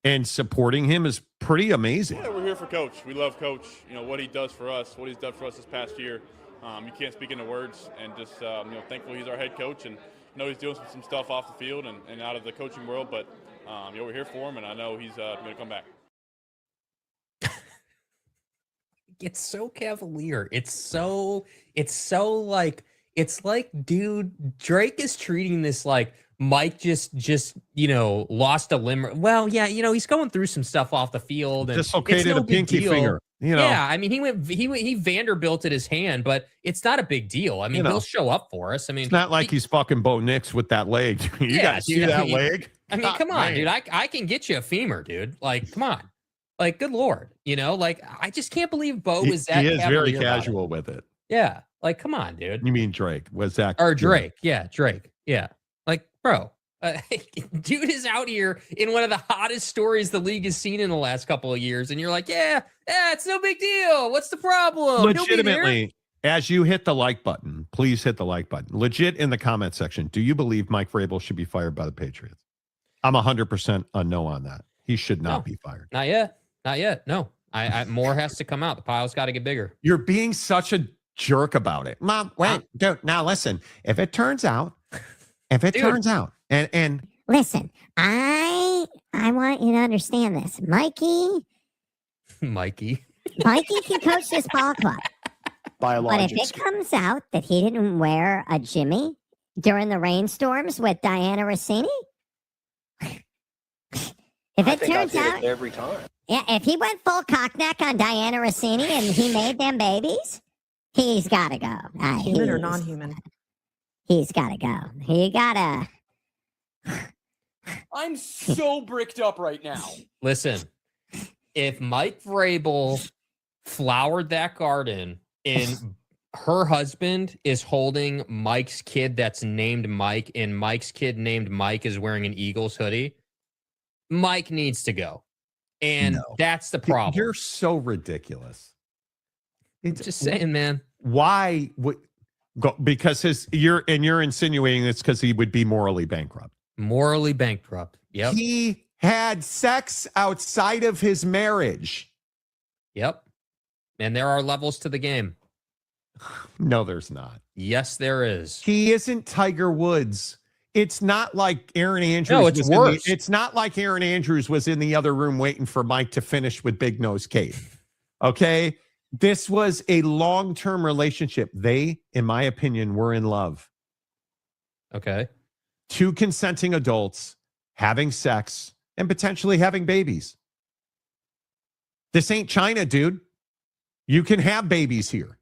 and supporting him is pretty amazing. Yeah, we're here for Coach. We love Coach. What he does for us, what he's done for us this past year. You can't speak into words, and just thankful he's our head coach, and know he's doing some stuff off the field and out of the coaching world. But we're here for him, and I know he's going to come back. It's so cavalier. It's like, dude, Drake is treating this like Mike just lost a limb. Well, yeah, he's going through some stuff off the field and dislocated a pinky finger. Yeah, I mean, he Vanderbilted his hand, but it's not a big deal. I mean, he'll show up for us. I mean, it's not like he's fucking Bo Nix with that leg. You guys see that leg? I mean, come on, dude. I can get you a femur, dude. Like, come on. Like, good Lord. Like, I just can't believe Bo is that. He is very casual with it. Yeah. Like, come on, dude. You mean Drake? Was that? Or Drake. Yeah, Drake. Yeah. Like, bro, dude is out here in one of the hottest stories the league has seen in the last couple of years. And you're like, yeah, it's no big deal. What's the problem? Legitimately, as you hit the like button, please hit the like button. Legit in the comment section. Do you believe Mike Vrabel should be fired by the Patriots? I'm 100% a no on that. He should not be fired. Not yet. Not yet. No. More has to come out. The pile's got to get bigger. You're being such a jerk about it. Mom, wait, dude, now listen. If it turns out, and listen, I want you to understand this. Mikey can coach this ball club. But if it comes out that he didn't wear a Jimmy during the rainstorms with Diana Rossini, if it turns out every time. Yeah, if he went full cockneck on Diana Rossini and he made them babies, he's got to go. Human or non-human? He's got to go. He got to. I'm so bricked up right now. Listen, if Mike Vrabel flowered that garden and her husband is holding Mike's kid that's named Mike and Mike's kid named Mike is wearing an Eagles hoodie, Mike needs to go. And that's the problem. You're so ridiculous. It's just saying, man. Why would go? Because you're insinuating it's because he would be morally bankrupt. Morally bankrupt. Yep. He had sex outside of his marriage. Yep. And there are levels to the game. No, there's not. Yes, there is. He isn't Tiger Woods. It's not like Aaron Andrews. No, it's worse. It's not like Aaron Andrews was in the other room waiting for Mike to finish with Big Nose Kate. Okay? This was a long-term relationship. They, in my opinion, were in love. Okay. Two consenting adults having sex and potentially having babies. This ain't China, dude. You can have babies here.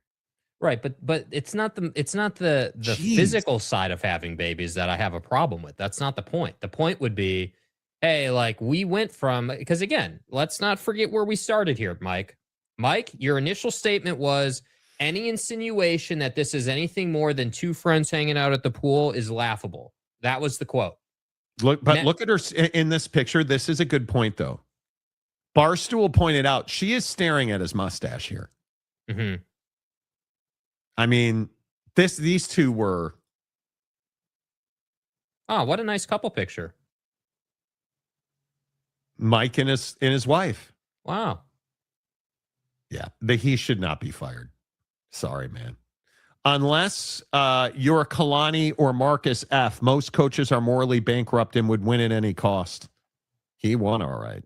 Right, but it's not the physical side of having babies that I have a problem with. That's not the point. The point would be, hey, like we went from, because again, let's not forget where we started here, Mike. Mike, your initial statement was any insinuation that this is anything more than two friends hanging out at the pool is laughable. That was the quote. Look at her in this picture. This is a good point, though. Barstool pointed out she is staring at his mustache here. Mm-hmm. I mean, these two were. Oh, what a nice couple picture. Mike and his wife. Wow. Yeah, he should not be fired. Sorry, man. Unless you're Kalani or Marcus F. Most coaches are morally bankrupt and would win at any cost. He won, all right.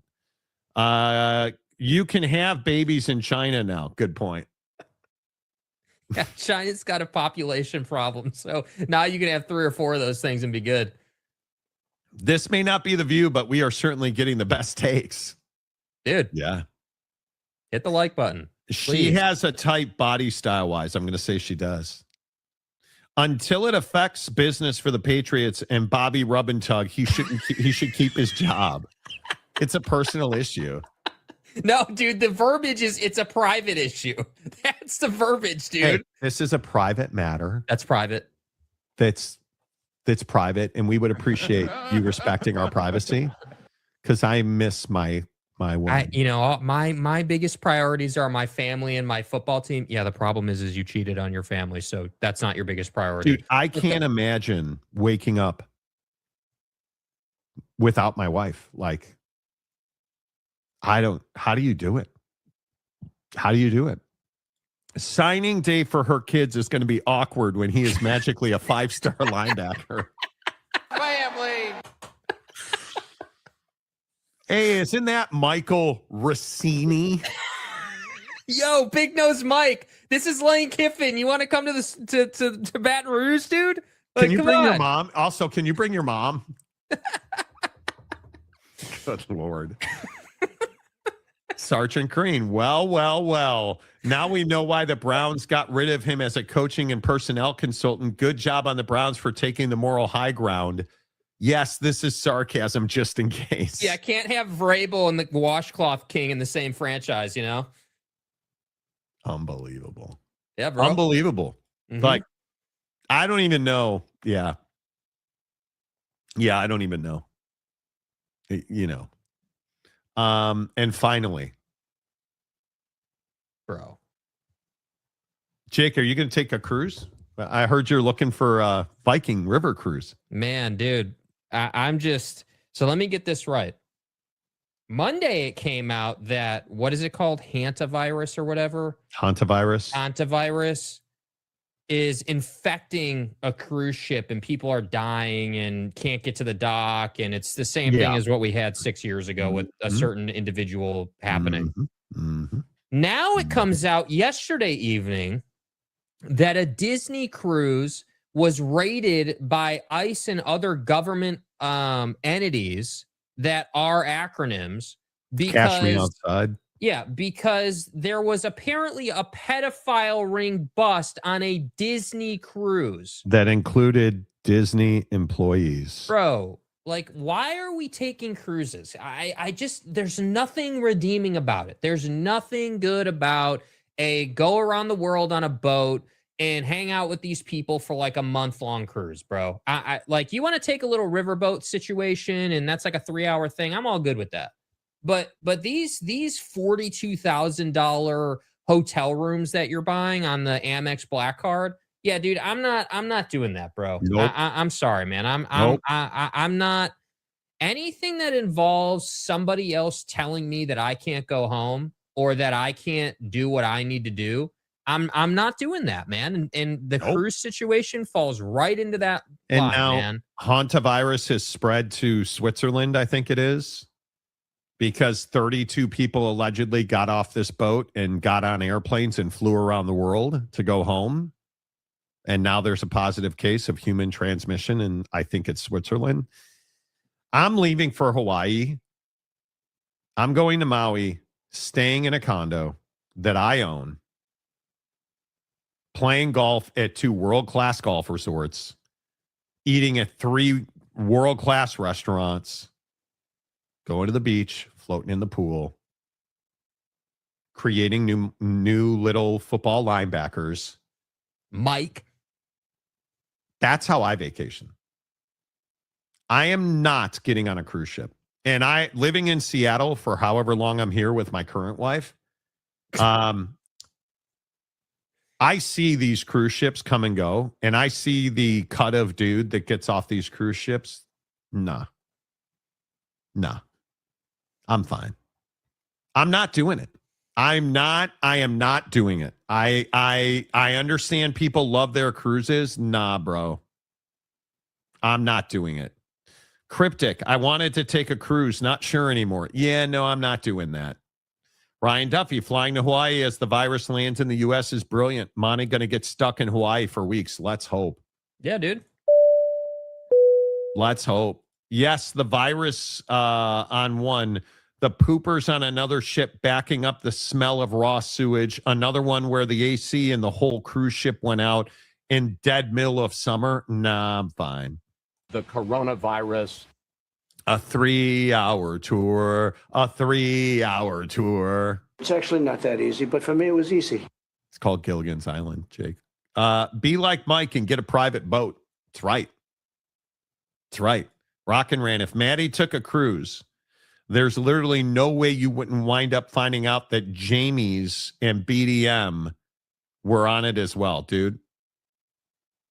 You can have babies in China now. Good point. Yeah, China's got a population problem. So now you can have 3 or 4 of those things and be good. This may not be the view, but we are certainly getting the best takes. Dude. Yeah. Hit the like button. Please. She has a type body style-wise. I'm going to say she does. Until it affects business for the Patriots and Bobby Rub-and-Tug, he should keep his job. It's a personal issue. No, dude, the verbiage is it's a private issue. That's the verbiage, dude. Hey, this is a private matter. That's private. That's private, and we would appreciate you respecting our privacy because I miss my woman. My biggest priorities are my family and my football team. Yeah, the problem is you cheated on your family, so that's not your biggest priority. Dude, I can't imagine waking up without my wife. Like, how do you do it? How do you do it? Signing day for her kids is going to be awkward when he is magically a 5-star linebacker. Family. Hey, isn't that Michael Rossini? Yo, Big Nose Mike. This is Lane Kiffin. You want to come to this to Baton Rouge, dude? Like, Can you come bring on. your mom? Also, can you bring your mom? Good Lord. Sergeant Green. Well. Now we know why the Browns got rid of him as a coaching and personnel consultant. Good job on the Browns for taking the moral high ground. Yes, this is sarcasm just in case. Yeah, I can't have Vrabel and the Washcloth King in the same franchise, you know? Unbelievable. Yeah, bro. Unbelievable. Mhm. Like, I don't even know. Yeah. Yeah, I don't even know. You know. And finally, bro. Jake, are you going to take a cruise? I heard you're looking for a Viking River cruise. Man, dude, I'm just, so let me get this right. Monday it came out that, what is it called? Hantavirus or whatever? Hantavirus is infecting a cruise ship and people are dying and can't get to the dock. And it's the same thing as what we had 6 years ago with a certain individual happening. Now it comes out yesterday evening that a Disney cruise was raided by ICE and other government entities that are acronyms Cash me outside. Yeah, because there was apparently a pedophile ring bust on a Disney cruise. That included Disney employees. Bro, like, why are we taking cruises? I just, there's nothing redeeming about it. There's nothing good about a go around the world on a boat and hang out with these people for like a month-long cruise, bro. I like, you want to take a little riverboat situation and that's like a 3-hour thing. I'm all good with that. But these $42,000 hotel rooms that you're buying on the Amex Black Card, yeah, dude, I'm not doing that, bro. Nope. I'm sorry, man. I'm not. Anything that involves somebody else telling me that I can't go home or that I can't do what I need to do, I'm not doing that, man. And the cruise situation falls right into that And line, now man. Hantavirus has spread to Switzerland, I think it is. Because 32 people allegedly got off this boat and got on airplanes and flew around the world to go home. And now there's a positive case of human transmission, and I think it's Switzerland. I'm leaving for Hawaii. I'm going to Maui, staying in a condo that I own, playing golf at 2 world-class golf resorts, eating at 3 world-class restaurants, going to the beach, floating in the pool, creating new little football linebackers. Mike. That's how I vacation. I am not getting on a cruise ship. And I, living in Seattle for however long I'm here with my current wife, I see these cruise ships come and go, and I see the cut of dude that gets off these cruise ships. Nah. I'm fine. I'm not doing it. I am not doing it. I understand people love their cruises. Nah, bro. I'm not doing it. Cryptic. I wanted to take a cruise. Not sure anymore. Yeah, no, I'm not doing that. Ryan Duffy, flying to Hawaii as the virus lands in the U.S. is brilliant. Monty going to get stuck in Hawaii for weeks. Let's hope. Yeah, dude. Let's hope. Yes, the virus on one, the poopers on another ship backing up the smell of raw sewage. Another one where the AC and the whole cruise ship went out in dead middle of summer. Nah, I'm fine. The coronavirus. A 3-hour tour. A 3-hour tour. It's actually not that easy, but for me, it was easy. It's called Gilligan's Island, Jake. Be like Mike and get a private boat. It's right. It's right. Rock and Ran. If Maddie took a cruise, there's literally no way you wouldn't wind up finding out that Jamie's and BDM were on it as well, dude.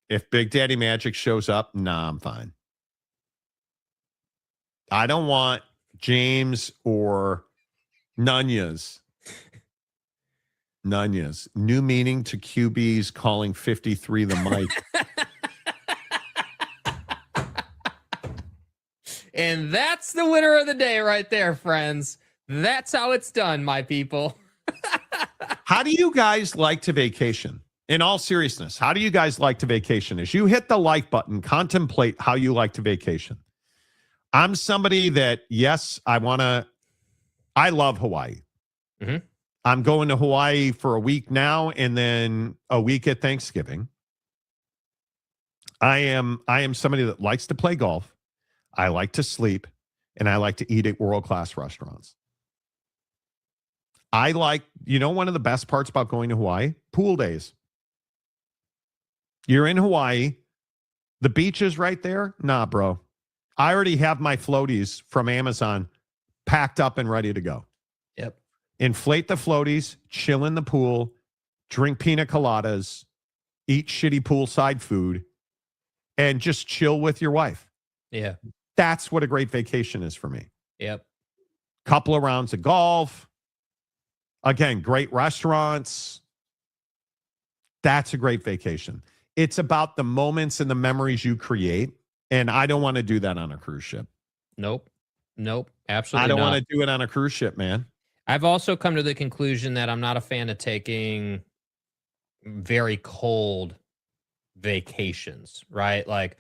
If Big Daddy Magic shows up, nah, I'm fine. I don't want James or Nunez Nunez. New meaning to QBs calling 53 the mic. And that's the winner of the day right there, friends. That's how it's done, my people. How do you guys like to vacation? In all seriousness, how do you guys like to vacation? As you hit the like button, contemplate how you like to vacation. I'm somebody that, yes, I love Hawaii. Mm-hmm. I'm going to Hawaii for a week now and then a week at Thanksgiving. I am somebody that likes to play golf. I like to sleep, and I like to eat at world-class restaurants. I like, one of the best parts about going to Hawaii? Pool days. You're in Hawaii. The beach is right there. Nah, bro. I already have my floaties from Amazon packed up and ready to go. Yep. Inflate the floaties, chill in the pool, drink pina coladas, eat shitty poolside food, and just chill with your wife. Yeah. That's what a great vacation is for me. Yep. Couple of rounds of golf. Again, great restaurants. That's a great vacation. It's about the moments and the memories you create. And I don't want to do that on a cruise ship. Nope. Absolutely I don't not. want to do it on a cruise ship, man. I've also come to the conclusion that I'm not a fan of taking very cold vacations, right? Like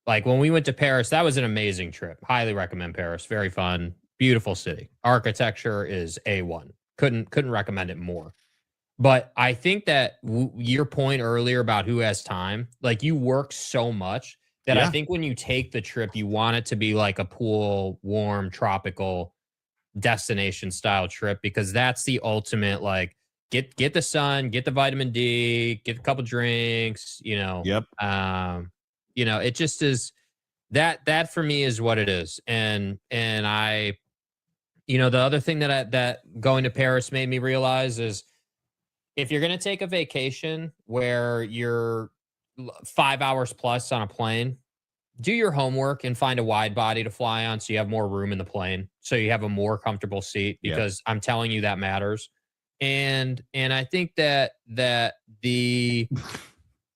when we went to Paris, that was an amazing trip. Highly recommend Paris. Very fun. Beautiful city. Architecture is A1. Couldn't recommend it more. But I think that your point earlier about who has time, like you work so much that I think when you take the trip, you want it to be like a pool, warm, tropical destination style trip, because that's the ultimate, like get the sun, get the vitamin D, get a couple drinks, Yep. It just is that for me is what it is. And I, the other thing that going to Paris made me realize is if you're going to take a vacation where you're 5 hours plus on a plane, do your homework and find a wide body to fly on so you have more room in the plane, so you have a more comfortable seat, because I'm telling you that matters. And I think that the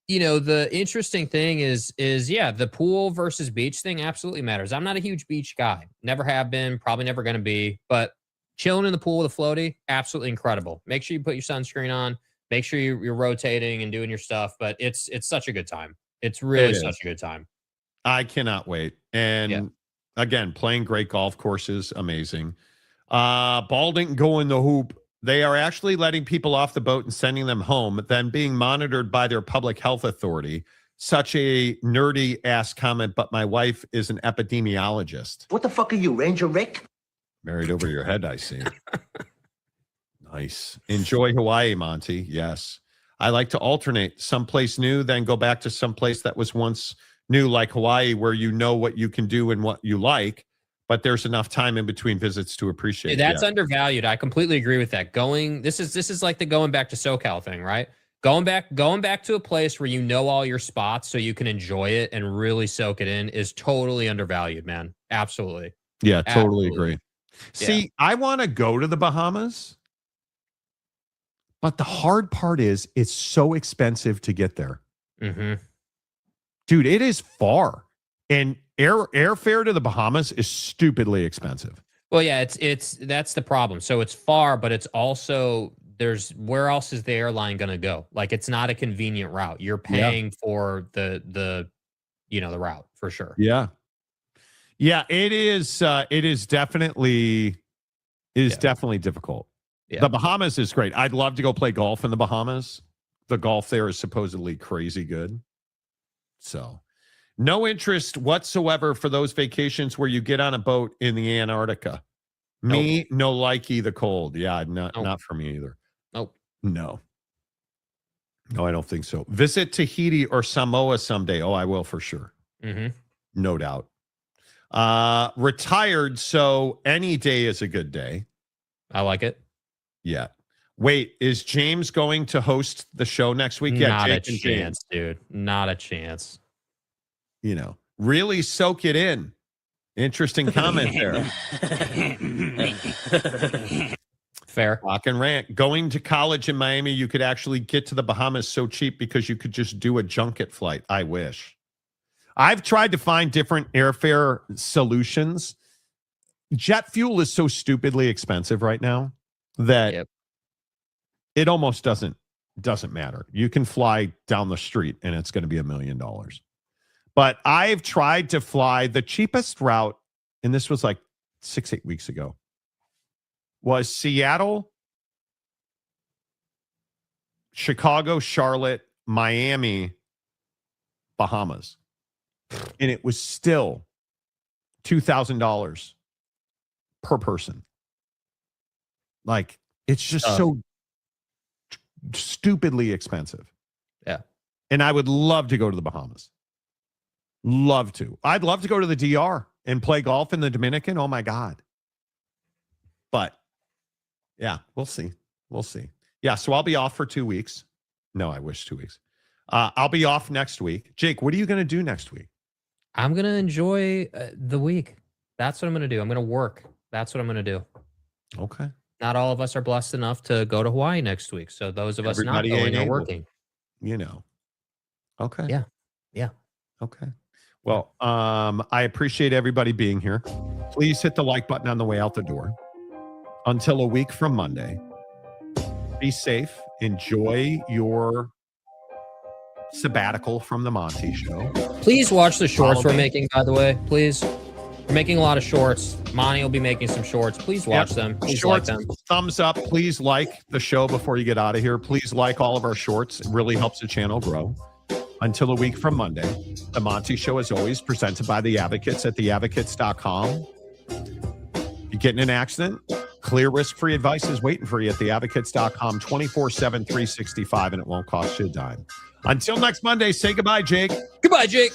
the interesting thing is the pool versus beach thing absolutely matters. I'm not a huge beach guy. Never have been, probably never going to be, but chilling in the pool with a floaty, absolutely incredible. Make sure you put your sunscreen on, make sure you're rotating and doing your stuff, but it's such a good time. It's really such a good time. I cannot wait. And again, playing great golf courses, amazing. Ball didn't go in the hoop. They are actually letting people off the boat and sending them home, then being monitored by their public health authority. Such a nerdy ass comment, but my wife is an epidemiologist. What the fuck are you, Ranger Rick? Married over your head, I see. Nice. Enjoy Hawaii, Monty. Yes. I like to alternate someplace new, then go back to someplace that was once new, like Hawaii, where you know what you can do and what you like, but there's enough time in between visits to appreciate it. That's undervalued. I completely agree with that. This is like the going back to SoCal thing, right? Going back to a place where you know all your spots so you can enjoy it and really soak it in is totally undervalued, man. Absolutely. Yeah, totally agree. Yeah. See, I want to go to the Bahamas, but the hard part is it's so expensive to get there. Mm-hmm. Dude, it is far. And airfare to the Bahamas is stupidly expensive. Well, yeah, that's the problem. So it's far, but it's also where else is the airline going to go? Like, it's not a convenient route. You're paying for the route for sure. Yeah. Yeah, it is definitely difficult. Yeah. The Bahamas is great. I'd love to go play golf in the Bahamas. The golf there is supposedly crazy good. So, no interest whatsoever for those vacations where you get on a boat in the Antarctica. Me, no likey the cold. Yeah, not for me either. Nope. No, I don't think so. Visit Tahiti or Samoa someday. Oh, I will for sure. Mm-hmm. No doubt. Retired, so any day is a good day. I like it. Yeah. Wait, is James going to host the show next week? Yeah, not Jake a chance, dude. Not a chance. Really soak it in. Interesting comment there. Fair. Rock and rant. Going to college in Miami, you could actually get to the Bahamas so cheap because you could just do a junket flight. I wish. I've tried to find different airfare solutions. Jet fuel is so stupidly expensive right now that it almost doesn't matter. You can fly down the street and it's going to be $1 million. But I've tried to fly the cheapest route, and this was like 6-8 weeks ago, was Seattle, Chicago, Charlotte, Miami, Bahamas. And it was still $2,000 per person. Like, it's just so stupidly expensive. Yeah. And I would love to go to the Bahamas. Love to. I'd love to go to the DR and play golf in the Dominican. Oh, my God. But, yeah, we'll see. We'll see. Yeah, so I'll be off for 2 weeks. No, I wish 2 weeks. I'll be off next week. Jake, what are you going to do next week? I'm going to enjoy the week. That's what I'm going to do. I'm going to work. That's what I'm going to do. Okay. Not all of us are blessed enough to go to Hawaii next week. So those of us not going are working. You know. Okay. Yeah. Yeah. Okay. Well, I appreciate everybody being here. Please hit the like button on the way out the door. Until a week from Monday, be safe. Enjoy your sabbatical from the Monty Show. Please watch the shorts we're making, by the way. Please. We're making a lot of shorts. Monty will be making some shorts. Please watch them. Please shorts, like them. Thumbs up. Please like the show before you get out of here. Please like all of our shorts. It really helps the channel grow. Until a week from Monday, the Monty Show is always presented by the Advocates at theadvocates.com. You get in an accident, clear risk-free advice is waiting for you at theadvocates.com 24/7, 365, and it won't cost you a dime. Until next Monday, say goodbye, Jake. Goodbye, Jake.